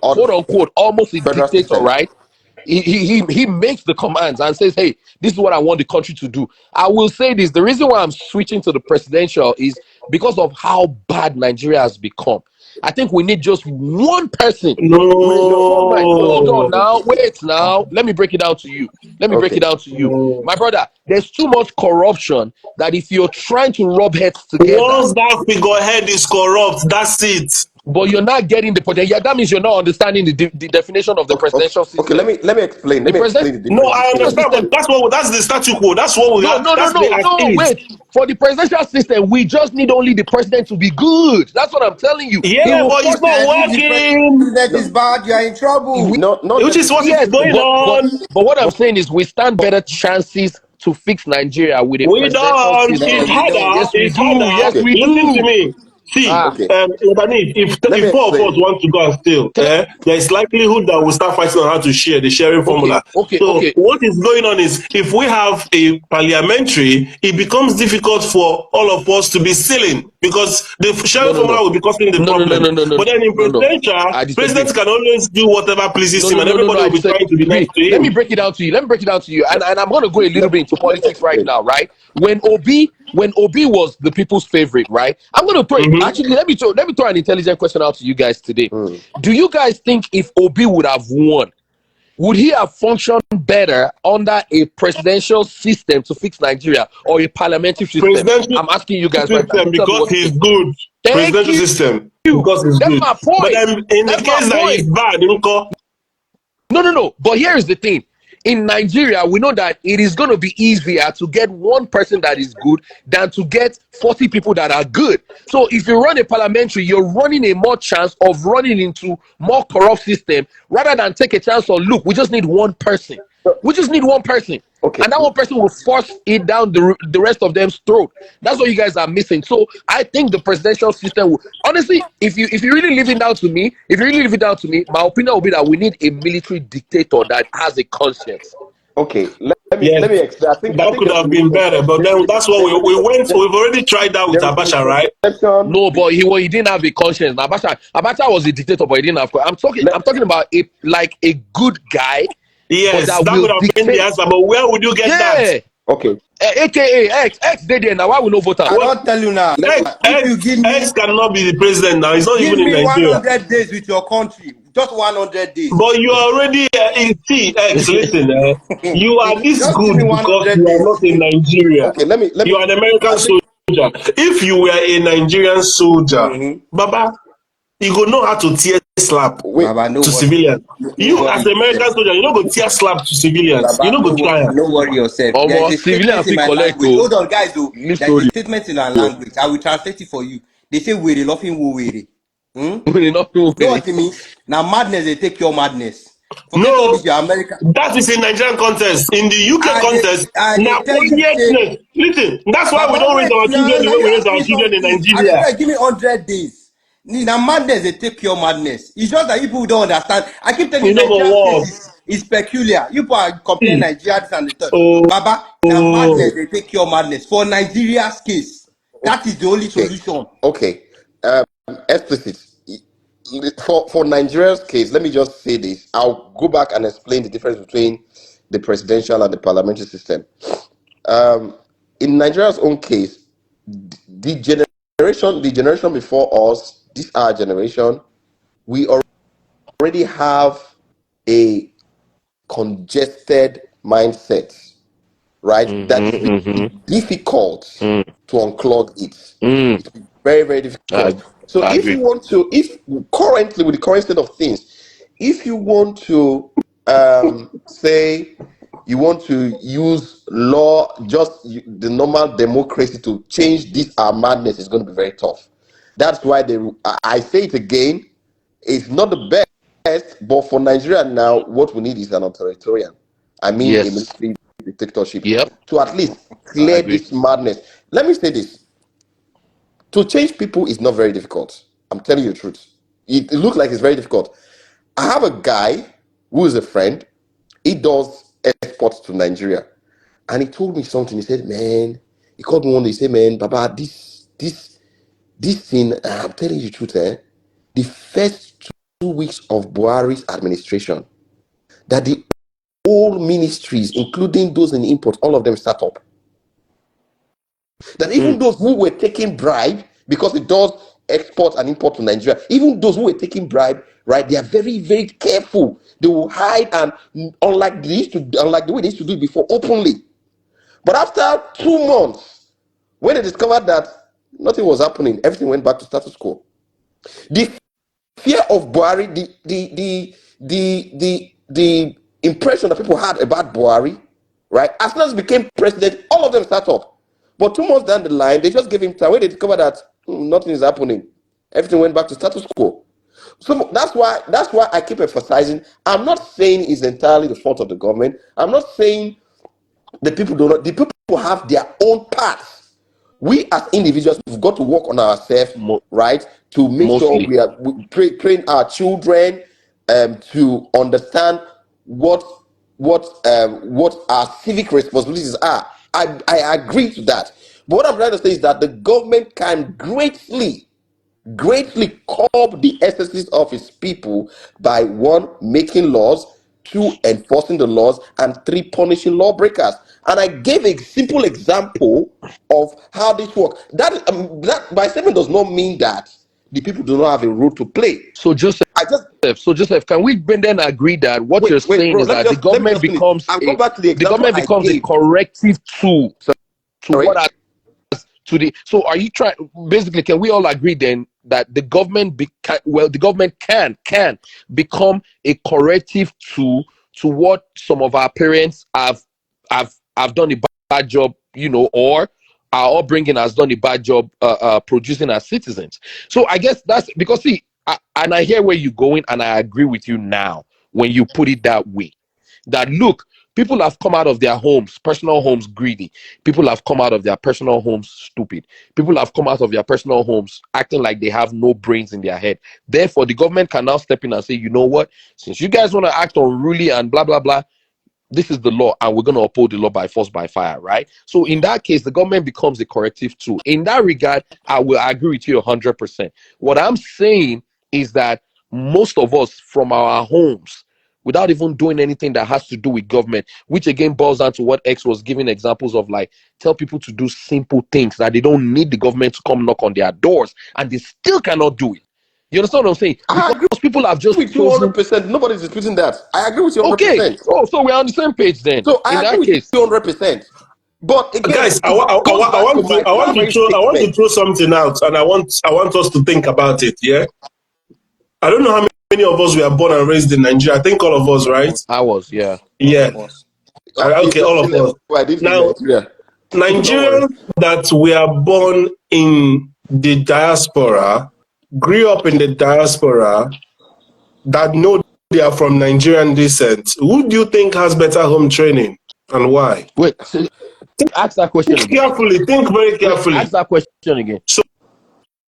Or the quote unquote, almost a federal dictator, system. right? He makes the commands and says, "Hey, this is what I want the country to do." I will say this: the reason why I'm switching to the presidential is because of how bad Nigeria has become. I think we need just one person with so much. Hold on No. now, wait now. Let me break it down to you. Let me break it Okay. down to you, my brother. There's too much corruption that if you're trying to rub heads together, Once that figurehead is corrupt, that's it. but you're not getting the potential, yeah, that means you're not understanding the definition of the Okay. Okay. presidential Okay. system. Let me explain. The Let me presidential explain the No, difference I between. understand, but system. that's the statu quo. That's what we No, have. no, no, That's the no, as no. is. Wait. For the presidential system, we just need only the president to be good. That's what I'm telling you. He Yeah, will but it's force not And if the working. president No, is bad, you are in we, trouble. no, not Which is what necessarily. is yes, going on. but what I'm But, saying is we stand better chances to fix Nigeria with a We presidential don't. No, It's system. you don't. harder. Yes, we It's do. harder. Yes, okay. we Listen to do. me. See, Ah, Okay. Lebanese, Let me if four of us explain. want to go and steal, can I, there is likelihood that we'll start fighting on how to share the sharing okay, formula. okay, So okay. what is going on is if we have a parliamentary, it becomes difficult for all of us to be stealing because the No, sharing no, formula no, will be causing the no, no, no, problem. no, no, no, But then in no, no. presidential, I disagree. president can always do whatever pleases No, him no, and no, no, no. everybody I will be trying to be nice disagree. to Let me him. break it down to you. Let me break it down to you. And I'm going to go a little bit into Let me politics right explain. now, right? When Obi was the people's favorite, right? I'm going to throw it. Mhm. Actually, let me throw an intelligent question out to you guys today. Hmm. Do you guys think if Obi would have won, would he have functioned better under a presidential system to fix Nigeria or a parliamentary system? Presidential I'm asking you guys right now. system You tell me because what you he's think. good. Thank Presidential you. system because he's That's good. my But point. then in the That's my case that point. he's bad, Nko, No. But here is the thing. In Nigeria, we know that it is going to be easier to get one person that is good than to get 40 people that are good. So if you run a parliamentary, you're running a more chance of running into more corrupt system rather than take a chance on, look, we just need one person. We just need one person. Okay. And that one person will force it down the rest of them's throat. That's what you guys are missing. So I think the presidential system will, honestly, if you really leave it down to me, my opinion will be that we need a military dictator that has a conscience. Okay. yes, Let me explain. I that think could there's a have been better. But then that's what we went. We've already tried that with there is a Abacha, right? misconception. No, but he didn't have a conscience. Now, Abacha was a dictator, but he didn't have. I'm talking about a good guy, but Yes, that that will would have been the dictate. answer. But where would you get that? Yeah, Okay. AKA X they there now. Why we no vote am? I What don't tell you now. Let X If you X cannot be the president now. He's not give even in me Nigeria. 100 days with your country, just 100 days. But you are already see X. Listen, you are this Just give good me because 100 you are days. not a Nigeria. Okay, let You me are an American I think soldier. If you were a Nigerian soldier, Mm-hmm. Baba, you go know how to tear slap wait. Baba, no to worry. civilians. No You worry as an yourself. American soldier, you don't go tear slap to civilians. You Baba, don't go try am. no worry yourself. There is Almost a civilian statement in fit my collect language. to Hold on, guys. Oh, leave there is a story. statement in our language. I will translate it for you. They say, "We're laughing, we're." Hmm? We not know You know with what it. it means? Now, madness, they take your madness. Forget all this, No, your American. that is a Nigerian contest. In the UK contest, They now tell you, say, quietness. Listen, that's why we Baba, don't raise wait our children now. the Now way you we raise ask our me children in something. I dey Nigeria. tell you, give me 100 days. Now madness, they take your madness. It's just that you people don't understand. I keep telling you, You know go Nigeria's case war. is peculiar. You people are comparing See, Nigeria this and the third. oh, Baba, now madness, they take your madness. For Nigeria's case, that is the only Okay. solution. Okay. Um, explicit. For Nigeria's case, let me just say this. I'll go back and explain the difference between the presidential and the parliamentary system. Um, in Nigeria's own case, the generation before us, this our generation, we already have a congested mindset, right? That is Mm-hmm. difficult Mm, to unclog it. mm. It's very, very I, difficult. So I if agree. you want to, if currently with the current state of things, if you want to say you want to use law, just the normal democracy to change this our madness is going to be very tough. That's why I say it again, it's not the best, but for Nigeria now, what we need is an authoritarian. I mean, a Yes. military dictatorship Yep. to at least I clear agree. this madness. Let me say this: to change people is not very difficult. I'm telling you the truth. It looks like it's very difficult. I have a guy who is a friend. He does exports to Nigeria, and he told me something. He said, "Man," he called me one day. He said, "Man, Baba, this thing. I'm telling you the truth, eh? The first 2 weeks of Buhari's administration, that the old ministries, including those in import, all of them start up. That even Mm. those who were taking bribe, because it does export and import to Nigeria, even those who were taking bribe, right, they are very, very careful. They will hide, and unlike the way they used to do it before, openly. But after 2 months, when they discovered that nothing was happening, everything went back to status quo. The fear of Buhari, the impression that people had about Buhari, right? As soon as he became president, all of them start up. But 2 months down the line, they just gave him time. When they discovered that nothing is happening, everything went back to status quo. So that's why I keep emphasizing. I'm not saying it's entirely the fault of the government. I'm not saying the people do not. The people have their own paths. We as individuals, we've got to work on ourselves, Mo- right, to make sure mostly. we train our children to understand what our civic responsibilities are. I agree to that. But what I'm trying to say is that the government can greatly curb the excesses of its people by one, making laws, two, enforcing the laws, and three, punishing lawbreakers. And I gave a simple example of how this works. That my statement does not mean that the people do not have a role to play. So Joseph, I just can we then agree that what wait, you're saying bro. is that Let me just finish. And come back to the the example government I becomes a gave. corrective tool to Sorry. what has to the. So are you trying? Basically, can we all agree then that the government the government can become a corrective tool to what some of our parents have done a bad job, or our upbringing has done a bad job producing as citizens. So I guess that's because see, and I hear where you're going, and I agree with you now when you put it that way. That look, people have come out of their homes, personal homes, greedy. People have come out of their personal homes stupid. People have come out of their personal homes acting like they have no brains in their head. Therefore, the government can now step in and say, you know what? Since you guys want to act unruly and blah blah blah, this is the law and we're going to uphold the law by force by fire, right? So in that case, the government becomes a corrective tool. In that regard, I agree with you 100%. What I'm saying is that most of us from our homes, without even doing anything that has to do with government, which again boils down to what X was giving examples of, like tell people to do simple things that they don't need the government to come knock on their doors and they still cannot do it. You understand what I'm saying? I Because agree people have just with you chosen. 100%. Nobody's disputing that. I agree with you Okay, 100%. so we're on the same page then. So In I agree that with you case, 100%. But again, Guys, it goes back to my primary I want to statement. throw something out, and I want us to think about it. Yeah, I don't know how many of us were born and raised in Nigeria. I think all of us, right? I was, yeah. All Yeah. of us. Okay, Just all of chilling. us. I did in Now, Nigeria. Don't worry. Nigerians that were born in the diaspora, grew up in the diaspora, that know they are from Nigerian descent. Who do you think has better home training and why? Wait, so ask that question Think again. carefully. Think very Wait, ask carefully. that question again. So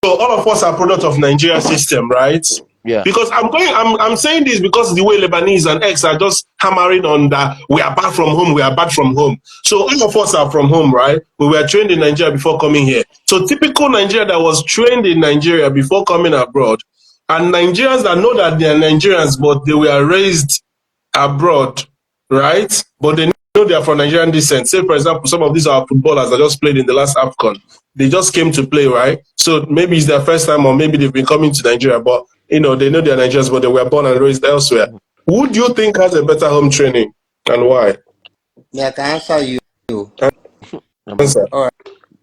all of us are product of Nigeria system, right? Yeah. Because I'm saying this because the way Lebanese and X are just hammering on that we are bad from home, we are bad from home. So all of us are from home, right? We were trained in Nigeria before coming here. So typical Nigeria that was trained in Nigeria before coming abroad, and Nigerians that know that they are Nigerians, but they were raised abroad, right? But they know they are from Nigerian descent. Say, for example, some of these are footballers that just played in the last AFCON. They just came to play, right? So maybe it's their first time, or maybe they've been coming to Nigeria, but they know they're Nigerians, but they were born and raised elsewhere. Who do you think has a better home training and why? Yeah, I can answer you. Answer. All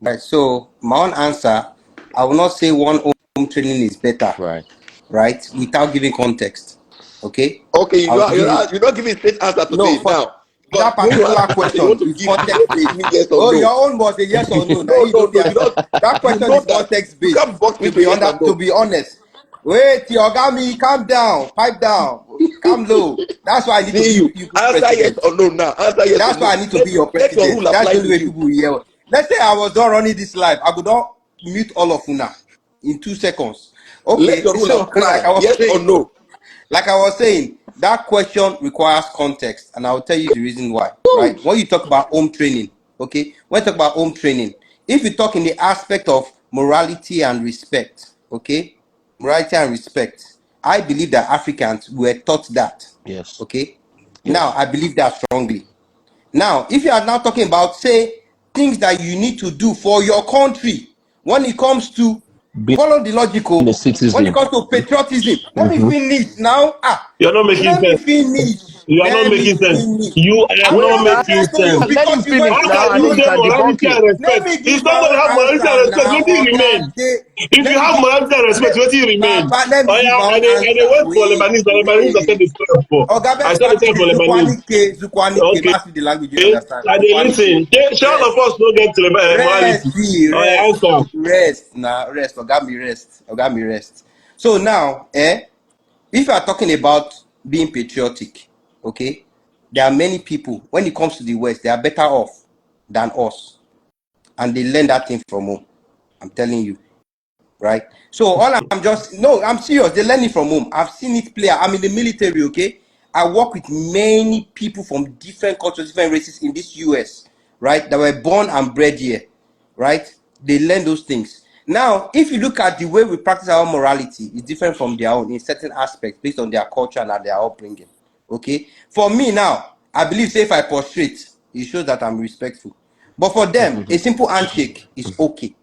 right. So my own answer, I will not say one home training is better, Right. right? Without giving context. Okay. Okay, I'll give you you're not giving straight answer no today for now. But that when you particular ask the question, you want question to is give context me based. yes or Oh, no. your own was a yes or no. Now No, you no, know no. the answer. That You question know is that context you based. can't box me to yes or To no. be honest. Wait, Yogami, calm down, pipe down, calm low. That's why I need to See be you. you Answer yes president. or no now. Answer yes or That's why no. I need to be your Let your president. rule That's apply the only to way you. people will hear. Let's say I was done running this live. I could not mute all of Una in 2 seconds. Let Okay, your rule so apply. Yes or no. like I was saying, that question requires context, and I'll tell you the reason why. Right? Woo. When you talk about home training, okay, when you talk about home training, if you talk in the aspect of morality and respect, okay, morality and respect, I believe that Africans were taught that. Yes. Okay, now Yes. I believe that strongly. Now, if you are now talking about, say, things that you need to do for your country, when it comes to Being follow the a logical, when it citizen. comes to patriotism, let me Mm-hmm. finish now. You're not making Let me sense. finish. You are not Let me making sense. finish. You are I'm Wait not giving now. making sense to you sense. Let him because you went finish How through now can and you then you get can patriotism. debunk morality him. and Let respect? me If give my somebody have own morality and answer respect, now. what do you remain? If you Let me have give. morality and respect, what do you remain? Papa, let me Oh give yeah, my own and they answer. wait for Wait, Lebanese. The Lebanese I said wait. this for. Oga, I best said the start with time the for Lebanese. Zukwani K. Okay. Pass me the language you Okay. understand. And they Zukwani K. listen. Shall Rest. of us don't get morality. Rest, see, Oh yeah, rest, answer. rest. Now, rest. Oga me rest. Oga me rest. So now, if you are talking about being patriotic, okay, there are many people, when it comes to the West, they are better off than us. And they learn that thing from home. I'm telling you. Right? So all I'm just no, I'm serious. They learn it from home. I've seen it play. I'm in the military, okay? I work with many people from different cultures, different races in this US, right? That were born and bred here, right? They learn those things. Now, if you look at the way we practice our morality, it's different from their own in certain aspects based on their culture and their upbringing. Okay? For me now, I believe say if I prostrate, it shows that I'm respectful. But for them, a simple handshake is okay.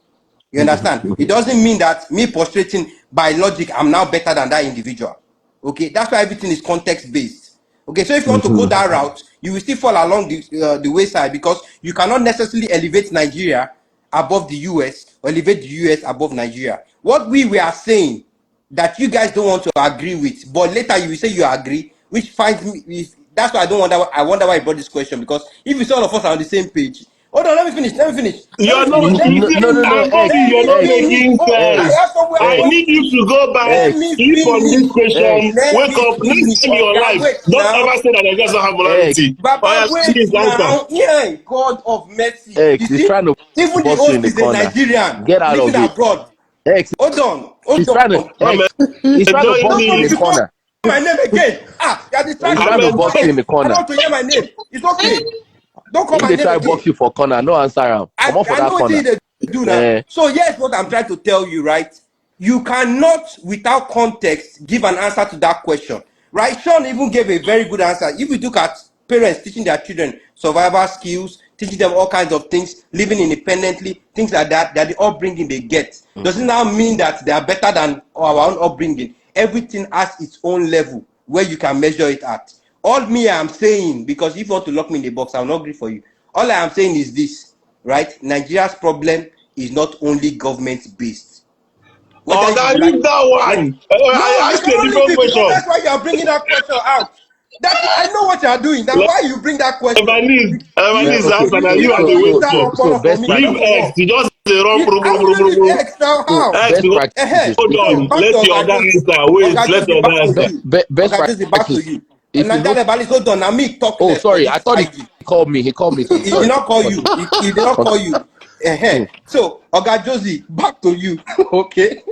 You understand? It doesn't mean that me prostrating by logic, I'm now better than that individual. Okay, that's why everything is context based. Okay, so if you want to go that route, you will still fall along the wayside, because you cannot necessarily elevate Nigeria above the US or elevate the US above Nigeria. What we are saying that you guys don't want to agree with, but later you will say you agree, which finds me. That's why I wonder why I brought this question, because if it's all of us are on the same page. Hold on, let me finish. You're not, Let me you see, finish. Bobby, Let you're me not X, finish. making Oh, I sense. have somewhere I'm I X, going need you to. to go back, Let X, me sleep on finish. this question, X, Let wake me up. Next finish. time in your Oga, life, wait don't now. ever say that I just don't have X, morality. Oh, yeah, Baba, wait please answer. now. Yeah, God of mercy. You X is see, trying to even the box you in host the is a corner. Nigerian Get out living of it. abroad. X Hold is trying to on. I'm X. He's trying to enjoying box Don't you in tell me the this. to call corner. my name again. You're He's distracting trying I'm me. to Go box you enjoying. in ahead. the I don't corner. want to hear my name. It's okay. Don't call In my they name try to box again. you for corner, no answer him. Come on for I that know what corner. they do now. Eh, So here's what I'm trying to tell you, right? You cannot, without context, give an answer to that question, right? Sean even gave a very good answer. If you look at parents teaching their children survival skills, teaching them all kinds of things, living independently, things like that, that the upbringing they get, doesn't now mean that they are better than our own upbringing. Everything has its own level where you can measure it at. All me I'm saying, because if you want to lock me in the box, I'll not agree for you. All I am saying is this, right? Nigeria's problem is not only government based. Whether Oh, you God, like leave that whether, one. no, I you asked you a cannot leave different it, because question. that's why you are bringing that question out. That I know what you are doing. Now, why you bring that question? Evanese okay. answer that You you are don't the use wait that for. So opportunity for best me. It Leave doesn't practices. X. work. You just say run, How will you leave X now? So How? X, best because practices. hold So on. back to Let your other Ogajosi. answer. Wait, let Ogajosi, your back other to answer. you. Best Ogajosi, back to practices. you. If And you look, Nadia hold on. Now me talk oh less for sorry, this I thought side. he called me. He called me too. He did Sorry. not call you. Continue. He did not call Continue. you. Hmm. So, Oga Josie, back to you. Okay.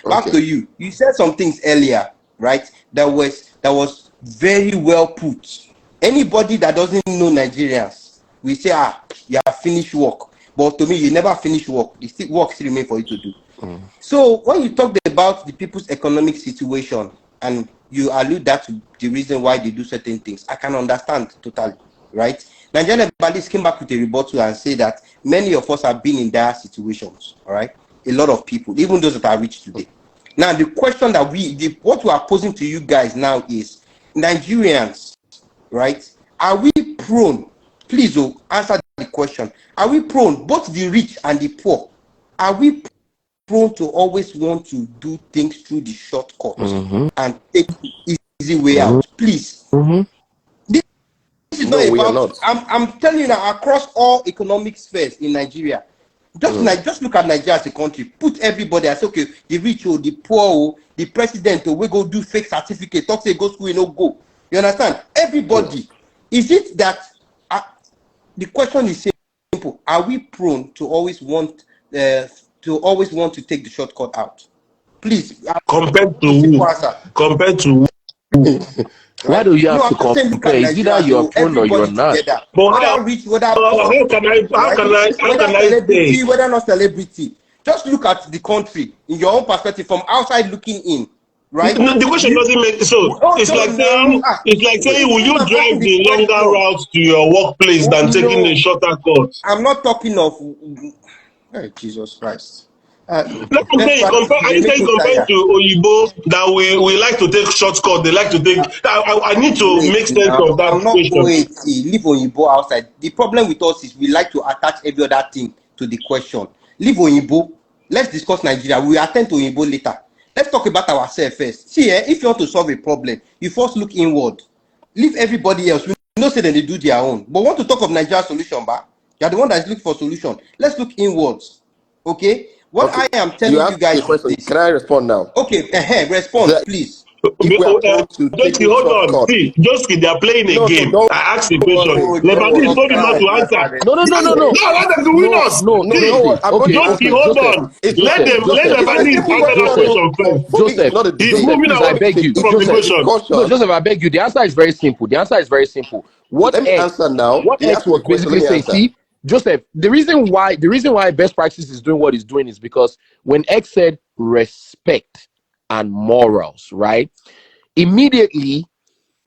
Back Okay. to you. You said some things earlier, right? That was very well put. Anybody that doesn't know Nigerians, we say, you have finished work. But to me, you never finish work. The work still remains for you to do. Mm. So when you talked about the people's economic situation and you allude that to the reason why they do certain things, I can understand totally, right? Nigerian Balis came back with a rebuttal and say that many of us have been in dire situations, all right? A lot of people, even those that are rich today. Now, the question that what we are posing to you guys now is, Nigerians, right? Are we prone, please answer the question, are we prone, both the rich and the poor, are we prone to always want to do things through the shortcut Mm-hmm. and take the easy way out? Please. Mm-hmm. This is not No, we are about, not. I'm telling you now, across all economic spheres in Nigeria, Mm. just look at Nigeria as a country. Put everybody as, okay, the rich, the poor, the president, we go do fake certificate, talk say go school, go. You understand? Mm. Everybody. Is it that the question is simple? Are we prone to always want to take the shortcut out? Please, Compared to a simple who? answer, Compared to who? Why right? do you No, have to I'm just saying, look compare? at It's either Nigeria as you a are whole, prone or you are everybody not. together, But whether rich, whether poor, how right? can Whether I say? celebrity, whether not celebrity. Just look at the country in your own perspective, from outside looking in, right? No, the question You doesn't make so. hold on now. It's like saying, will If you I'm asking drive the the longer question, route to your workplace than taking a no, shorter cut? I'm not talking of. Hey, Jesus Christ. No, I'm Best saying practice, they anytime make you me compare tired. to Oyibo that we like to take shortcut, they like to take. I need to Wait make sense now, of that I'm not question. going to leave Oyibo outside. The problem with us is we like to attach every other thing to the question. Leave Oyibo. Let's discuss Nigeria. We will attend to Oyibo later. Let's talk about ourselves first. See, if you want to solve a problem, you first look inward. Leave everybody else. We know say that they do their own. But want to talk of Nigeria solution, ba? You're the one that is looking for solution. Let's look inwards. Okay? What Okay. I am You telling you asked a guys is question. this. Can I respond now? Okay, response, That please. if we are prone to Joski, taking hold on. shortcut, See, Joski, they are playing a no, no, game. don't I asked a question. worry, Oh, don't Lebanese worry. Jesus told him not Christ, to answer. Nazareth. No, no, no, no, No, no. allow them to win No, us. no, no, See, Don't worry. David. I'm going to Okay, Joski, okay, answer. hold Joseph. on. It's not. Joseph, Let Joseph, It's a Lebanese simple answer that question, Joseph, though. question first. for me. It's Joseph, not a He's debate. Joseph, moving please, I away beg you. from the Joseph, It's a question. no, discussion. Joseph, I beg you. The answer is very simple. The answer is very simple. Let me answer now. What He X asked me a was question. Let basically me saying, answer. see, Joseph, the reason why best practice is doing what it's doing is because when X said respect and morals, right? Immediately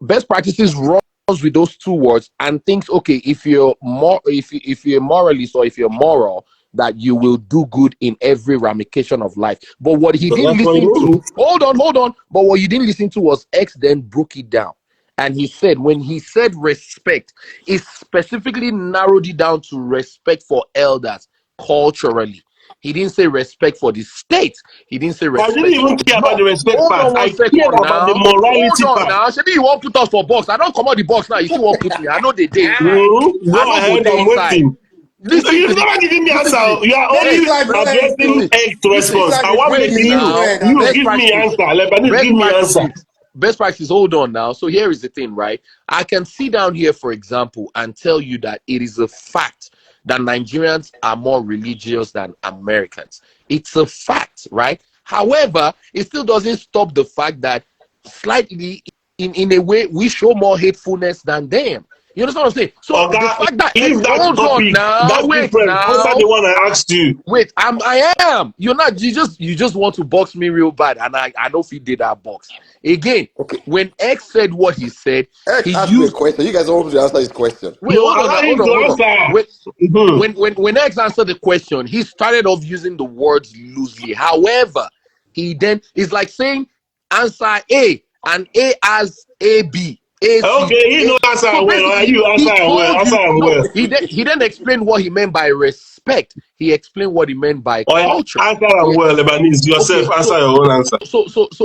best practices runs with those two words and thinks, okay, if you're more if you're moralist or if you're moral, that you will do good in every ramification of life. But what he So didn't that's what it listen to, means. hold on. But what you didn't listen to was X then broke it down. And he said, when he said respect, he specifically narrowed it down to respect for elders culturally. He didn't say respect for the state. He didn't say I didn't respect even for the care about law. the respect Hold part. on I one cared second about the now. Hold morality on part. now. Shebi, you won't put us for box. I don't come out the box now. You still won't put me. I know the day inside. I Go know go ahead, day I'm inside. waiting. Listen You've to the never given me listen answer. to the You are Let me X. only flag the friends, addressing though. Listen, X listen. response. Flag I the want friend, Wait the making new you. now. friend, I You beg. Best give me practice. answer. Lebanese, Best give me answer. practices. Best practice. Hold on now. So here is the thing, right? I can sit down here, for example, and tell you that it is a fact that Nigerians are more religious than Americans. It's a fact, right? However, it still doesn't stop the fact that slightly, in a way, we show more hatefulness than them. You understand what I'm saying? So the Oga, fact that X, leave that hold on topic. now, That's wait different. Answer now. the one I asked you. Wait, I am. You're not. You just want to box me real bad, and I know if he did that box again. Okay. When X said what he said, he X asked me a used. question. You guys don't want me to answer his question. Wait, No, hold on allow now. him Hold to on. Hold on. answer. Wait. Mhm. When X answered the question, he started off using the words loosely. However, he then is like saying answer A and A as A B A C Okay, he A. no answer So well. basically, You answer he well. told Answer you no. well. He then explained what he meant by respect. He explained what he meant by Oh yeah, culture. answer He well, Lebanese. Okay, Yourself, answer so your own answer.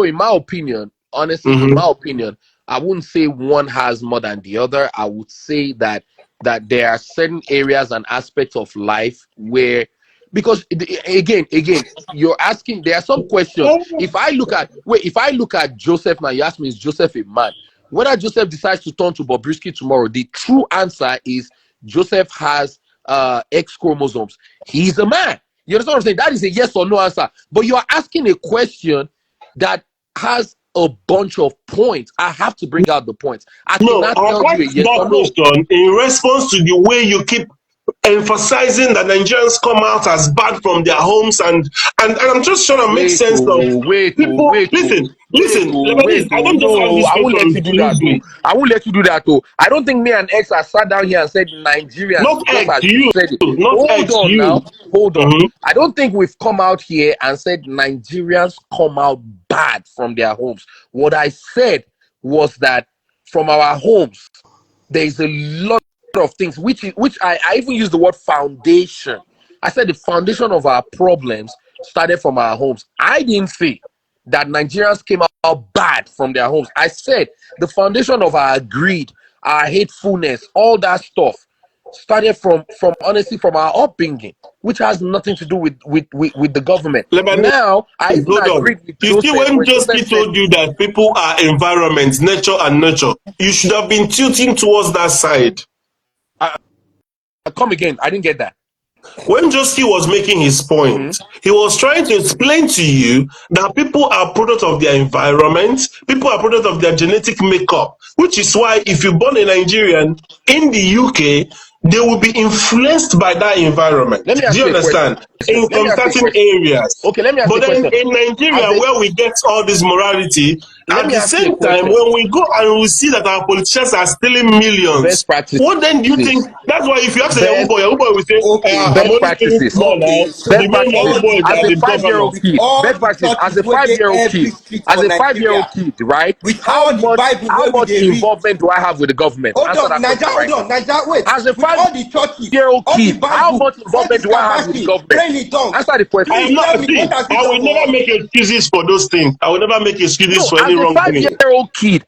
in my opinion, honestly, in Mm-hmm. my opinion, I wouldn't say one has more than the other. I would say that there are certain areas and aspects of life where, because again, you're asking. There are some questions. If I look at Joseph now, you ask me, is Joseph a man? Whether Joseph decides to turn to Bobrisky tomorrow, the true answer is Joseph has X chromosomes. He's a man. You understand what I'm saying? That is a yes or no answer. But you are asking a question that has a bunch of points. I have to bring out the points. I No, cannot I tell you a asked yes that or no. question in response to the way you keep emphasizing that Nigerians come out as bad from their homes, and I'm just trying to make Wait, sense of oh, wait, oh, people. wait, oh, Listen, wait, Lebanese, I oh. don't just ask No, this I won't let you question do that, oh. loosely. I won't let you do that, oh. I don't think me and X have sat down here and said Nigerians, Not just X, as you you, said it. not Hold X, on now. you. Hold on. Mm-hmm. I don't think we've come out here and said Nigerians come out bad from their homes. What I said was that from our homes, there's a lot of things which I even use the word foundation. I said the foundation of our problems started from our homes. I didn't say that Nigerians came out bad from their homes. I said the foundation of our greed, our hatefulness, all that stuff started from honestly from our upbringing, which has nothing to do with the government. Lebanese, Now, I even hold on. agreed with You see, Joseph when when Joseph Josephine said, told you that people are environment, nature and nurture, you should have been tilting towards that side. come again. I didn't get that. When Joski was making his Mm-hmm. point, he was trying to explain to you that people are product of their environment, people are product of their genetic makeup, which is why if you're born a Nigerian in the UK, they will be influenced by that Let environment. me Do ask you you a question. understand? In Let me some ask you a certain question. areas. Okay, let me ask you But a then question. in Nigeria, As a where we get all this morality, Let at me the ask you a same time, question. when we go and we see that our politicians are stealing millions, Best practices. what then do you think? That's why if you ask a Best Yahoo boy will say, Okay, I'm best only stealing practices. small now. okay. The Best So main practices. Yahoo all the boys As are a the churches, 5-year-old governors. with kid, all best the practices. churches where they every street for Nigeria, Right? with How all the much Bible how where we much they read. involvement do I have with the government? Hold Answer on, that Niger, question right hold now. on, Niger, wait. As a With 5-year-old all the churches, all the kid, how Bible, much all involvement this do I have with the kabbashi, government? praying in tongues. Answer the I question. am Please not, tell me, what see, has it I done will for never us? make excuses for those things. I will never make excuses No, for any wrongdoing.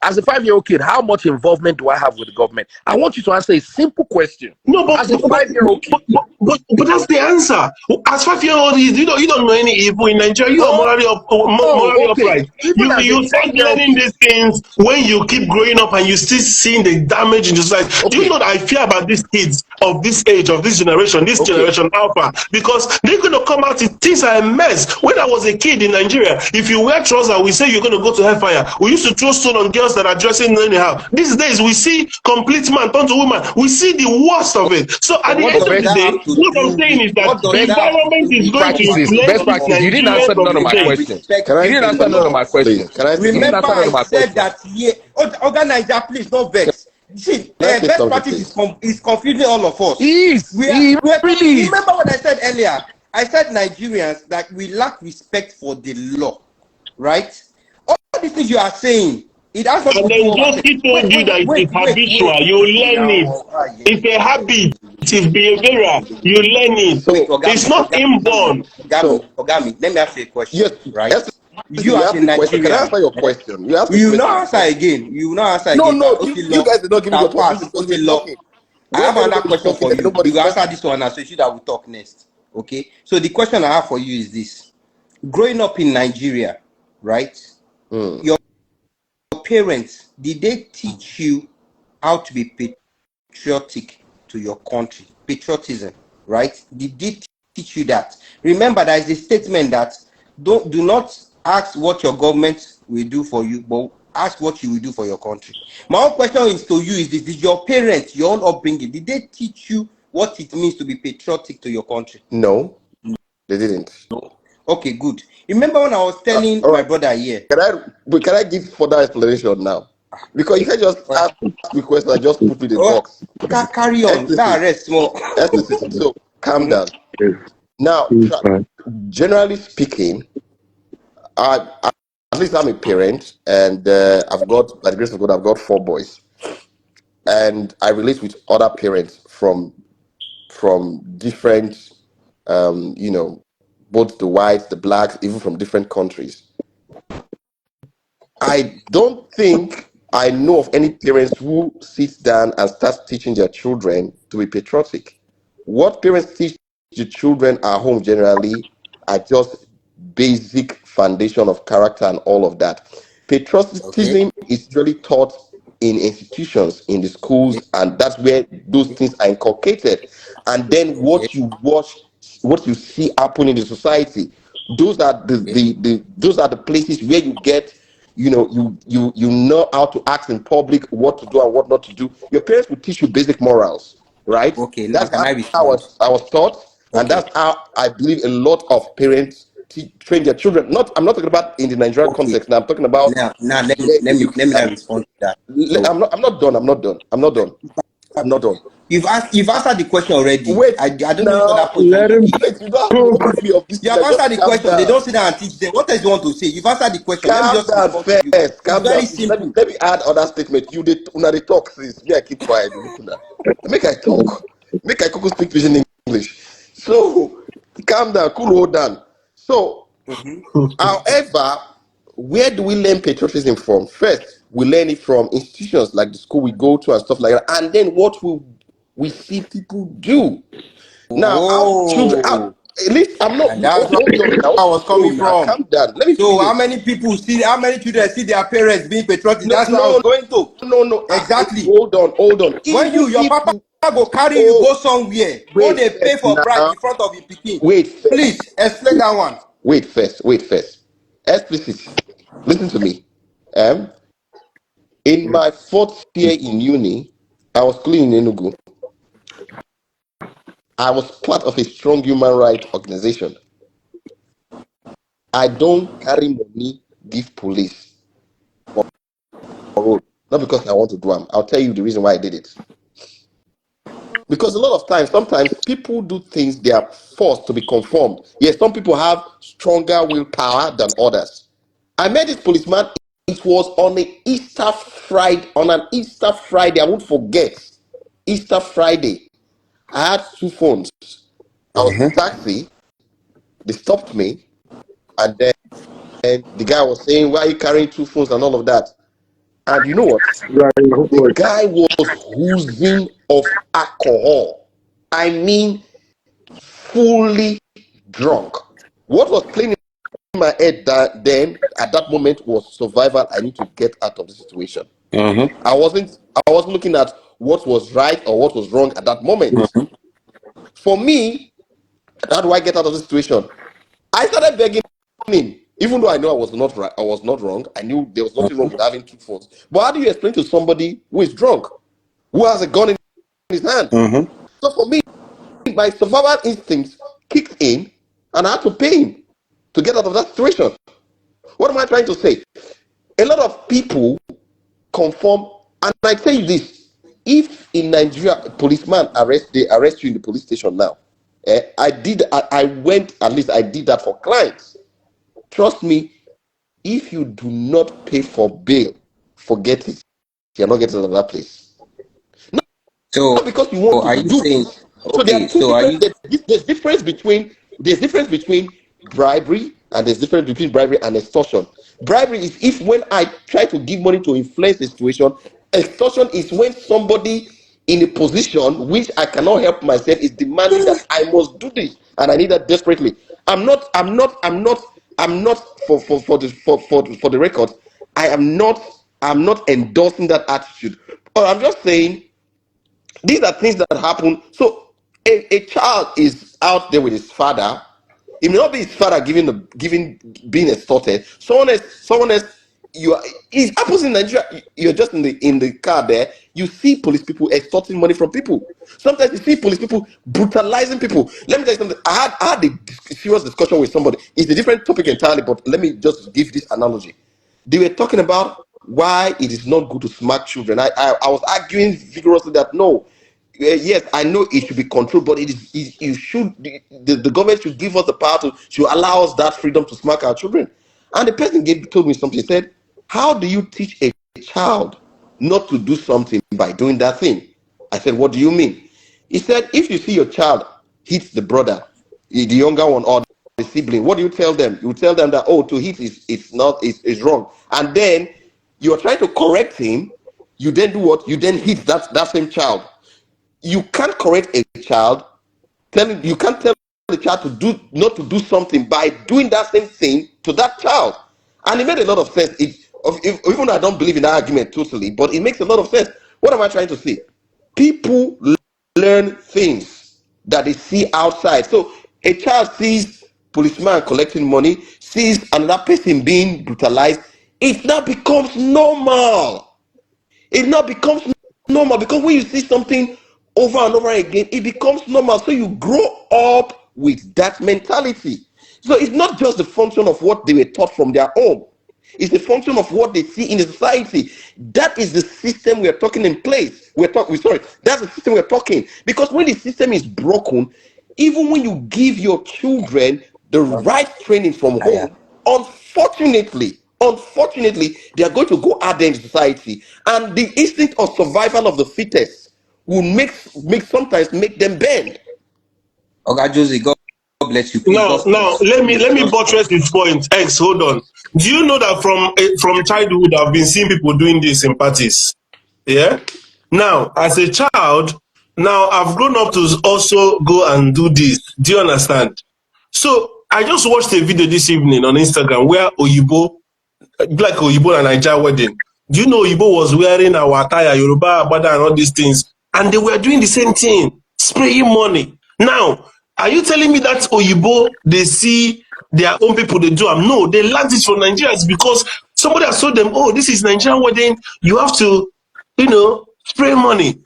as a 5-year-old kid, how much involvement do I have with the government? I want you to answer a simple question. No, As a 5-year-old kid. but that's the answer. As 5 year old, you don't know any evil in Nigeria. You are Oh, morally okay. upright. Even as a You start 10-year-old learning kid. these things when you keep growing up and you still seeing the damage in the society. Do you Okay, know that I fear about these kids of this age, of this okay. generation alpha, because they're going to come out. Things are a mess. When I was a kid in Nigeria, if you wear trousers, we say you're going to go to hellfire. We used to throw stone on girls that are dressing anyhow. These days, we see complete man turn to woman. We see the worst of it. So at But the what end does of the that day, have to what I'm do saying with, is that what does Best that have to environment do is with going to our influence best these practices. You culture didn't Nigerians answer of none of my and today. questions. Can You I respecting didn't the speak answer now? none of my laws? Please, questions. can I You speak? didn't Remember, answer none I of my said questions. that here, Organ Niger, please don't vex. See, Can I say best something, practice please? is confusing all of us. He We are really you is. remember what I said earlier? I said Nigerians that we lack respect for the law, right? All these things you are saying, it has nothing And to do then with what we're saying. Josie told you that it is habitual. You Okay, learn it. now, yeah. It's a habit. It is behavioral. You learn it. Wait, So, It's not inborn. so Ogami, let me ask you a question, yes, right? explicitly, You you as asked a the question. Can I Nigerian, answer your question? You asked the you will question not answer before. again. You will not answer No, again. no, Okay, you law guys did not give me the shall opportunity pass. because you Okay, were law. talking. I When have another everybody is question talking for and you. nobody's You answer talking. this one and so you that will talk next. Okay. So the question I have for you is this: growing up in Nigeria, right? Hmm. Your parents, did they teach you how to be patriotic to your country? Patriotism, right? Did they teach you that? Remember, there is a statement that do not ask what your government will do for you, but ask what you will do for your country. My own question is to you: is this, did your parents, your own upbringing, did they teach you what it means to be patriotic to your country? No, they didn't. Okay, good. Remember when I was telling All my right. brother here? Can I give further explanation now? Because you can't just ask me question and just put me in the Oh, box. carry on. That Explicit. rest more. Explicit. So calm Mhm. down. Now, generally speaking, I at least I'm a parent, and I've got, by the grace of God, I've got 4 boys, and I relate with other parents from different, both the whites, the blacks, even from different countries. I don't think I know of any parents who sits down and starts teaching their children to be patriotic. What parents teach the children at home generally are just basic foundation of character and all of that. Okay. Patriotism is really taught in institutions, in the schools, and that's where those things are inculcated. And then Okay. what you watch, what you see happen in the society, those are those are the places where you get, you know how to act in public, what to do and what not to do. Your parents will teach you basic morals, right? Okay. Now That's can how I I respond? was taught, and Okay. that's how I believe a lot of parents train their children. Not I'm not talking about in the Nigerian Okay. context now. I'm talking about Now where you let me now respond to that. So I'm not done. you've answered the question already. Wait, I don't know which other now, question you give. wait, you don't have to remind me of this You thing. have answered Just the calm question. They down. don't sit down and teach them. What else you want to say? You've answered the question. Let me Calm just down respond to you. first. It's Calm down. very Please, let me simple. let me add other statement. They talk since me I keep quiet. Look at that. Make I talk. Make I could speak vision English. So calm down, cool down. So, Mm-hmm. however, where do we learn patriotism from? First, we learn it from institutions like the school we go to and stuff like that, and then what we see people do. Now, our children, Oh, at least I'm not. and that's where Don't jump now. I was No, coming now from. calm down. Let me So how finish. many people see? How many children see their parents being patriotic? No, That's where I was no, going to. no. Exactly. Hold on. When Even your if papa you, go carry you oh, go somewhere, go wait they pay first for bride now. in front of your pikin. Wait first. Please explain that one. Wait first. Explicit. Listen to me. Um, in my 4th year in uni, I was schooling in Enugu. I was part of a strong human rights organization. I don't carry money give police for road. Not because I want to do them. I'll tell you the reason why I did it. Because a lot of times, sometimes people do things they are forced to be conformed. Yes, some people have stronger willpower than others. I met this policeman. It was on an Easter Friday. On an Easter Friday, I won't forget. Easter Friday. I had 2 phones. I was in a taxi. They stopped me, and then the guy was saying, "Why are you carrying 2 phones and all of that?" And you know what? The guy was oozing of alcohol. I mean, fully drunk. What was playing in my head then at that moment was survival. I need to get out of the situation. I wasn't looking at what was right or what was wrong at that moment. For me, how do I get out of the situation? I started begging him, even though I know I was not right, I was not wrong. I knew there was nothing wrong with having 2 phones. But how do you explain to somebody who is drunk, who has a gun in his hand? So for me, my survival instincts kicked in, and I had to pay him to get out of that situation. What am I trying to say? A lot of people conform, and I tell you this: If in Nigeria, policeman they arrest you in the police station now. I went, at least I did that for clients. Trust me, if you do not pay for bail, forget it. You're not getting another place. Not So because you want are to you do saying, this. So there okay, are two so are different. you, There's difference between bribery, and there's difference between bribery and extortion. Bribery is if when I try to give money to influence the situation. Extortion is when somebody in a position which I cannot help myself is demanding that I must do this and I need that desperately. I'm not for the record. I'm not endorsing that attitude. But I'm just saying these are things that happen. So a child is out there with his father. It may not be his father being extorted. Someone else. It happens in Nigeria. You're just in the car there. You see police people extorting money from people. Sometimes you see police people brutalizing people. Let me tell you something. I had a serious discussion with somebody. It's a different topic entirely, but let me just give this analogy. They were talking about why it is not good to smack children. I was arguing vigorously that no, yes, I know it should be controlled, but you should the government should give us the power should allow us that freedom to smack our children. And the person told me something. He said, "How do you teach a child not to do something by doing that thing?" I said, "What do you mean?" He said, "If you see your child hit the brother, the younger one, or the sibling, what do you tell them? You tell them that, oh, to hit is wrong, and then you're trying to correct him. You then do what? You then hit that same child. You can't correct a child. You can't tell the child to do not to do something by doing that same thing to that child." And it made a lot of sense. Even though I don't believe in that argument totally, but it makes a lot of sense. What am I trying to say? People learn things that they see outside. So a child sees policeman collecting money, sees another person being brutalized. It now becomes normal. It now becomes normal because when you see something over and over again, it becomes normal. So you grow up with that mentality. So it's not just the function of what they were taught from their home. It's the function of what they see in the society. That is the system we are talking in place. That's the system we're talking. Because when the system is broken, even when you give your children the right training from yeah. home, unfortunately, they are going to go out there in society, and the instinct of survival of the fittest will sometimes make them bend. Okay, Josie, God bless you. Please Now, let me just buttress pause. this point. X, hold on. Do you know that from childhood I've been seeing people doing this in parties? Yeah. Now, as a child, now I've grown up to also go and do this. Do you understand? So I just watched a video this evening on Instagram where Oyibo, like Oyibo and Nigeria wedding. Do you know Oyibo was wearing our attire, Yoruba, Abada, and all these things, and they were doing the same thing, spraying money. Now, are you telling me that Oyibo they see their own people they do them? No, they learned it from Nigerians because somebody has told them, "Oh, this is Nigerian wedding. You have to, spray money."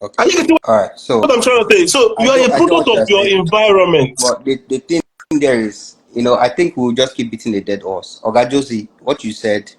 Are Okay. you getting All right. what So I'm trying to say? So you are a I get product what of you're your saying. environment. But the thing there is, I think we'll just keep beating the dead horse. Oga Josie, what you said,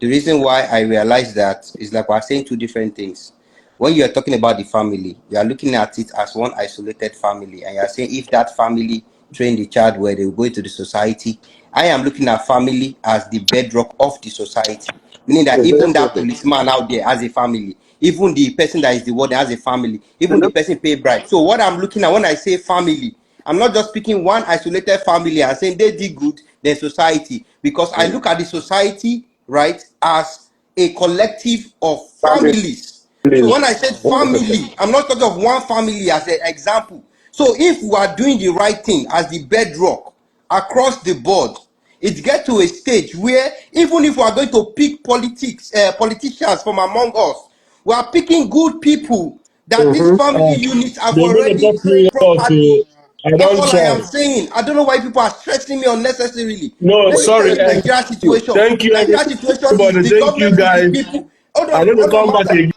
the reason why I realized that is like we're saying two different things. When you are talking about the family, you are looking at it as one isolated family, and you are saying if that family train the child where they will go into the society. I am looking at family as the bedrock of the society, meaning that even that Definitely. policeman out there has a family, even the person that is the warden has a family, even the person pay bribe. So what I'm looking at when I say family, I'm not just picking one isolated family and saying they did good, then society, because I look at the society, right, as a collective of Family, families. So please. when I said 100%. family, I'm not talking of one family as an example. So if we are doing the right thing as the bedrock across the board, it gets to a stage where even if we are going to pick politicians from among us, we are picking good people that these family units have They're going to already drop you trained out properly. to. I That's don't all I try. am saying. I don't know why people are stressing me unnecessarily. No, Let me tell sorry, you X. Nigeria situation. Thank you, Nigeria situation is everybody. the Thank you, government is the guys. people. Hold I'm on, going to hold on, come back master. again.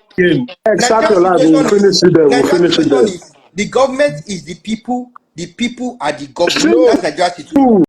Start Nigeria your life. We'll situation finish is it there. We'll Nigeria finish it situation there. is the government is the people are the government. No, That's Nigeria situation.